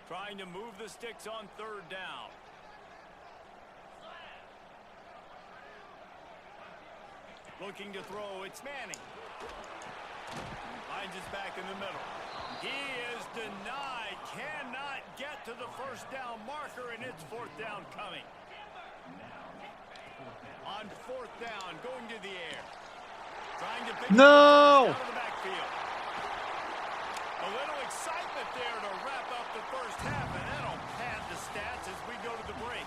Trying to move the sticks on third down. Looking to throw, it's Manning. Finds his back in the middle. He is denied, cannot get to the first down marker, and it's fourth down coming. On fourth down, going to the air. Trying to pick
No!
up the first out of the backfield. A little excitement there to wrap up the first half, and that'll pad the stats as we go to the break.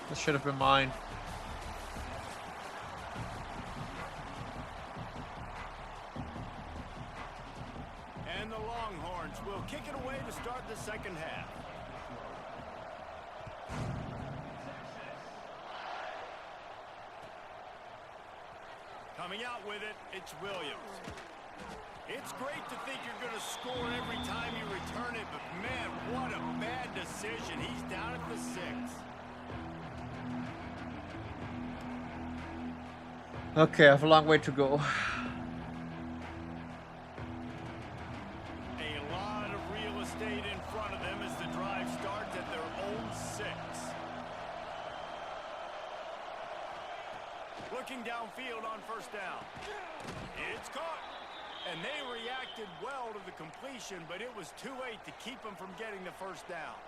This should have been mine.
And the Longhorns will kick it away to start the second half. Coming out with it, it's Williams. It's great to think you're going to score every time you return it, but man, what a bad decision. He's down at the 6.
Okay, I have a long way to go.
A lot of real estate in front of them as the drive starts at their own 6. Looking downfield on first down. It's caught. And they reacted well to the completion, but it was too late to keep them from getting the first down.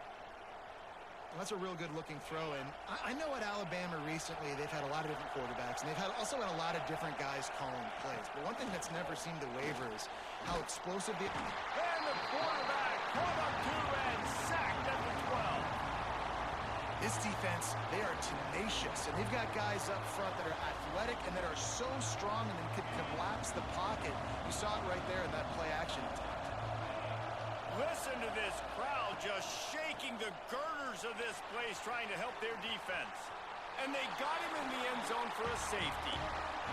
That's a real good-looking throw. And I know at Alabama recently they've had a lot of different quarterbacks, and they've also had a lot of different guys calling plays. But one thing that's never seemed to waver is how explosive the...
And the quarterback pulled up 2 and sacked at the 12.
This defense, they are tenacious, and they've got guys up front that are athletic and that are so strong and then could collapse the pocket. You saw it right there in that play action attempt.
Listen to this crowd just shaking the girders of this place trying to help their defense. And they got him in the end zone for a safety.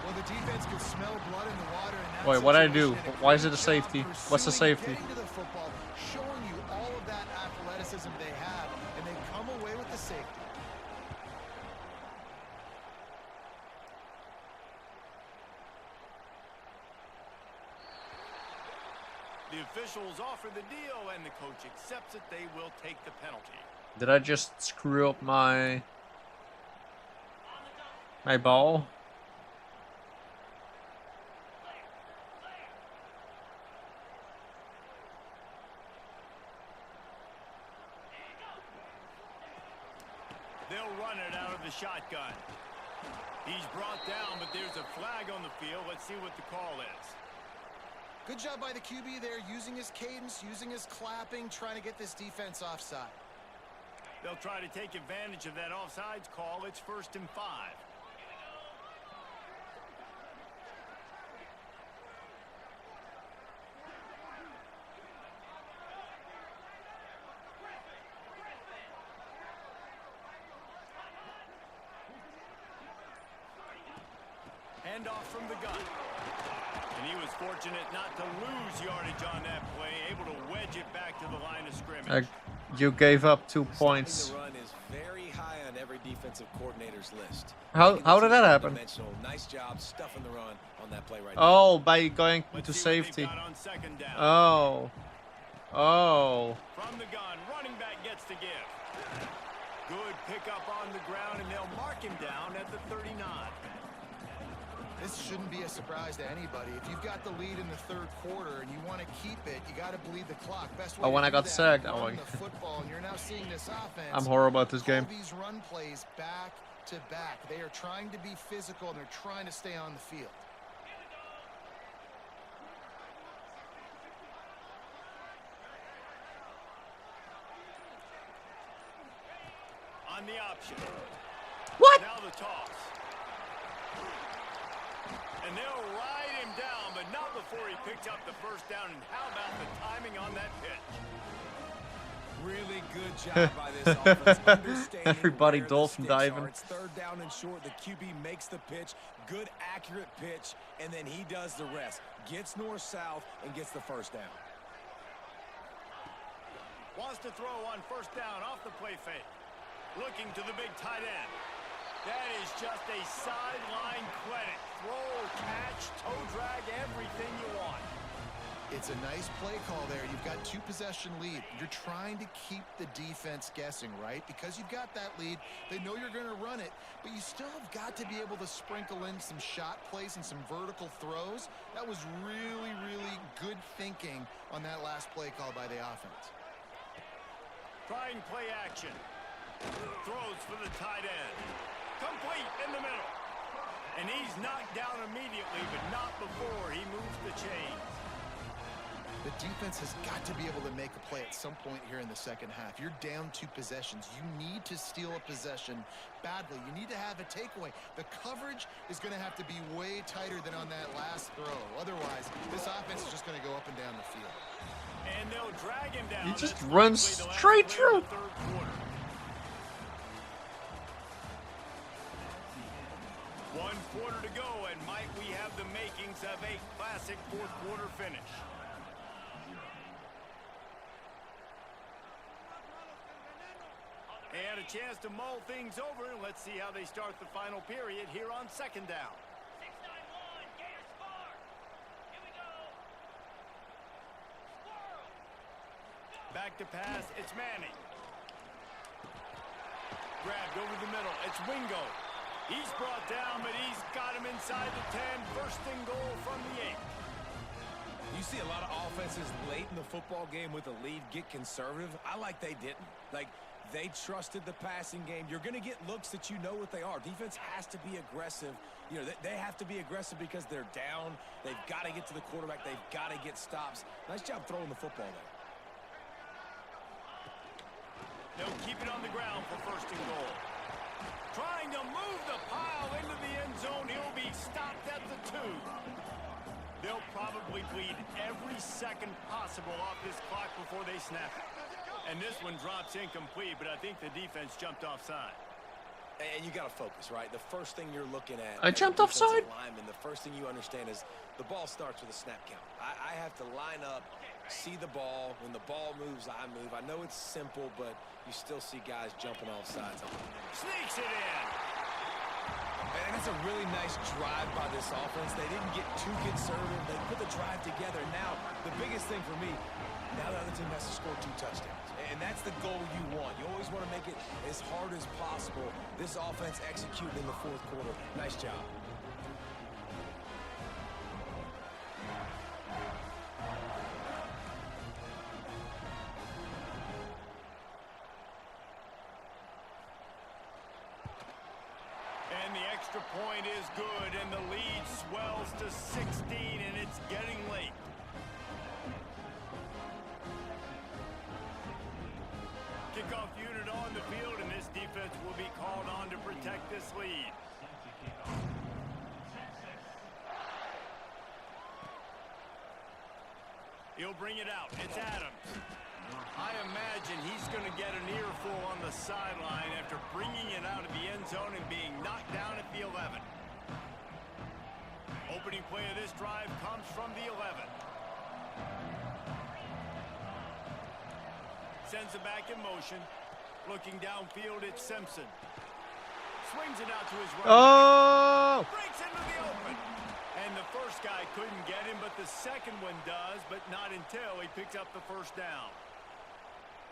Well, the defense could smell blood in the water. And
Wait, what'd I do? Why is it a safety? What's a safety?
Getting to the football, showing you all of that athleticism they have, and they come away with the safety.
The officials offer the deal, and the coach accepts it. They will take the penalty.
Did I just screw up my ball?
They'll run it out of the shotgun. He's brought down, but there's a flag on the field. Let's see what the call is.
Good job by the QB there, using his cadence, using his clapping, trying to get this defense offside.
They'll try to take advantage of that offsides call. It's 1st and 5. Handoff from the gun. And he was fortunate not to lose yardage on that play, able to wedge it back to the line of scrimmage.
You gave up 2 points.
The run is very high on every defensive coordinator's list.
How did that happen?
Nice job stuffing the run on that play right
Oh, by going
Let's
to
see what they've
safety.
got on 2nd down.
Oh. Oh.
From the gun, running back gets to give. Good pickup on the ground, and they'll mark him down at the 39.
This shouldn't be a surprise to anybody. If you've got the lead in the 3rd quarter and you want to keep it, you got to bleed the clock. Best way
Oh, when
to
I
do
got
that,
sacked.
run
Oh,
the football, and you're now seeing this offense.
I'm horrible at this
call
game.
these run plays back to back. They are trying to be physical and they're trying to stay on the field.
On the option.
What?
Now the toss. And they'll ride him down, but not before he picks up the 1st down. And how about the timing on that pitch?
Really good job by this offense. Understanding
Everybody
where the
dolphin
sticks
diving.
are. It's 3rd down and short. The QB makes the pitch. Good, accurate pitch. And then he does the rest. Gets north-south and gets the 1st down.
Wants to throw on 1st down off the play fake. Looking to the big tight end. That is just a sideline clinic. Throw, catch, toe drag, everything you want.
It's a nice play call there. You've got 2-possession lead. You're trying to keep the defense guessing, right? Because you've got that lead, they know you're going to run it, but you still have got to be able to sprinkle in some shot plays and some vertical throws. That was really, really good thinking on that last play call by the offense.
Trying play action. Throws for the tight end. Complete in the middle. And he's knocked down immediately, but not before he moves the chains.
The defense has got to be able to make a play at some point here in the 2nd half. You're down 2 possessions. You need to steal a possession badly. You need to have a takeaway. The coverage is going to have to be way tighter than on that last throw. Otherwise, this offense is just going to go up and down the field.
And they'll drag him down.
He just
That's
runs
likely the last
straight
play
through.
of the 3rd quarter. 1 quarter to go, and might we have the makings of a classic 4th quarter finish. And a chance to mull things over. Let's see how they start the final period here on 2nd down.
6-9-1, Gators score. Here we go. Squirrel.
Back to pass, it's Manning. Grabbed over the middle, it's Wingo. He's brought down, but he's got him inside the 10. 1st and goal from the 8.
You see a lot of offenses late in the football game with a lead get conservative. I like they didn't. Like, They trusted the passing game. You're going to get looks that you know what they are. Defense has to be aggressive. You know, they have to be aggressive because they're down. They've got to get to the quarterback. They've got to get stops. Nice job throwing the football there.
They'll keep it on the ground for first and goal. Trying to move the pile into the end zone. He'll be stopped at the 2. They'll probably bleed every second possible off this clock before they snap it. And this one drops incomplete, but I think the defense jumped offside.
And you got to focus, right? The first thing you're looking at.
I jumped offside?
Lineman, the first thing you understand is the ball starts with a snap count. I have to line up, see the ball. When the ball moves, I move. I know it's simple, but you still see guys jumping off sides.
Sneaks it in.
And that's a really nice drive by this offense. They didn't get too conservative. They put the drive together. Now, the biggest thing for me, now the other team has to score 2 touchdowns. And that's the goal you want. You always want to make it as hard as possible. This offense executed in the 4th quarter. Nice job.
And the extra point is good, and the lead swells to 16, and it's getting late. Kickoff unit on the field, and this defense will be called on to protect this lead. He'll bring it out. It's Adams. I imagine he's going to get an earful on the sideline after bringing it out of the end zone and being knocked down at the 11. Opening play of this drive comes from the 11. Sends it back in motion. Looking downfield, it's Simpson. Swings it out to his right.
Oh!
Breaks into the open. And the first guy couldn't get him, but the second one does, but not until he picks up the first down.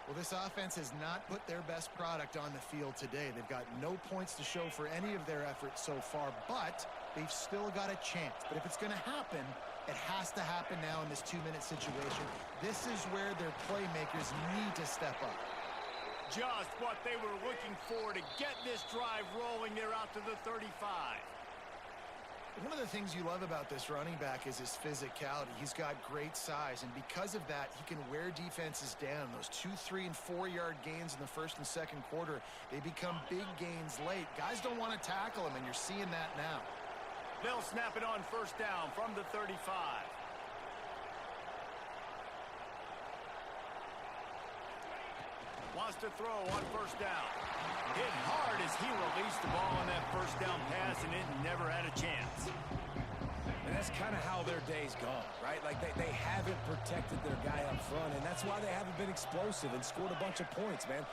Well, this offense has not put their best product on the field today. They've got no points to show for any of their efforts so far, but they've still got a chance. But if it's going to happen, it has to happen now in this 2-minute situation. This is where their playmakers need to step up.
Just what they were looking for to get this drive rolling. They're out to the 35.
One of the things you love about this running back is his physicality. He's got great size, and because of that, he can wear defenses down. Those 2-, 3-, and 4-yard gains in the 1st and 2nd quarter, they become big gains late. Guys don't want to tackle him, and you're seeing that now.
They'll snap it on first down from the 35. Wants to throw on first down. Hit hard as he released the ball on that first down pass, and it never had a chance.
And that's kind of how their day's gone, right? Like they haven't protected their guy up front, and that's why they haven't been explosive and scored a bunch of points, man.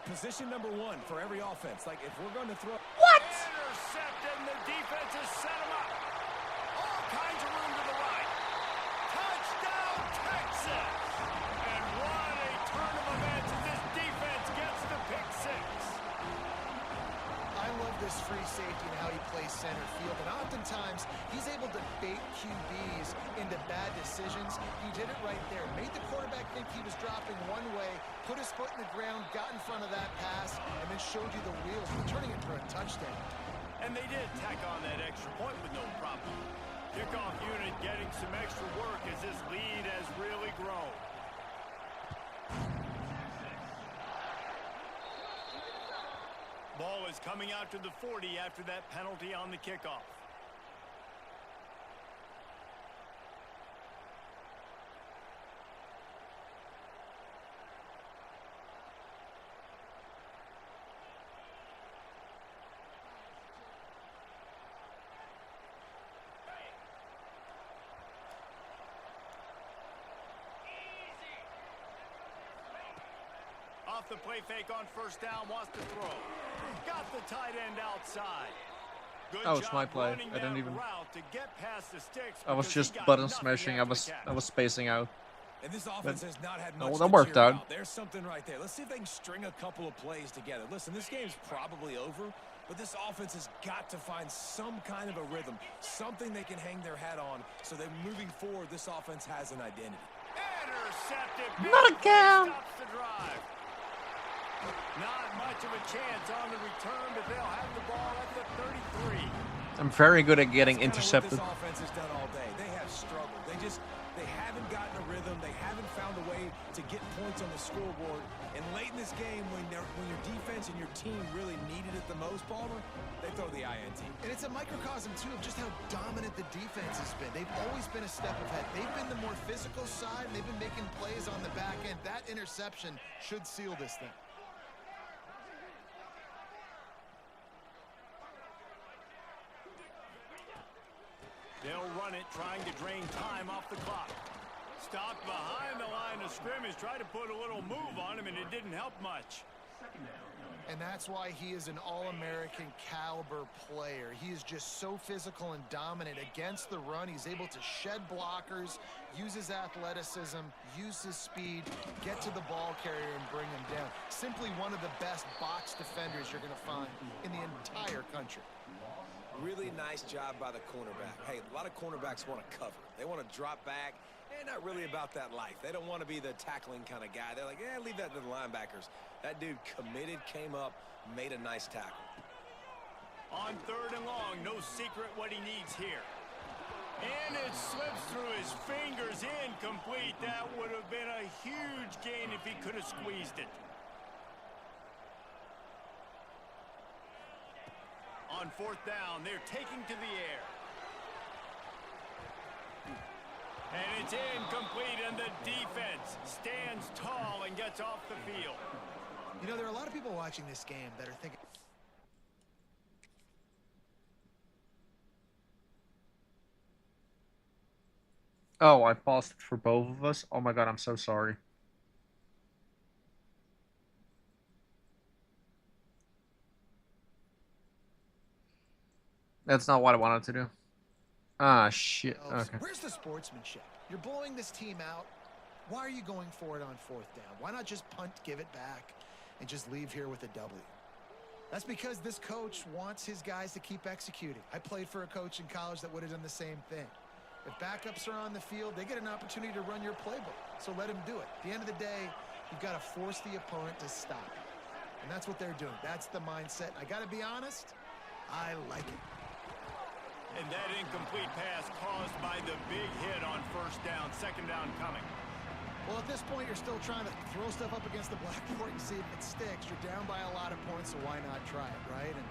Position number 1 for every offense. Like, if we're going to throw...
What? Intercepted, and the defense has set him up. All kinds of room to the right. Touchdown, Texas! And what a turn of events as this defense gets the pick 6.
I love this free safety and how he plays center field, and oftentimes he's able to bait QBs into bad decisions. He did it right there. Made the quarterback think he was dropping one way, put his foot in the ground, got in front of that pass, and then showed you the wheels, turning it for a touchdown.
And they did tack on that extra point with no problem. Kickoff unit getting some extra work as this lead has really grown. Ball is coming out to the 40 after that penalty on the kickoff. Off the play fake on first down, wants to throw. Got the tight end outside. Good
That was
job
my play.
running
I didn't
that
even...
route to get past the sticks
I was
because he
just
got
button
nothing
smashing. I
after
was
the catch.
spacing out.
And this offense has not had
No,
much
that
to
worked
cheer
out.
about. There's something right there. Let's see if they can string a couple of plays together. Listen, this game's probably over, but this offense has got to find some kind of a rhythm, something they can hang their hat on, so that moving forward, this offense has an identity.
Intercepted.
Not
Big
again.
play stops the drive. Not much of a chance on the return, but they'll have the ball at the 33.
I'm very good at getting
That's
intercepted.
kinda what this offense has done all day. They have struggled. They haven't gotten a rhythm. They haven't found a way to get points on the scoreboard. And late in this game, when your defense and your team really needed it the most, Palmer, they throw the INT.
And it's a microcosm, too, of just how dominant the defense has been. They've always been a step ahead. They've been the more physical side, and they've been making plays on the back end. That interception should seal this thing.
They'll run it, trying to drain time off the clock. Stopped behind the line of scrimmage, tried to put a little move on him, and it didn't help much.
And that's why he is an All-American caliber player. He is just so physical and dominant against the run. He's able to shed blockers, use his athleticism, use his speed, get to the ball carrier and bring him down. Simply one of the best box defenders you're going to find in the entire country.
Really nice job by the cornerback. Hey, a lot of cornerbacks want to cover. They want to drop back. They're not really about that life. They don't want to be the tackling kind of guy. They're like, yeah, leave that to the linebackers. That dude committed, came up, made a nice tackle.
On 3rd and long, no secret what he needs here. And it slips through his fingers, incomplete. That would have been a huge gain if he could have squeezed it. On 4th down, they're taking to the air. And it's incomplete, and the defense stands tall and gets off the field.
You know, there are a lot of people watching this game that are thinking...
Oh, I paused it for both of us. Oh my god, I'm so sorry. That's not what I wanted to do. Ah, shit. Okay.
Where's the sportsmanship? You're blowing this team out. Why are you going for it on 4th down? Why not just punt, give it back, and just leave here with a W? That's because this coach wants his guys to keep executing. I played for a coach in college that would have done the same thing. If backups are on the field, they get an opportunity to run your playbook. So let them do it. At the end of the day, you've got to force the opponent to stop. And that's what they're doing. That's the mindset. I got to be honest, I like it.
And that incomplete pass caused by the big hit on 1st down, 2nd down coming.
Well, at this point, you're still trying to throw stuff up against the blackboard and see if it sticks. You're down by a lot of points, so why not try it, right? And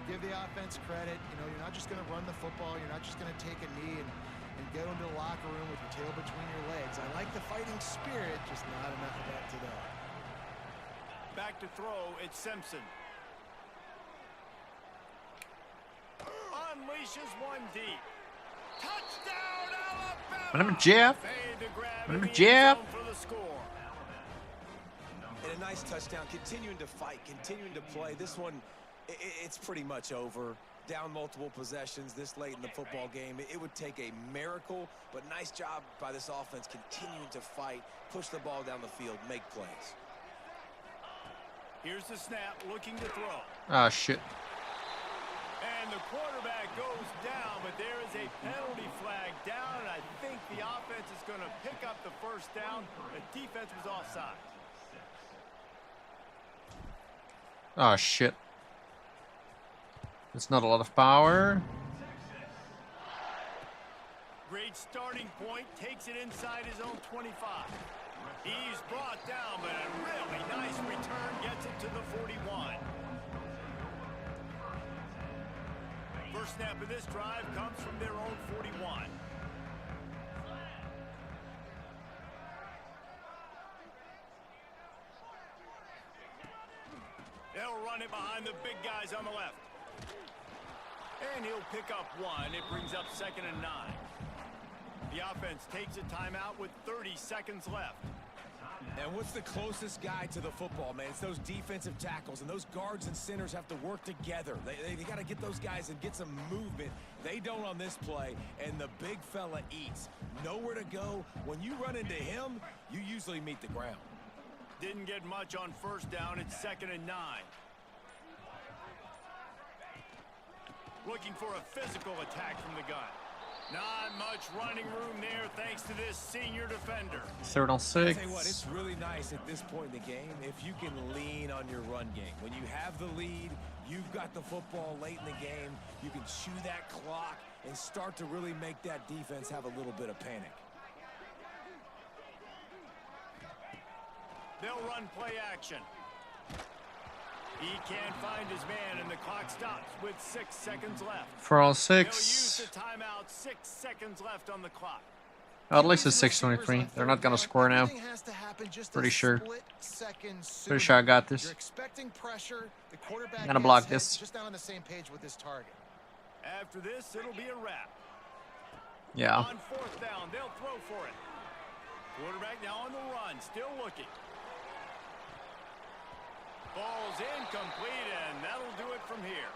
give the offense credit. You know, you're not just going to run the football. You're not just going to take a knee and go into the locker room with your tail between your legs. I like the fighting spirit, just not enough of that today.
Back to throw, it's Simpson. Unleashes one deep. Touchdown, Alabama!
My name is Jeff. My name is Jeff.
For the score.
And a nice touchdown, continuing to fight, continuing to play. This one, it's pretty much over. Down multiple possessions this late in the football game. It would take a miracle, but nice job by this offense continuing to fight, push the ball down the field, make plays.
Here's the snap, looking to throw.
Ah, shit.
And the quarterback goes down, but there is a penalty flag down, and I think the offense is going to pick up the 1st down. The defense was offside.
Ah, shit. It's not a lot of power.
Great starting point, takes it inside his own 25. He's brought down, but a really nice return gets it to the 41. First snap of this drive comes from their own 41. They'll run it behind the big guys on the left. And he'll pick up one. It brings up 2nd and 9. The offense takes a timeout with 30 seconds left.
And what's the closest guy to the football, man? It's those defensive tackles, and those guards and centers have to work together. They got to get those guys and get some movement. They don't on this play, and the big fella eats. Nowhere to go. When you run into him, you usually meet the ground.
Didn't get much on 1st down. It's 2nd and 9. Looking for a physical attack from the gun. Not much running room there thanks to this senior defender.
3rd and
I'll tell you what,
6.
it's really nice at this point in the game if you can lean on your run game. When you have the lead, you've got the football late in the game, you can chew that clock and start to really make that defense have a little bit of panic.
They'll run play action. He can't find his man, and the clock stops with 6 seconds left.
4 on
They'll use
6.
the timeout. 6 seconds left on the clock.
At least it's 6:23. They're not gonna score now.
Everything has to happen just a
Pretty sure.
split second
Pretty
sooner.
sure I got
You're
this.
expecting pressure. The quarterback
Gonna block
gets hit,
this.
just not on the same page with his target.
After this, it'll be a wrap.
Yeah.
On 4th down, they'll throw for it. Quarterback now on the run, still looking. Ball's incomplete, and that'll do it from here.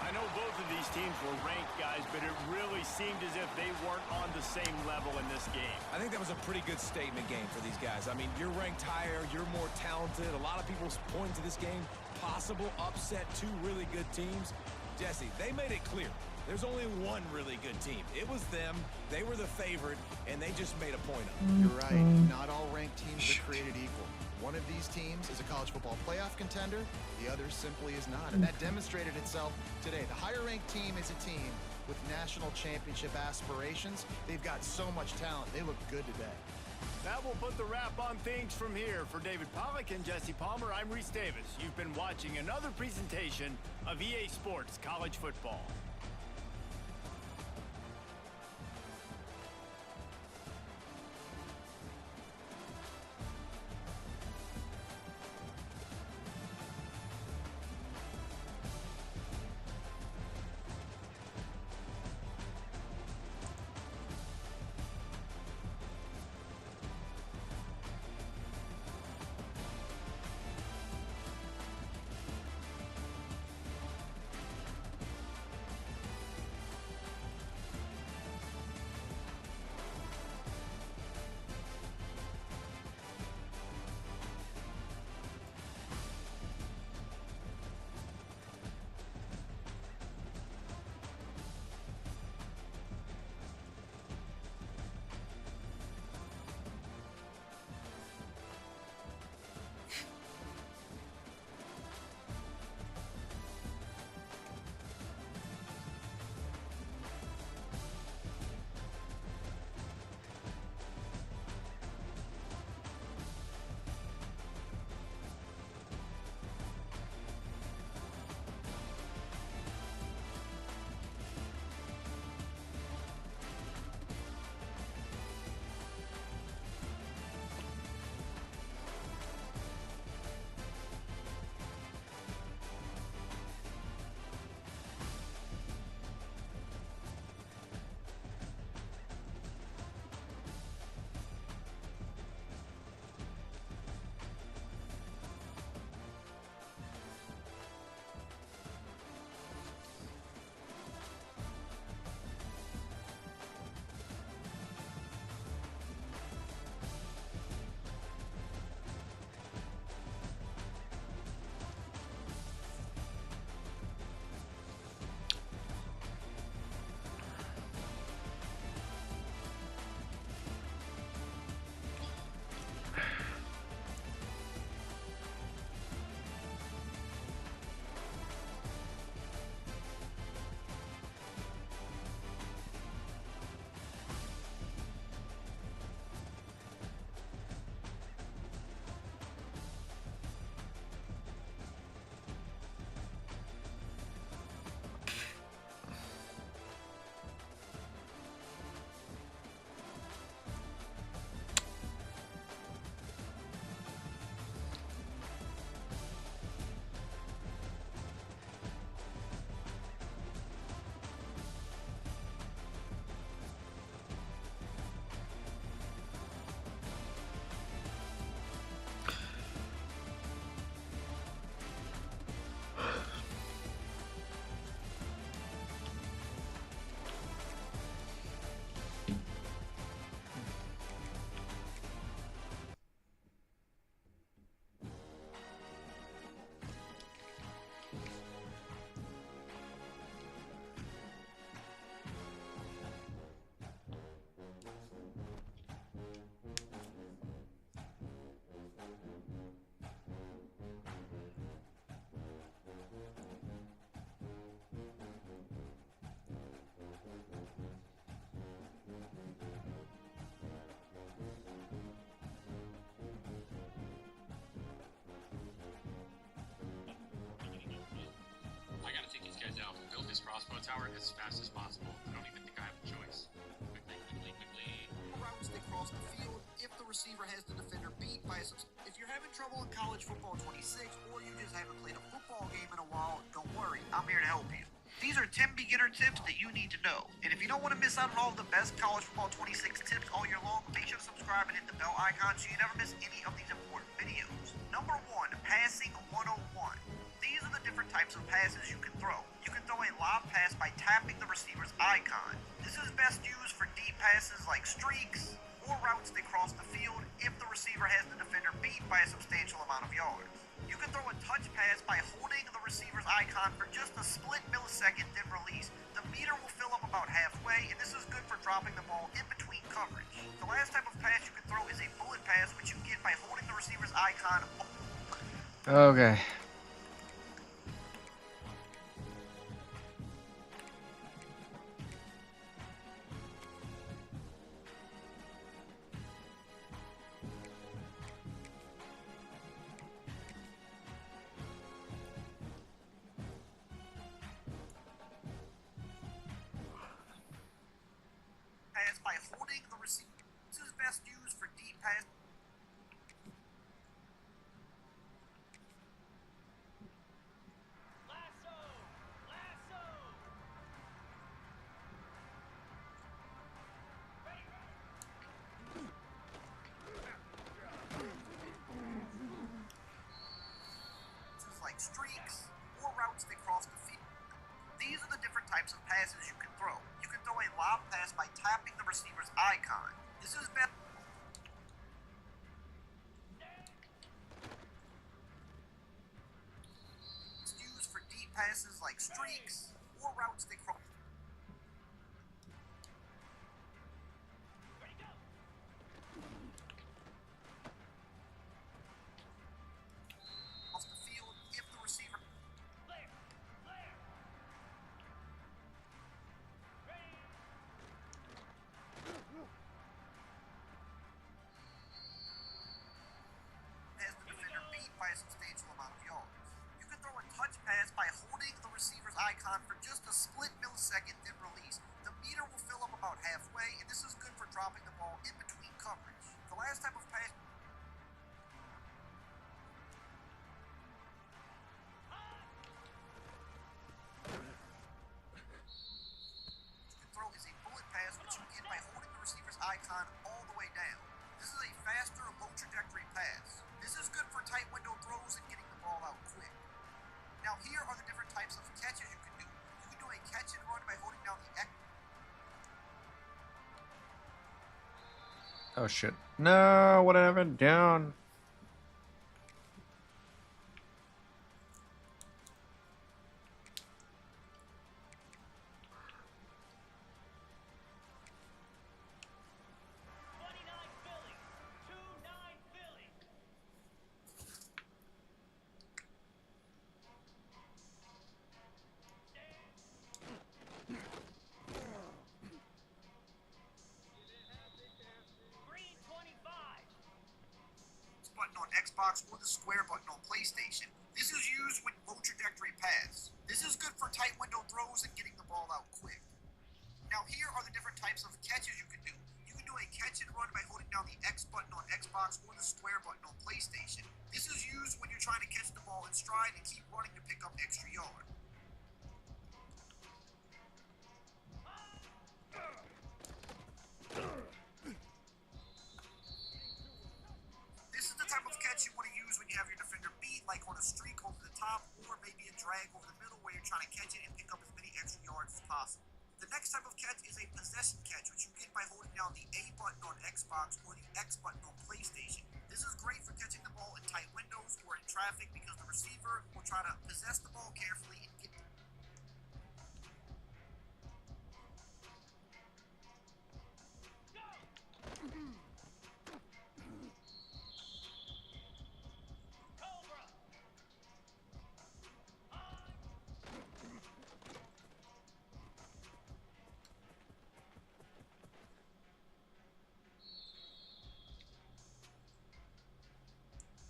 I know both of these teams were ranked, guys, but it really seemed as if they weren't on the same level in this game.
I think that was a pretty good statement game for these guys. I mean, you're ranked higher, you're more talented. A lot of people point to this game, possible upset, 2 really good teams. Jesse, they made it clear. There's only one really good team. It was them. They were the favorite, and they just made a point of it.
You're right. Not all ranked teams are created equal. One of these teams is a college football playoff contender. The other simply is not. And that demonstrated itself today. The higher ranked team is a team with national championship aspirations. They've got so much talent. They look good today.
That will put the wrap on things from here. For David Pollack and Jesse Palmer, I'm Reese Davis. You've been watching another presentation of EA Sports College Football.
tower as fast as possible. I don't even think I have a choice. Quickly.
Routes they cross the field if the receiver has the defender beat by a If you're having trouble in college football 26 or you just haven't played a football game in a while, don't worry, I'm here to help you. These are 10 beginner tips that you need to know. And if you don't want to miss out on all of the best college football 26 tips all year long, make sure to subscribe and hit the bell icon so you never miss any of these important videos. Number 1, Passing 101. These are the different types of passes you can throw. You can throw a lob pass by tapping the receiver's icon. This is best used for deep passes like streaks or routes that cross the field if the receiver has the defender beat by a substantial amount of yards. You can throw a touch pass by holding the receiver's icon for just a split millisecond, then release. The meter will fill up about halfway, and this is good for dropping the ball in between coverage. The last type of pass you can throw is a bullet pass, which you get by holding the receiver's icon.
Okay.
Pass by holding the receiver. This is best used for deep pass. Like streaks or routes that cross the field. These are the different types of passes you can throw. You can throw a lob pass by tapping the receiver's icon. This is best used for deep passes like streaks or routes that cross. By a substantial amount of yards. You can throw a touch pass by holding the receiver's icon for just a split millisecond, then release. The meter will fill up about halfway, and this is good for dropping the ball in between coverage. The last type of pass you can throw is a bullet pass, which you get by holding the receiver's icon all the way down. This is a faster, low trajectory pass. This is good for tight window throws and getting the ball out quick. Now here are the different types of catches you can do. You can do a catch and run by holding down the X.
Oh shit. No, what have I done?
Button on Xbox or the square button on PlayStation. This is used with low trajectory pass. This is good for tight window throws and getting the ball out quick. Now here are the different types of catches you can do. You can do a catch and run by holding down the X button on Xbox or the square button on PlayStation. This is used when you're trying to catch the ball in stride and keep running to pick up extra yard. This is the type of catch you want to use when you have your defender beat, like on a streak over the top, or maybe a drag over the middle where you're trying to catch it and pick up as many extra yards as possible. The next type of catch is a possession catch, which you get by holding down the A button on Xbox or the X button on PlayStation. This is great for catching the ball in tight windows or in traffic because the receiver will try to possess the ball carefully and get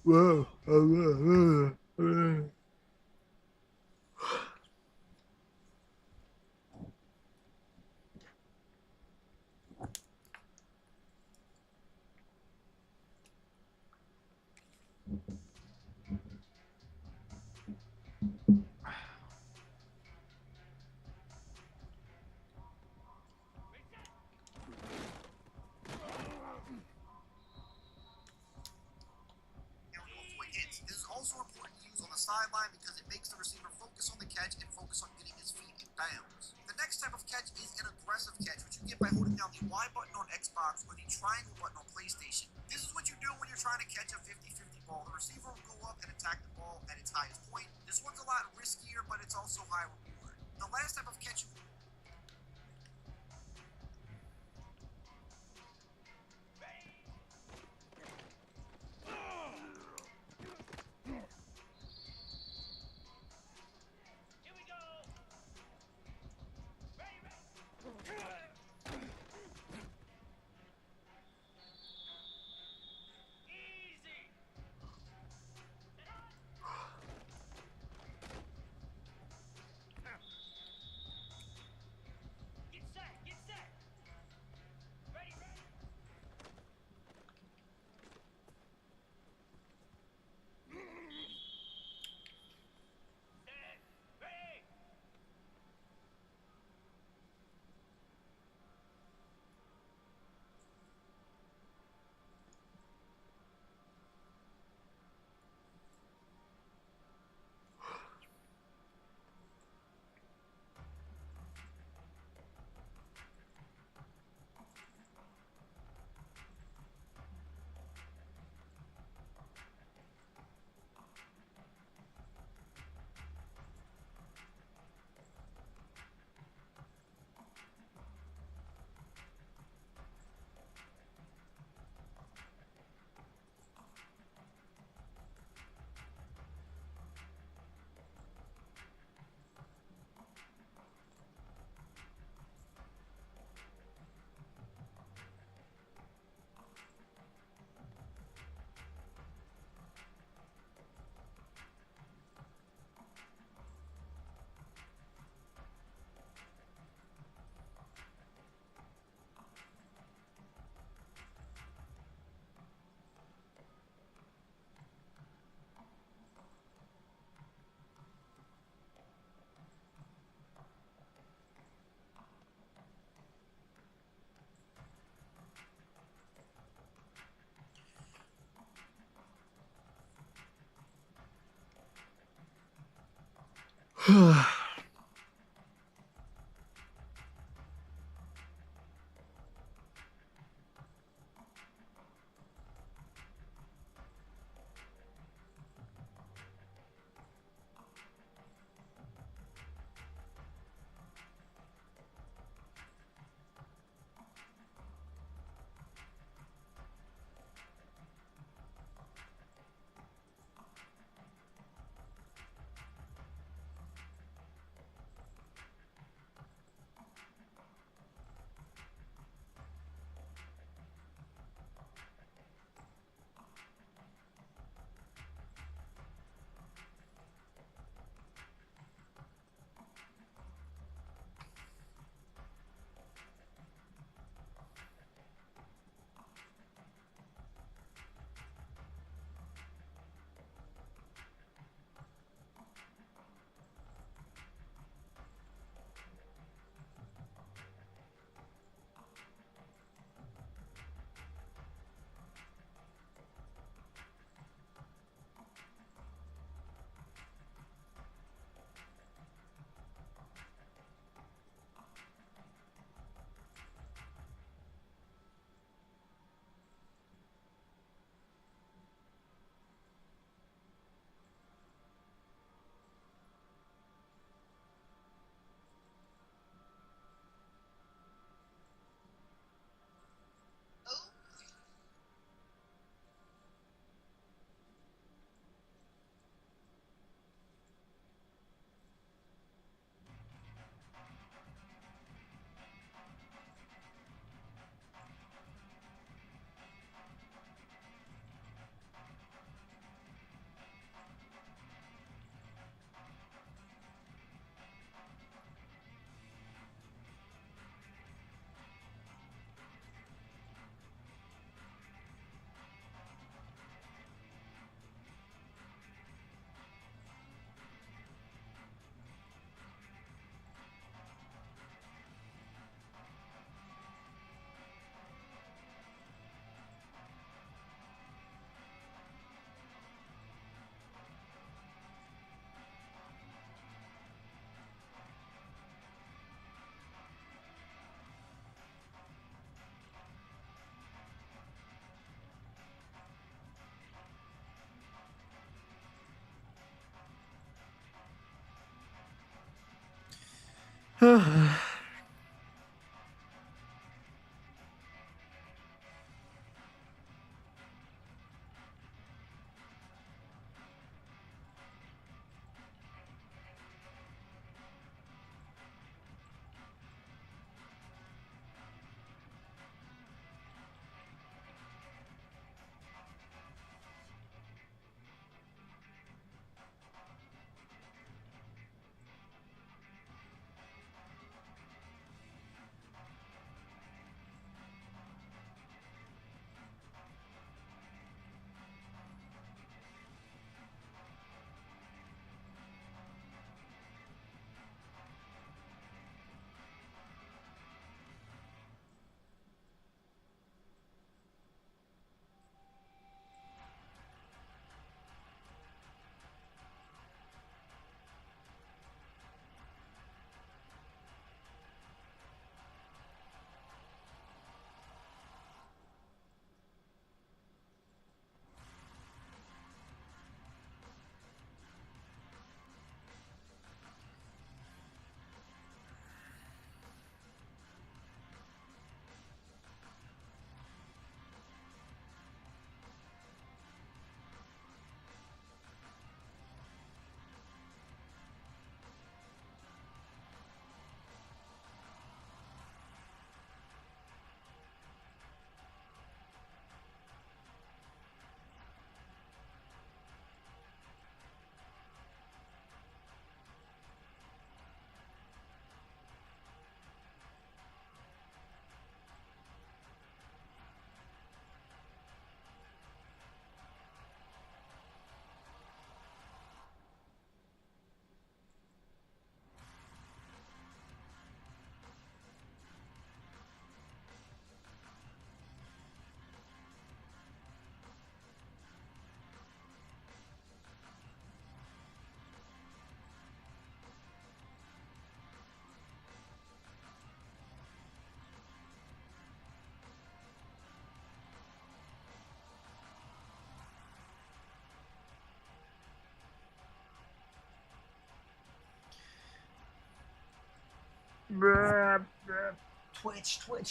Whoa.
sideline because it makes the receiver focus on the catch and focus on getting his feet in bounds. The next type of catch is an aggressive catch, which you get by holding down the Y button on Xbox or the triangle button on PlayStation. This is what you do when you're trying to catch a 50-50 ball. The receiver will go up and attack the ball at its highest point. This one's a lot riskier, but it's also high reward. The last type of catch
Here we go. Ready. Easy. Get set. Get set. Ready. Set. Ready.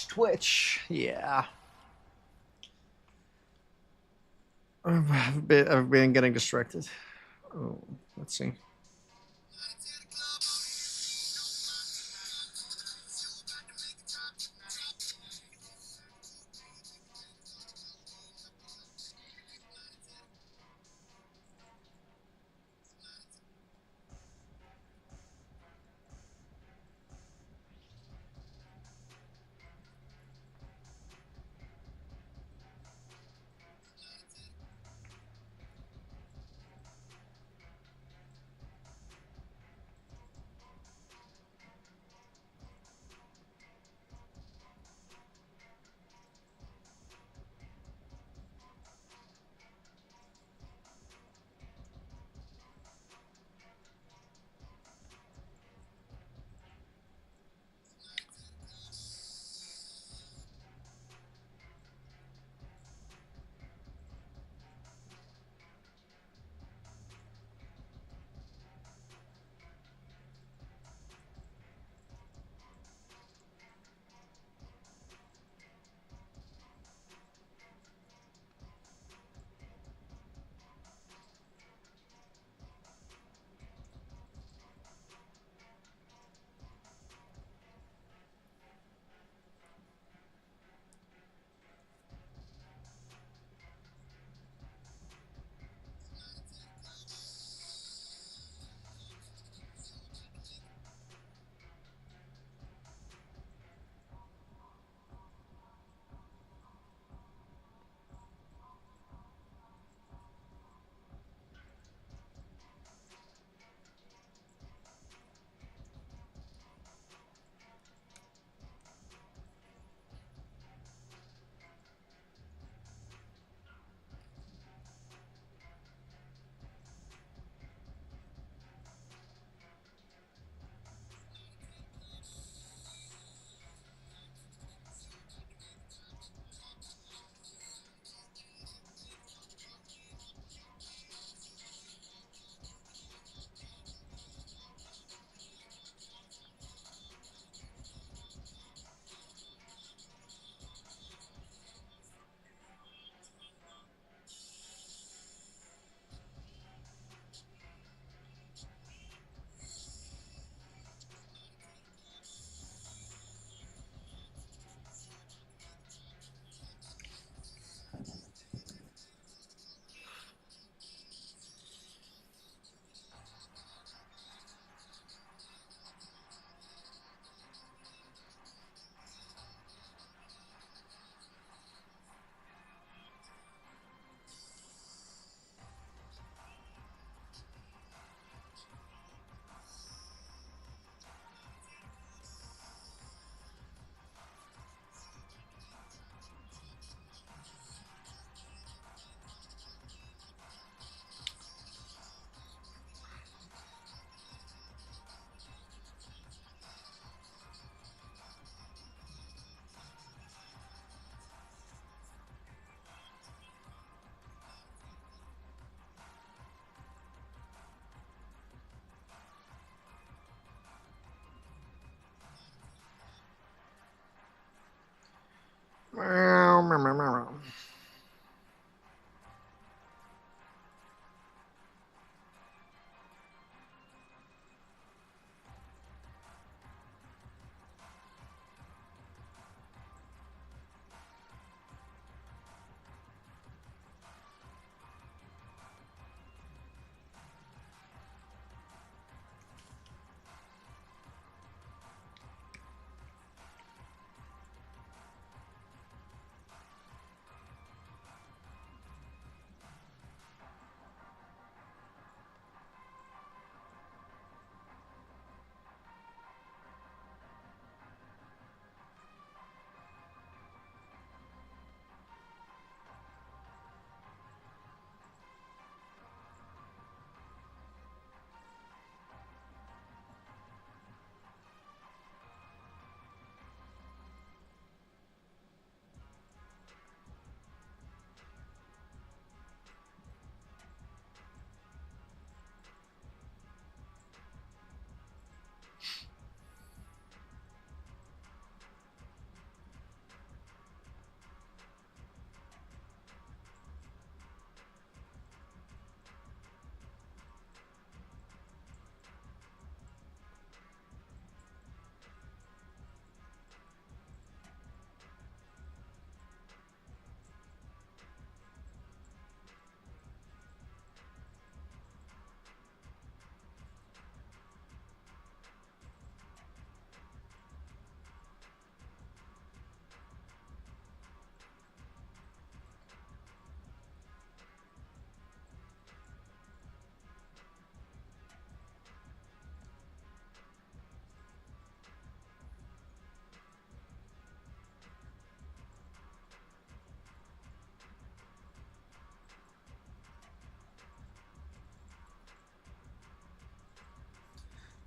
Twitch. Yeah. I've been getting distracted. Oh, let's see.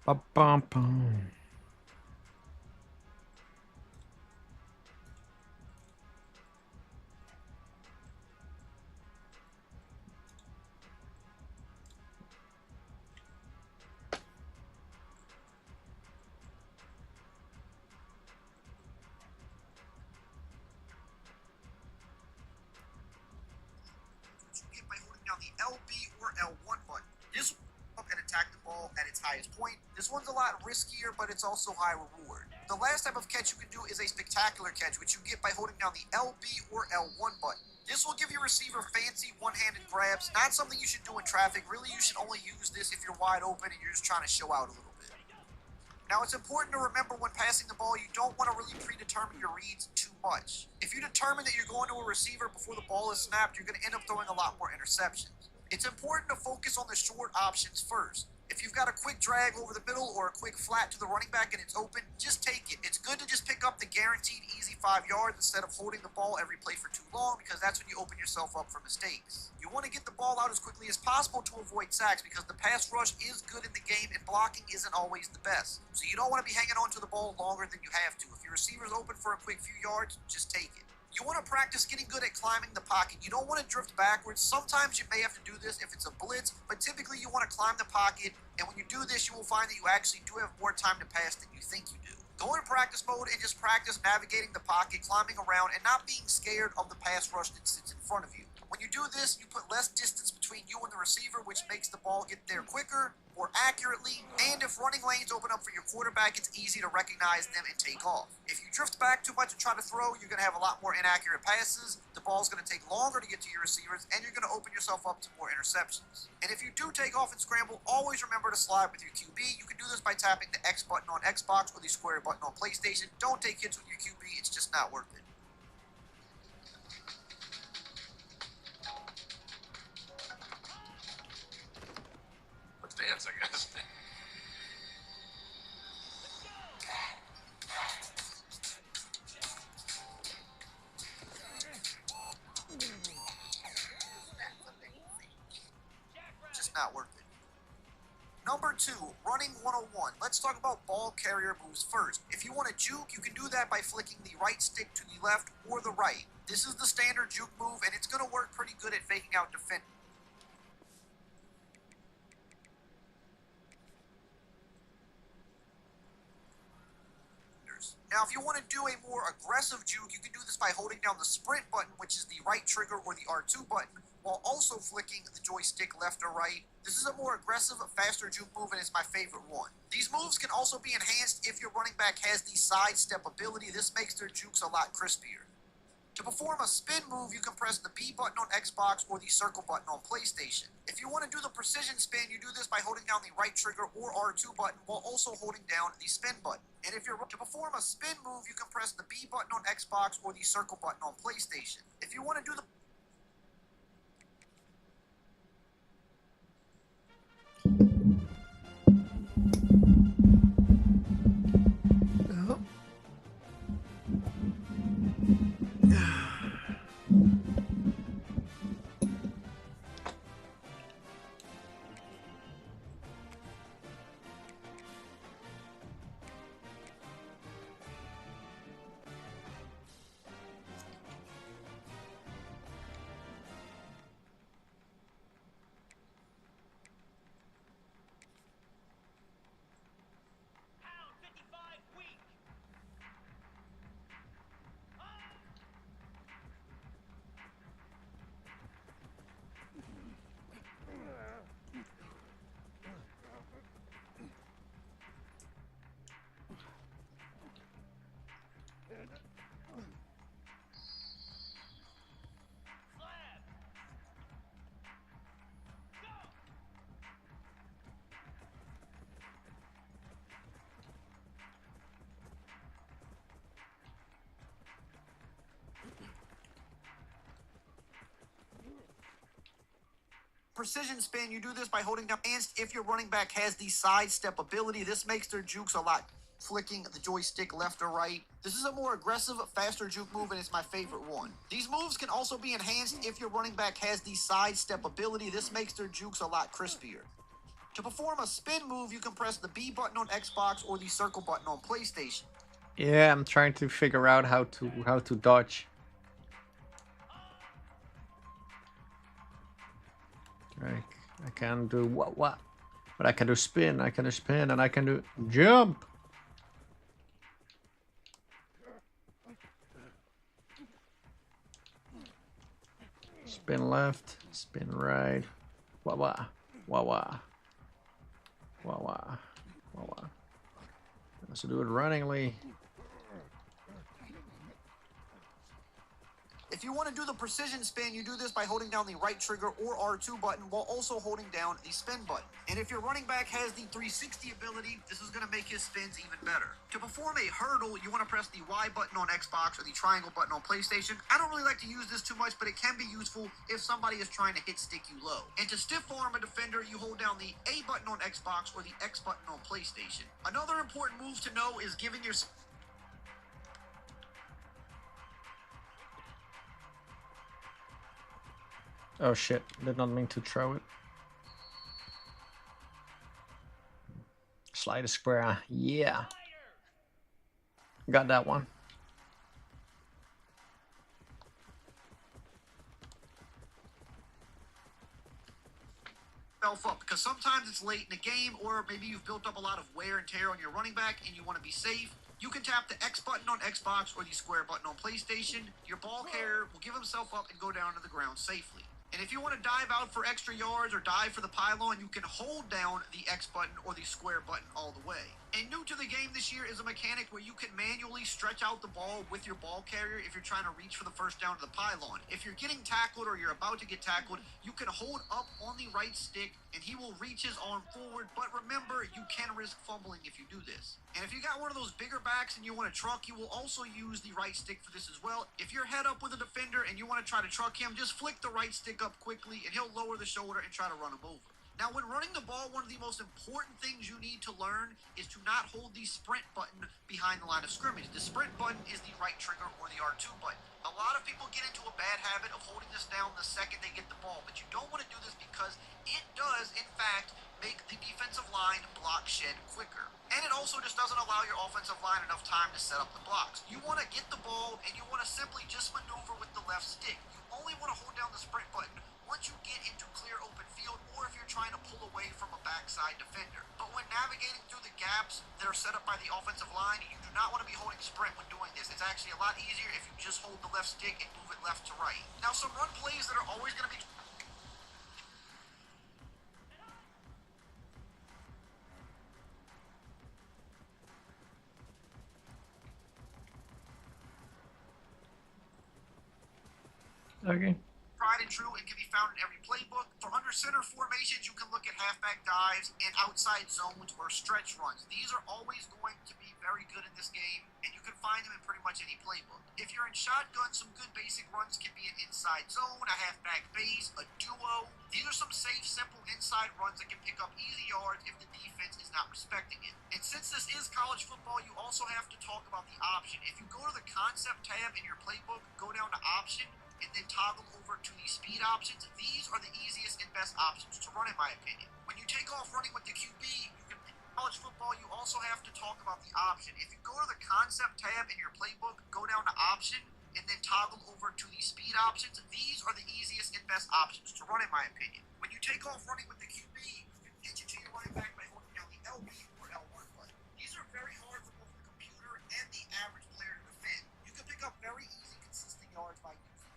Ba-bum-bum.
You get by holding down the LB or L1 button. This up and attack the ball at its highest point. This one's a lot riskier, but it's also high reward. The last type of catch you can do is a spectacular catch, which you get by holding down the LB or L1 button. This will give your receiver fancy one-handed grabs, not something you should do in traffic. Really, you should only use this if you're wide open and you're just trying to show out a little bit. Now, it's important to remember when passing the ball, you don't want to really predetermine your reads too much. If you determine that you're going to a receiver before the ball is snapped, you're going to end up throwing a lot more interceptions. It's important to focus on the short options first. If you've got a quick drag over the middle or a quick flat to the running back and it's open, just take it. It's good to just pick up the guaranteed easy 5 yards instead of holding the ball every play for too long, because that's when you open yourself up for mistakes. You want to get the ball out as quickly as possible to avoid sacks, because the pass rush is good in the game and blocking isn't always the best. So you don't want to be hanging on to the ball longer than you have to. If your receiver's open for a quick few yards, just take it. You want to practice getting good at climbing the pocket. You don't want to drift backwards. Sometimes you may have to do this if it's a blitz, but typically you want to climb the pocket, and when you do this, you will find that you actually do have more time to pass than you think you do. Go in practice mode and just practice navigating the pocket, climbing around, and not being scared of the pass rush that sits in front of you. When you do this, you put less distance between you and the receiver, which makes the ball get there quicker, more accurately, and if running lanes open up for your quarterback, it's easy to recognize them and take off. If you drift back too much and try to throw, you're going to have a lot more inaccurate passes, the ball's going to take longer to get to your receivers, and you're going to open yourself up to more interceptions. And if you do take off and scramble, always remember to slide with your QB. You can do this by tapping the X button on Xbox or the square button on PlayStation. Don't take hits with your QB, it's just not worth it.
Let's dance, I guess.
Just not worth it. Number 2, running 101. Let's talk about ball carrier moves first. If you want to juke, you can do that by flicking the right stick to the left or the right. This is the standard juke move, and it's going to work pretty good at faking out defenders. Now, if you want to do a more aggressive juke, you can do this by holding down the sprint button, which is the right trigger, or the R2 button, while also flicking the joystick left or right. This is a more aggressive, faster juke move, and it's my favorite one. These moves can also be enhanced if your running back has the sidestep ability. This makes their jukes a lot crispier. To perform a spin move, you can press the B button on Xbox or the circle button on PlayStation. If you want to do the precision spin, you do this by holding down the right trigger or R2 button while also holding down the spin button. And if you're to perform a spin move, you can press the B button on Xbox or the circle button on PlayStation. If you want to do the
Pound 55 weak. Slab. Go.
precision spin, you do this by holding down, and if your running back has the sidestep ability, this makes their jukes a lot flicking the joystick left or right. This is a more aggressive, faster juke move, and it's my favorite one. These moves can also be enhanced if your running back has the sidestep ability. This makes their jukes a lot crispier. To perform a spin move, you can press the B button on Xbox or the circle button on PlayStation.
Yeah, I'm trying to figure out how to dodge. I can do what? But I can do spin, I can do spin, and I can do jump. Spin left, spin right. Wah wah, wah wah, wah wah, wah wah. Let's do it runningly.
If you want to do the precision spin, you do this by holding down the right trigger or R2 button while also holding down the spin button. And if your running back has the 360 ability, this is going to make his spins even better. To perform a hurdle, you want to press the Y button on Xbox or the triangle button on PlayStation. I don't really like to use this too much, but it can be useful if somebody is trying to hit stick you low. And to stiff arm a defender, you hold down the A button on Xbox or the X button on PlayStation. Another important move to know is giving your...
Oh shit, did not mean to throw it. Slide a square, yeah. Got that one.
Up because sometimes it's late in the game, or maybe you've built up a lot of wear and tear on your running back and you want to be safe. You can tap the X button on Xbox or the square button on PlayStation. Your ball carrier will give himself up and go down to the ground safely. And if you want to dive out for extra yards or dive for the pylon, you can hold down the X button or the square button all the way. And new to the game this year is a mechanic where you can manually stretch out the ball with your ball carrier if you're trying to reach for the first down to the pylon. If you're getting tackled or you're about to get tackled, you can hold up on the right stick and he will reach his arm forward. But remember, you can risk fumbling if you do this. And if you got one of those bigger backs and you want to truck, you will also use the right stick for this as well. If you're head up with a defender and you want to try to truck him, just flick the right stick up quickly and he'll lower the shoulder and try to run him over. Now, when running the ball, one of the most important things you need to learn is to not hold the sprint button behind the line of scrimmage. The sprint button is the right trigger or the R2 button. A lot of people get into a bad habit of holding this down the second they get the ball, but you don't want to do this because it does, in fact, make the defensive line block shed quicker. And it also just doesn't allow your offensive line enough time to set up the blocks. You want to get the ball and you want to simply just maneuver with the left stick. You only want to hold down the sprint button once you get into clear open field or if you're trying to pull away from a backside defender. But when navigating through the gaps that are set up by the offensive line, you do not want to be holding sprint when doing this. It's actually a lot easier if you just hold the left stick and move it left to right. Now, some run plays that are always going to be...
Okay.
Tried and true and can be found in every playbook. For under center formations, you can look at halfback dives and outside zones or stretch runs. These are always going to be very good in this game, and you can find them in pretty much any playbook. If you're in shotgun, some good basic runs can be an inside zone, a halfback base, a duo. These are some safe, simple inside runs that can pick up easy yards if the defense is not respecting it. And since this is college football, you also have to talk about the option. If you go to the concept tab in your playbook, go down to option, and then toggle over to the speed options. These are the easiest and best options to run, in my opinion. When you take off running with the QB, you can, in college football, you also have to talk about the option. If you go to the concept tab in your playbook, go down to option, and then toggle over to the speed options. These are the easiest and best options to run, in my opinion. When you take off running with the QB, you can pitch it to your running back by holding down the LB or L1 button. These are very hard for both the computer and the average player to defend. You can pick up very easy, consistent yards by using them.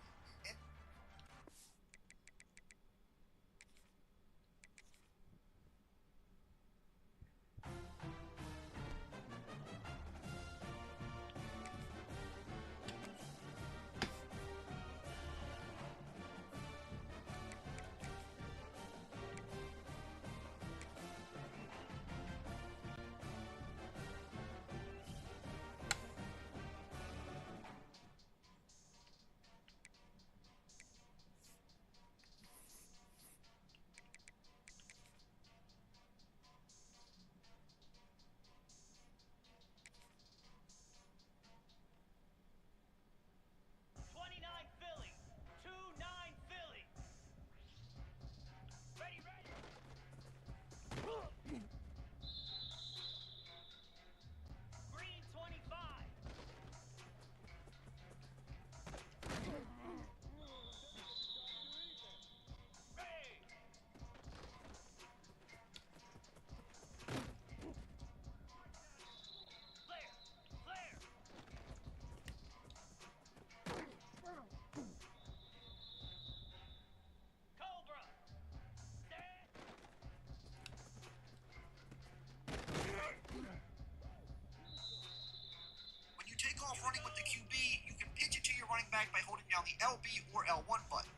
back by holding down the LB or L1 button.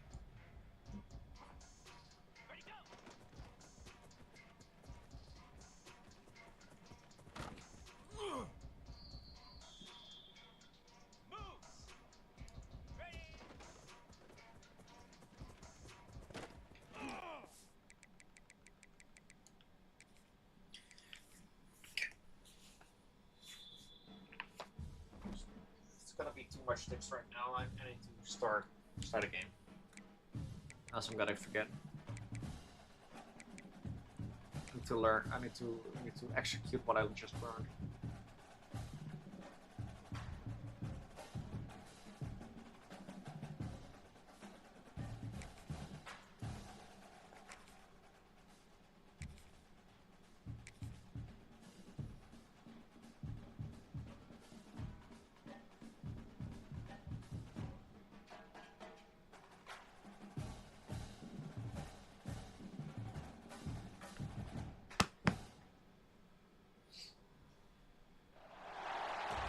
It's gonna be too much sticks right now. I need to start a game. Else I'm gonna forget. I need to learn. I need to execute what I just learned.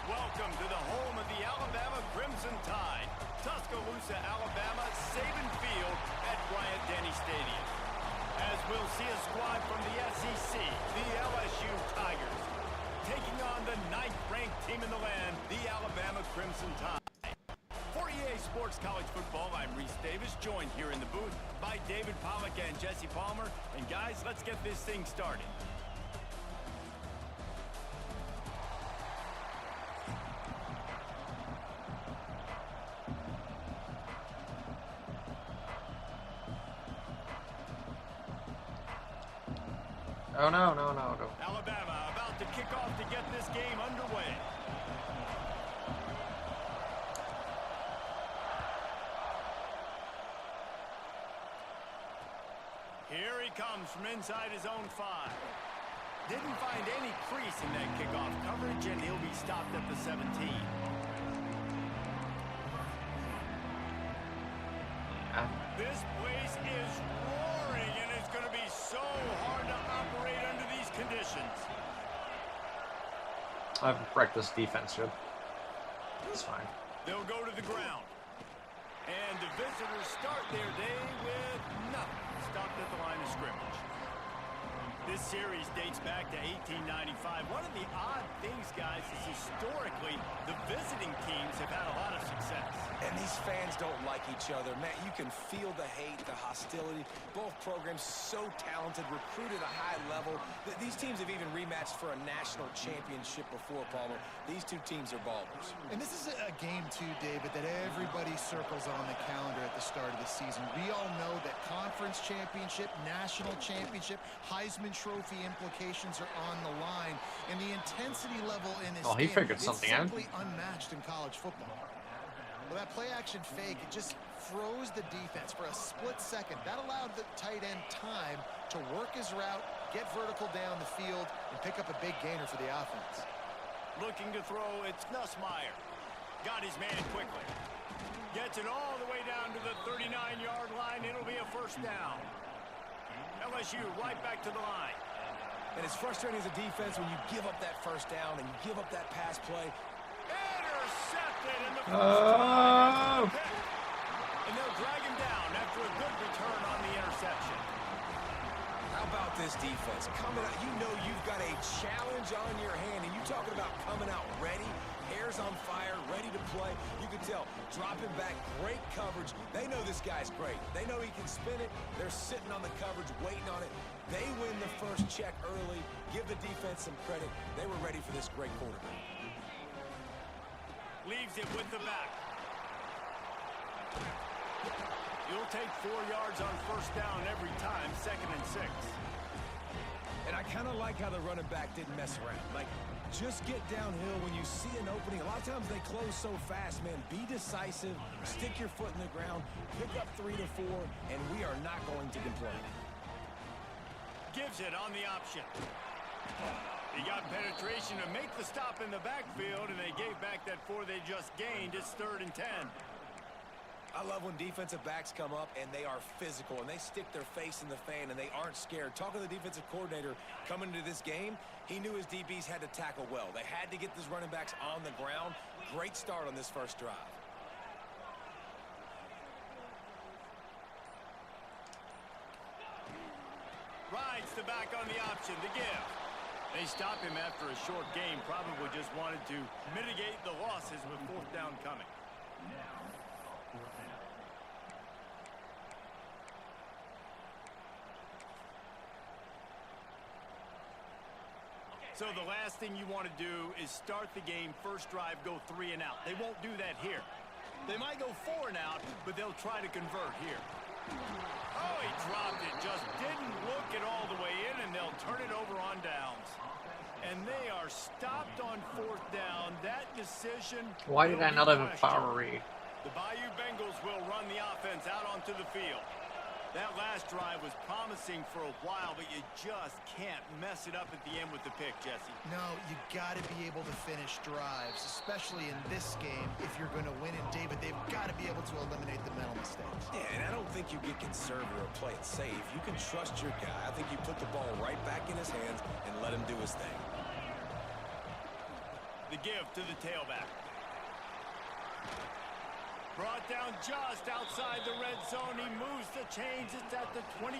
Welcome to the home of the Alabama Crimson Tide. Tuscaloosa, Alabama, Saban Field at Bryant-Denny Stadium. As we'll see a squad from the SEC, the LSU Tigers, taking on the 9th-ranked team in the land, the Alabama Crimson Tide. For EA Sports College Football, I'm Reese Davis, joined here in the booth by David Pollack and Jesse Palmer. And guys, let's get this thing started.
Oh no.
Alabama about to kick off to get this game underway. Here he comes from inside his own 5. Didn't find any crease in that kickoff coverage, and he'll be stopped at the 17. This place is roaring, and it's going to be so hard to operate under these conditions.
I haven't practiced defense yet. It's fine.
They'll go to the ground. And the visitors start their day with nothing. Stopped at the line of scrimmage. This series dates back to 1895. One of the odd things, guys, is historically the visiting teams have had a lot of success.
And these fans don't like each other. Man, you can feel the hate, the hostility. Both programs so talented, recruited at a high level. These teams have even rematched for a national championship before, Palmer. These two teams are ballers.
And this is a game, too, David, that everybody circles on the calendar at the start of the season. We all know that conference championship, national championship, Heisman Trophy implications are on the line. And the intensity level in this
he
game
figured
is
something out.
simply unmatched in college football. Well, that play-action fake, it just froze the defense for a split second. That allowed the tight end time to work his route, get vertical down the field, and pick up a big gainer for the offense.
Looking to throw, it's Nussmeier. Got his man quickly. Gets it all the way down to the 39-yard line. It'll be a first down. LSU right back to the line.
And it's frustrating as a defense when you give up that first down and you give up that pass play.
Intercepted in the first try. And they'll drag him down after a good return on the interception.
How about this defense? Coming out, you know you've got a challenge on your hand, and you talking about coming out ready, hairs on fire, ready to play. You can tell, dropping back, great coverage. They know this guy's great. They know he can spin it. They're sitting on the coverage, waiting on it. They win the first check early. Give the defense some credit. They were ready for this great quarterback.
Leaves it with the back. You'll take 4 yards on first down every time, 2nd and 6.
And I kind of like how the running back didn't mess around. Like, just get downhill when you see an opening. A lot of times they close so fast, man. Be decisive, stick your foot in the ground, pick up 3 to 4, and we are not going to complain.
Gives it on the option. He got penetration to make the stop in the backfield, and they gave back that 4 they just gained. It's 3rd and 10.
I love when defensive backs come up and they are physical and they stick their face in the fan and they aren't scared. Talking to the defensive coordinator coming into this game, he knew his DBs had to tackle well. They had to get these running backs on the ground. Great start on this first drive.
option, the give. They stop him after a short game, probably just wanted to mitigate the losses with fourth down coming. So the last thing you want to do is start the game, first drive, go 3 and out. They won't do that here. They might go 4 and out, but they'll try to convert here. Oh, he dropped it. Just didn't look it all the way in, and they'll turn it over on downs. And they are stopped on fourth down. That decision...
Why did I not have a power read?
The Bayou Bengals will run the offense out onto the field. That last drive was promising for a while, but you just can't mess it up at the end with the pick, Jesse.
No, you got to be able to finish drives, especially in this game. If you're going to win it, David, they've got to be able to eliminate the mental mistakes.
Yeah, and I don't think you get conservative or play it safe. You can trust your guy. I think you put the ball right back in his hands and let him do his thing.
The give to the tailback. Brought down just outside the red zone. He moves the chains. It's at the 22.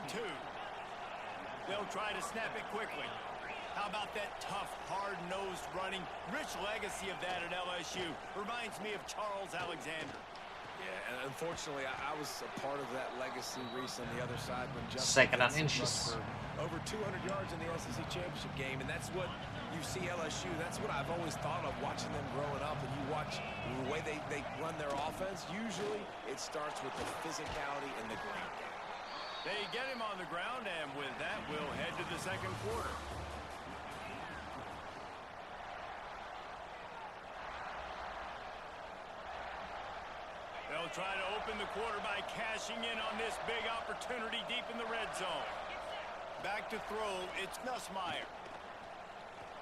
They'll try to snap it quickly. How about that tough, hard-nosed running? Rich legacy of that at LSU. Reminds me of Charles Alexander.
Yeah, and unfortunately, I was a part of that legacy, Reese, on the other side when Justin
Second on
Fields
inches.
rushed for over 200 yards in the SEC Championship game, and that's what you see LSU. That's what I've always thought of watching them growing up, and you watch the way they run their offense. Usually, it starts with the physicality and the ground game.
They get him on the ground, and with that, we'll head to the second quarter. They'll try to open the quarter by cashing in on this big opportunity deep in the red zone. Back to throw, it's Nussmeier.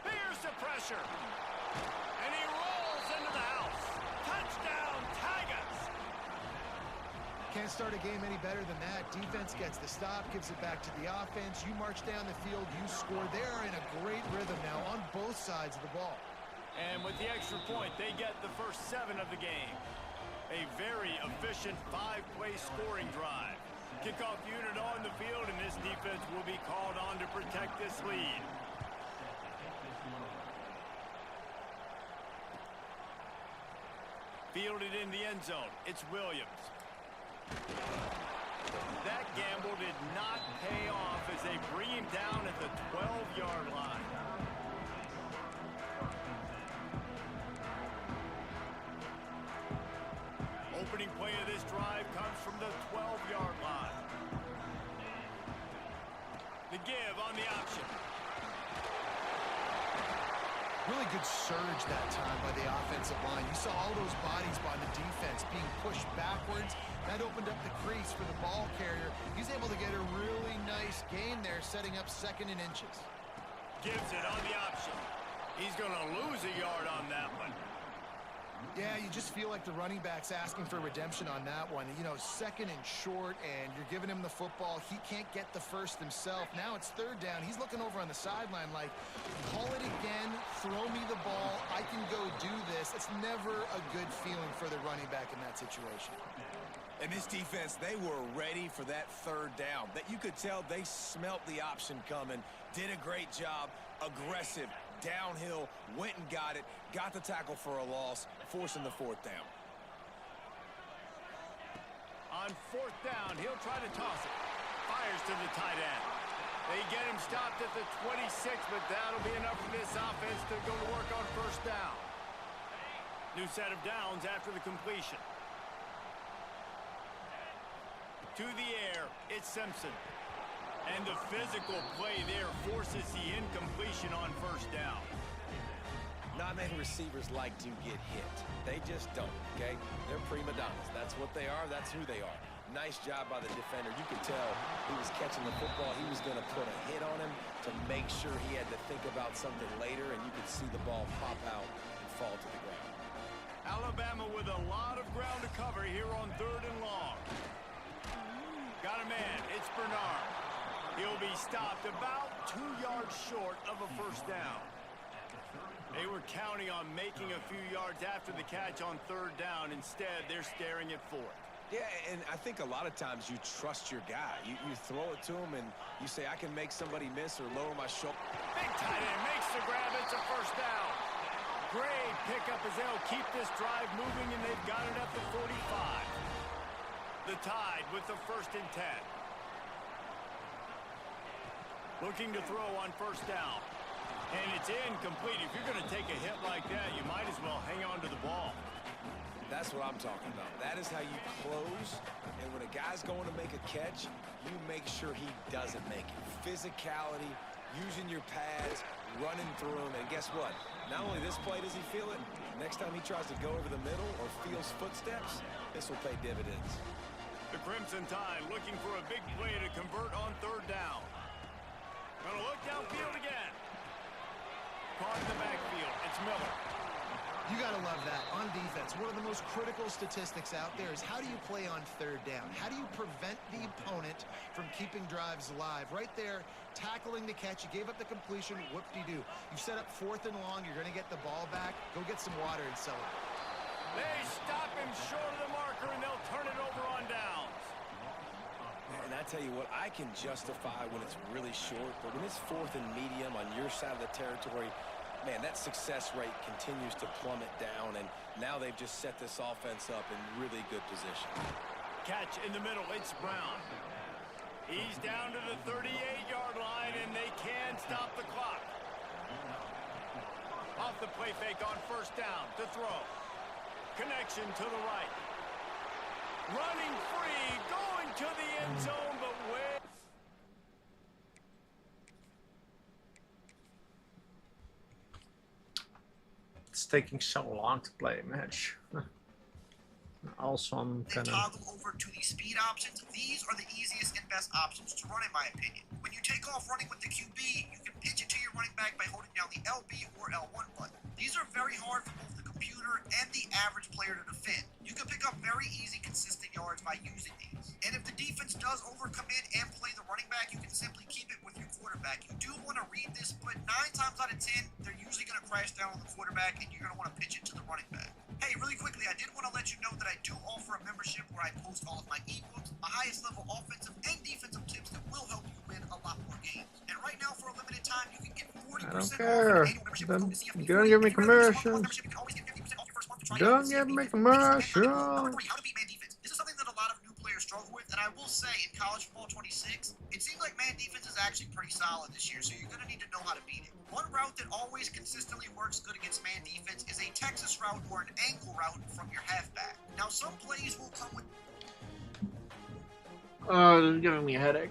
Here's the pressure. And he rolls into the house. Touchdown, Tigers!
Can't start a game any better than that. Defense gets the stop, gives it back to the offense. You march down the field, you score. They're in a great rhythm now on both sides of the ball.
And with the extra point, they get the first 7 of the game. A very efficient 5-play scoring drive. Kickoff unit on the field, and this defense will be called on to protect this lead. Fielded in the end zone. It's Williams. That gamble did not pay off as they bring him down at the 12-yard line. Opening play of this drive comes from the 12-yard line. The give on the option.
Really good surge that time by the offensive line. You saw all those bodies by the defense being pushed backwards. That opened up the crease for the ball carrier. He's able to get a really nice gain there, setting up 2nd and inches.
Gives it on the option. He's going to lose a yard on that one.
Yeah, you just feel like the running back's asking for redemption on that one. You know, 2nd and short, and you're giving him the football. He can't get the first himself. Now it's 3rd down. He's looking over on the sideline like, call it again, throw me the ball, I can go do this. It's never a good feeling for the running back in that situation.
And this defense, they were ready for that 3rd down. That you could tell they smelt the option coming, did a great job, aggressive, downhill, went and got it, got the tackle for a loss, forcing the 4th down.
On 4th down, he'll try to toss it. Fires to the tight end. They get him stopped at the 26, but that'll be enough for this offense to go to work on 1st down. New set of downs after the completion. To the air, it's Simpson. And the physical play there forces the incompletion on 1st down.
Not many receivers like to get hit. They just don't, okay? They're prima donnas. That's what they are. That's who they are. Nice job by the defender. You could tell he was catching the football. He was going to put a hit on him to make sure he had to think about something later, and you could see the ball pop out and fall to the ground.
Alabama with a lot of ground to cover here on 3rd and long. Got a man. It's Bernard. He'll be stopped about 2 yards short of a 1st down. They were counting on making a few yards after the catch on 3rd down. Instead, they're staring at 4th.
Yeah, and I think a lot of times you trust your guy. You throw it to him, and you say, I can make somebody miss or lower my shoulder.
Big tight end makes the grab. It's a first down. Great pickup as they'll keep this drive moving, and they've got it up to 45. The Tide with the 1st and 10. Looking to throw on first down. And it's incomplete. If you're going to take a hit like that, you might as well hang on to the ball.
That's what I'm talking about. That is how you close. And when a guy's going to make a catch, you make sure he doesn't make it. Physicality, using your pads, running through him. And guess what? Not only this play does he feel it, next time he tries to go over the middle or feels footsteps, this will pay dividends.
The Crimson Tide looking for a big play to convert on 3rd down. Gonna look downfield again. Caught in the backfield. It's Miller.
You got to love that. On defense, one of the most critical statistics out there is how do you play on 3rd down? How do you prevent the opponent from keeping drives alive? Right there, tackling the catch. You gave up the completion. Whoop-de-doo. You set up 4th and long. You're going to get the ball back. Go get some water and celebrate.
They stop him short of the marker, and they'll turn it over on downs.
And I tell you what, I can justify when it's really short, but when it's 4th and medium on your side of the territory, man, that success rate continues to plummet down, and now they've just set this offense up in really good position.
Catch in the middle. It's Brown. He's down to the 38-yard line, and they can stop the clock. Off the play fake on first down to throw. Connection to the right. Running free, going to the end zone, but where?
It's taking so long to play a match. Also, I'm
Then
kind of...
toggle over to the speed options. These are the easiest and best options to run, in my opinion. When you take off running with the QB, you can pitch it to your running back by holding down the LB or L1 button. These are very hard for both the computer and the average player to defend. You can pick up very easy, consistent yards by using these. And if the defense does overcommit and play the running back, you can simply keep it with your quarterback. You do want to read this, but 9 times out of 10, they're usually going to crash down on the quarterback, and you're going to want to pitch it to the running back. Hey, really quickly, I did want to let you know that I do offer a membership where I post all of my ebooks, my highest level offensive and defensive tips that will help you win a lot more games. And right now, for a limited time, you can get 40% off
care.
an annual membership with code CFP40.
Don't give me
If you'd rather use
commercials.
one membership, you can always get 50% off your first month to try
Don't
out
give me
CFP40.
commercials.
Number 3, how to beat man defense. This is something that a lot of new players struggle with, and I will say in college football 26, it seems like man defense is actually pretty solid this year, so you're going to need to know how to beat it. One route that always consistently works good against man defense is a Texas route or an angle route from your halfback. Now, some plays will come with...
Oh, this is giving me a headache.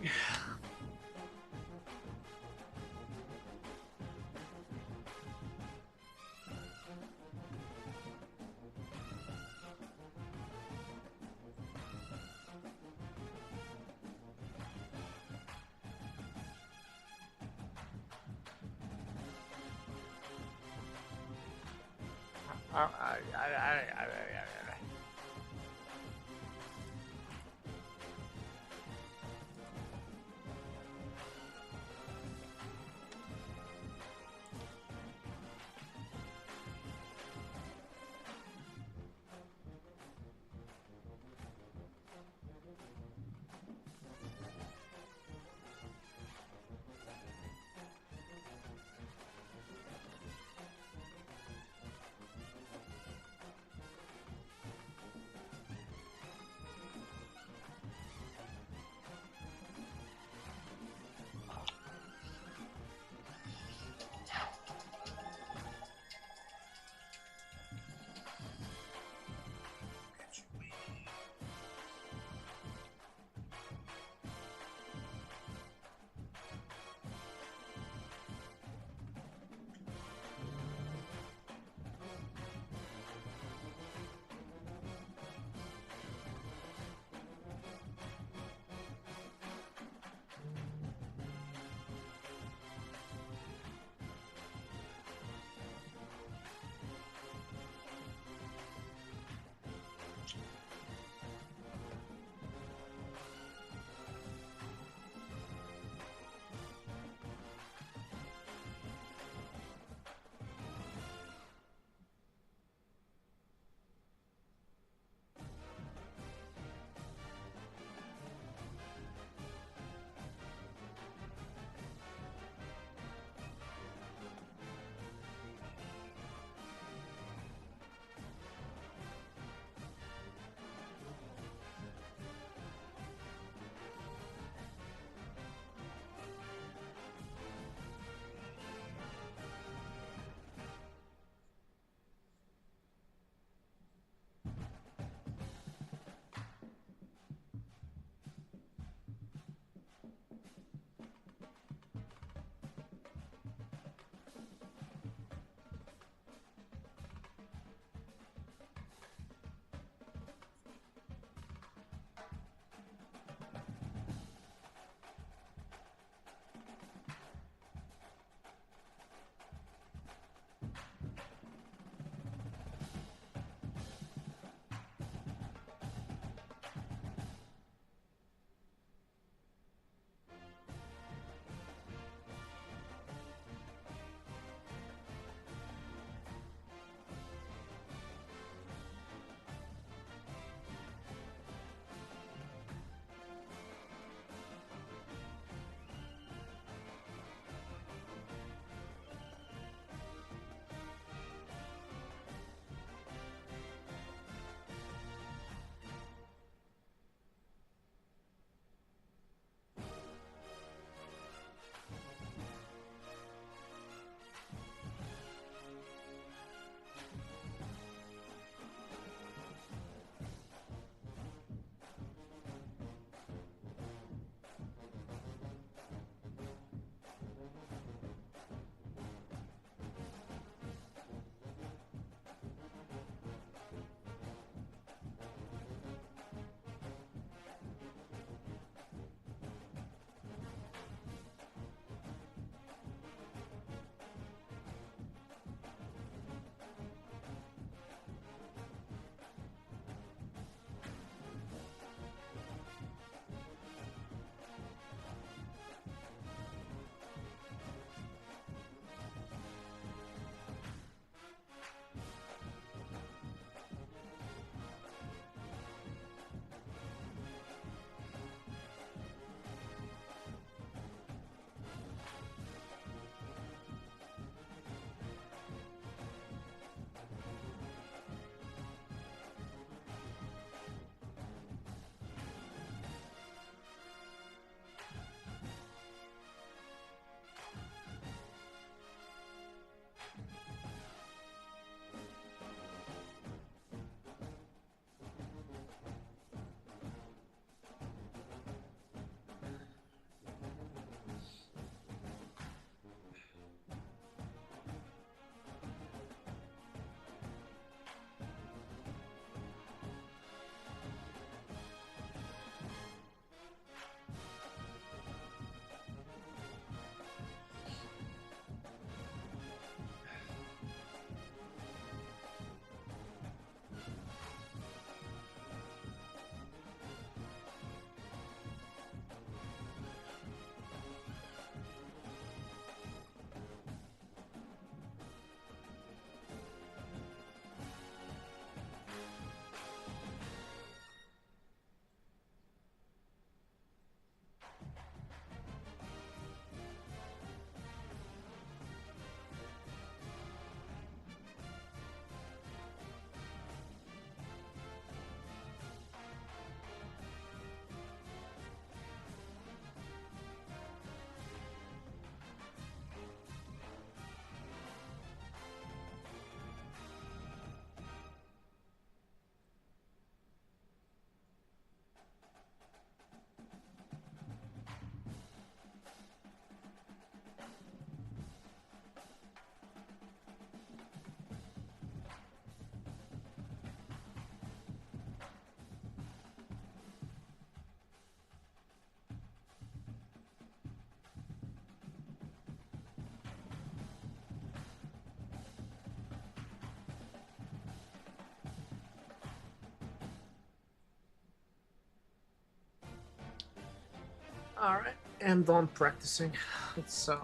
Alright, I'm done practicing. It's I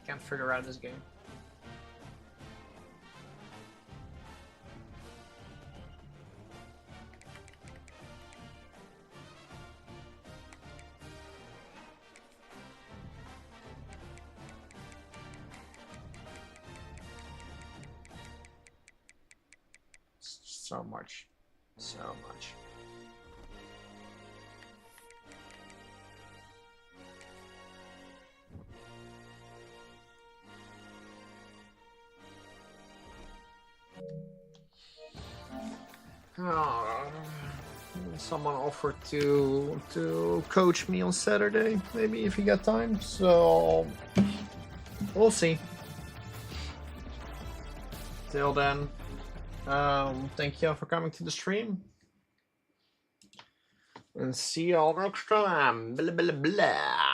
can't figure out this game. So much. So much. Someone offered to coach me on Saturday, maybe if you got time. So we'll see. Till then, thank you all for coming to the stream, and see y'all next time. Blah blah blah.